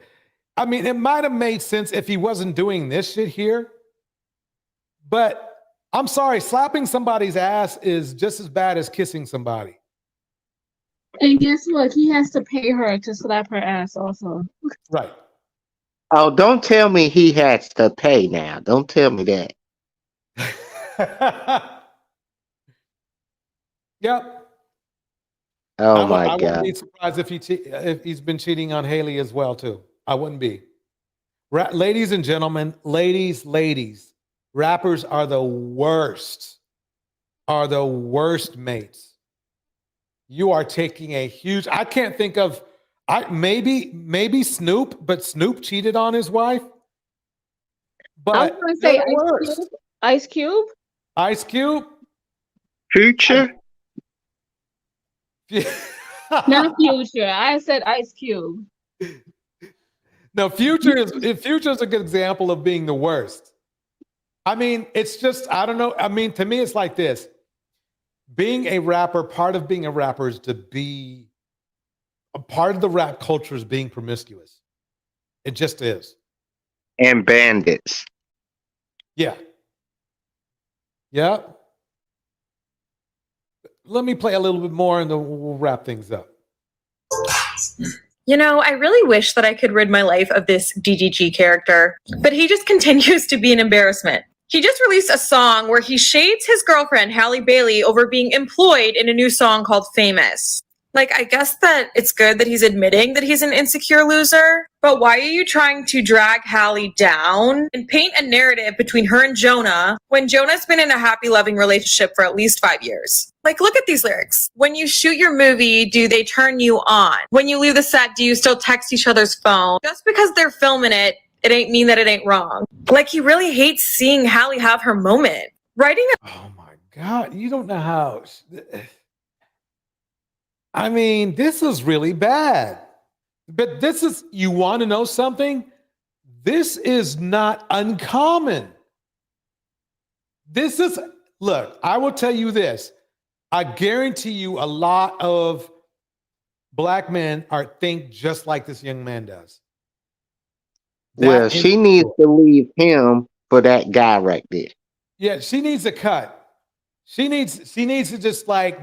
S9: I mean, it might have made sense if he wasn't doing this shit here. But I'm sorry, slapping somebody's ass is just as bad as kissing somebody.
S10: And guess what? He has to pay her to slap her ass also.
S9: Right.
S19: Oh, don't tell me he has to pay now. Don't tell me that.
S9: Yep.
S19: Oh
S9: I
S19: my
S9: wouldn't be
S19: God.
S9: surprised if he's been cheating on Halle as well too. I wouldn't be. Ladies and gentlemen, ladies, rappers are the worst. Are the worst mates. You are taking a huge. I can't think of. Maybe Snoop, but Snoop cheated on his wife. But
S10: I was gonna say Ice Cube.
S9: Ice Cube.
S19: Future.
S10: Not Future. I said Ice Cube.
S9: No, Future is a good example of being the worst. I mean, it's just, I don't know. I mean, to me, it's like this. Being a rapper, part of being a rapper is to be a part of the rap culture is being promiscuous. It just is.
S19: And bandits.
S9: Yeah. Yeah. Let me play a little bit more and then we'll wrap things up.
S22: You know, I really wish that I could rid my life of this DDG character, but he just continues to be an embarrassment. He just released a song where he shades his girlfriend, Halle Bailey, over being employed in a new song called Famous. Like, I guess that it's good that he's admitting that he's an insecure loser, but why are you trying to drag Halle down and paint a narrative between her and Jonah when Jonah's been in a happy, loving relationship for at least 5 years? Like, look at these lyrics. When you shoot your movie, do they turn you on? When you leave the set, do you still text each other's phone? Just because they're filming it, it ain't mean that it ain't wrong. Like, he really hates seeing Halle have her moment. Writing a-
S9: Oh my God, you don't know how. I mean, this is really bad. But this is, you want to know something? This is not uncommon. This is, look, I will tell you this. I guarantee you a lot of black men think just like this young man does.
S19: Well, she needs to leave him for that guy right there.
S9: Yeah, she needs a cut. She needs to just like,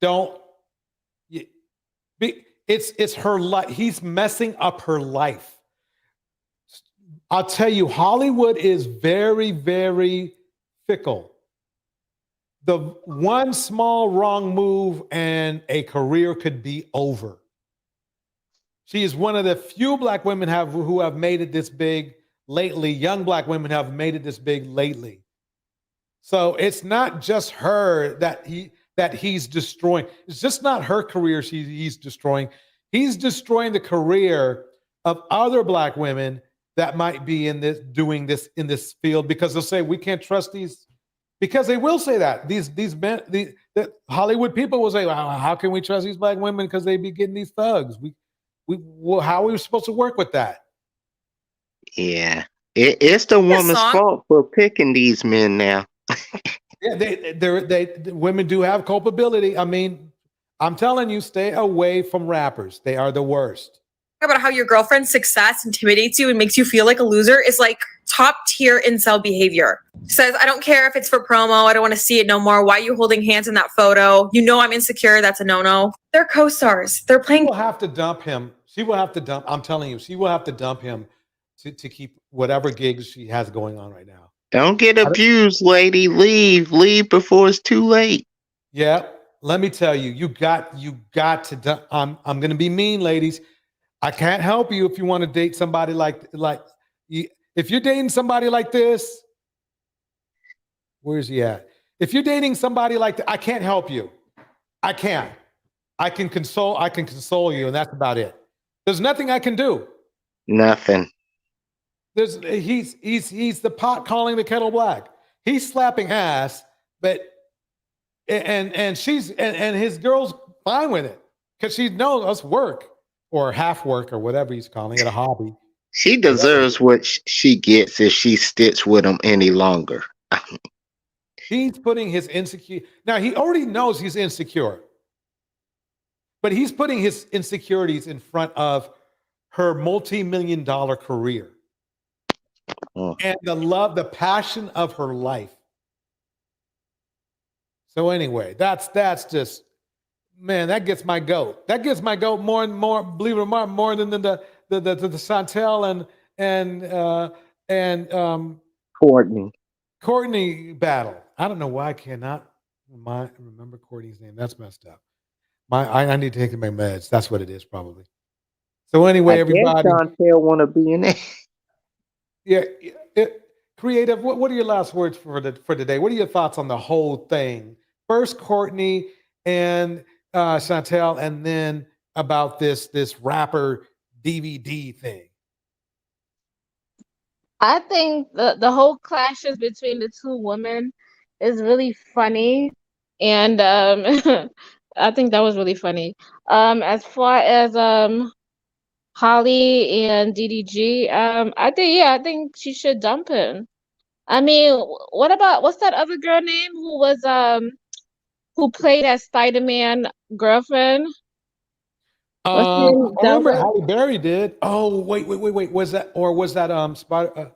S9: don't. It's her life. He's messing up her life. I'll tell you, Hollywood is very, very fickle. The one small wrong move and a career could be over. She is one of the few black women who have made it this big lately. Young black women have made it this big lately. So it's not just her that he's destroying. It's just not her career he's destroying. He's destroying the career of other black women that might be doing this in this field, because they'll say we can't trust these, because they will say that these men, the Hollywood people will say, well, how can we trust these black women because they be getting these thugs? Well, how are we supposed to work with that?
S19: Yeah, it's the woman's fault for picking these men now.
S9: Yeah, women do have culpability. I mean, I'm telling you, stay away from rappers. They are the worst.
S22: About how your girlfriend's success intimidates you and makes you feel like a loser is like top tier incel behavior. Says, I don't care if it's for promo. I don't want to see it no more. Why are you holding hands in that photo? You know I'm insecure. That's a no-no. They're co-stars. They're playing.
S9: She will have to dump him. She will have to dump. I'm telling you, she will have to dump him to keep whatever gigs she has going on right now.
S19: Don't get abused, lady. Leave before it's too late.
S9: Yeah, let me tell you, you got to. I'm going to be mean, ladies. I can't help you if you want to date somebody if you're dating somebody like this. Where's he at? If you're dating somebody like that, I can't help you. I can't. I can console you, and that's about it. There's nothing I can do.
S19: Nothing.
S9: He's the pot calling the kettle black. He's slapping ass, but and she's and his girl's fine with it because she knows us work or half work or whatever he's calling it, a hobby.
S19: She deserves what she gets if she sticks with him any longer.
S9: He's putting his now he already knows he's insecure, but he's putting his insecurities in front of her multi-million-dollar career and the passion of her life. So anyway, that's just, man, that gets my goat. That gets my goat more and more, believe it or not, more than the Chantelle and Courtney battle. I don't know why I cannot remember Courtney's name. That's messed up. I need to take my meds. That's what it is, probably. So anyway, everybody.
S19: Chantelle want to be in it.
S9: Yeah, creative. What are your last words for today? What are your thoughts on the whole thing? First, Courtney and Chantelle, and then about this rapper DVD thing.
S10: I think the whole clashes between the two women is really funny, and I think that was really funny. As far as Halle and DDG, I think she should dump him. I mean, what's that other girl name who played as Spider-Man girlfriend?
S9: I remember Halle Berry did. Oh, wait. Was that Spider?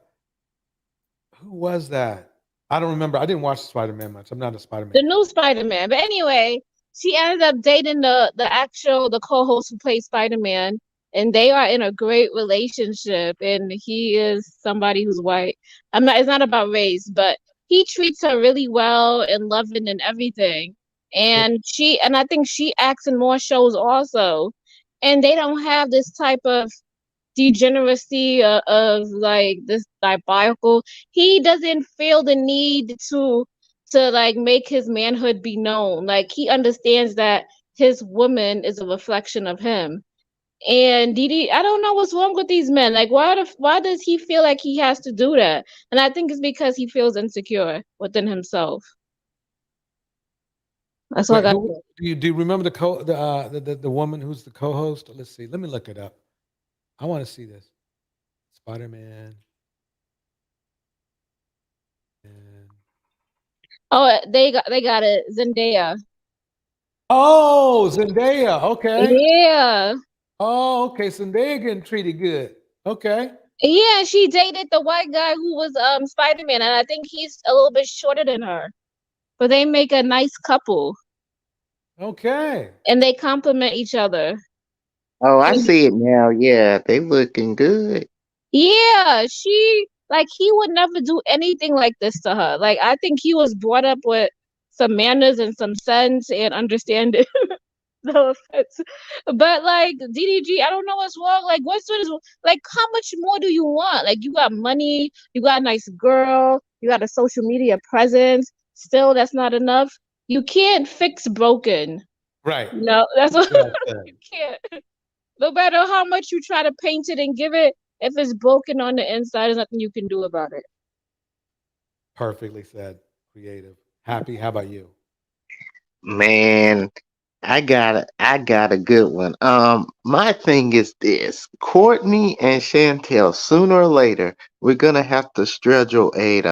S9: Who was that? I don't remember. I didn't watch Spider-Man much. I'm not a Spider-Man.
S10: The new Spider-Man. But anyway, she ended up dating the co-host who played Spider-Man, and they are in a great relationship. And he is somebody who's white. It's not about race, but he treats her really well and loving and everything. And I think she acts in more shows also. And they don't have this type of degeneracy of like this diabolical. He doesn't feel the need to like make his manhood be known. Like he understands that his woman is a reflection of him. And Didi, I don't know what's wrong with these men. Like why does he feel like he has to do that? And I think it's because he feels insecure within himself. That's what I got.
S9: Do you remember the woman who's the co-host? Let's see. Let me look it up. I want to see this. Spider-Man.
S10: Oh, they got it. Zendaya.
S9: Oh, Zendaya. Okay.
S10: Yeah.
S9: Oh, okay. Zendaya getting treated good. Okay.
S10: Yeah, she dated the white guy who was Spider-Man, and I think he's a little bit shorter than her. But they make a nice couple.
S9: Okay.
S10: And they complement each other.
S19: Oh, I see it now. Yeah, they looking good.
S10: Yeah, he would never do anything like this to her. Like, I think he was brought up with some manners and some sense and understanding. No offense. But like DDG, I don't know what's wrong. Like, how much more do you want? Like, you got money, you got a nice girl, you got a social media presence. Still, that's not enough. You can't fix broken.
S9: Right.
S10: No, that's what you can't. No matter how much you try to paint it and give it, if it's broken on the inside, there's nothing you can do about it.
S9: Perfectly said. Creative. Happy. How about you?
S19: Man, I got a good one. My thing is this: Courtney and Chantelle. Sooner or later, we're gonna have to schedule a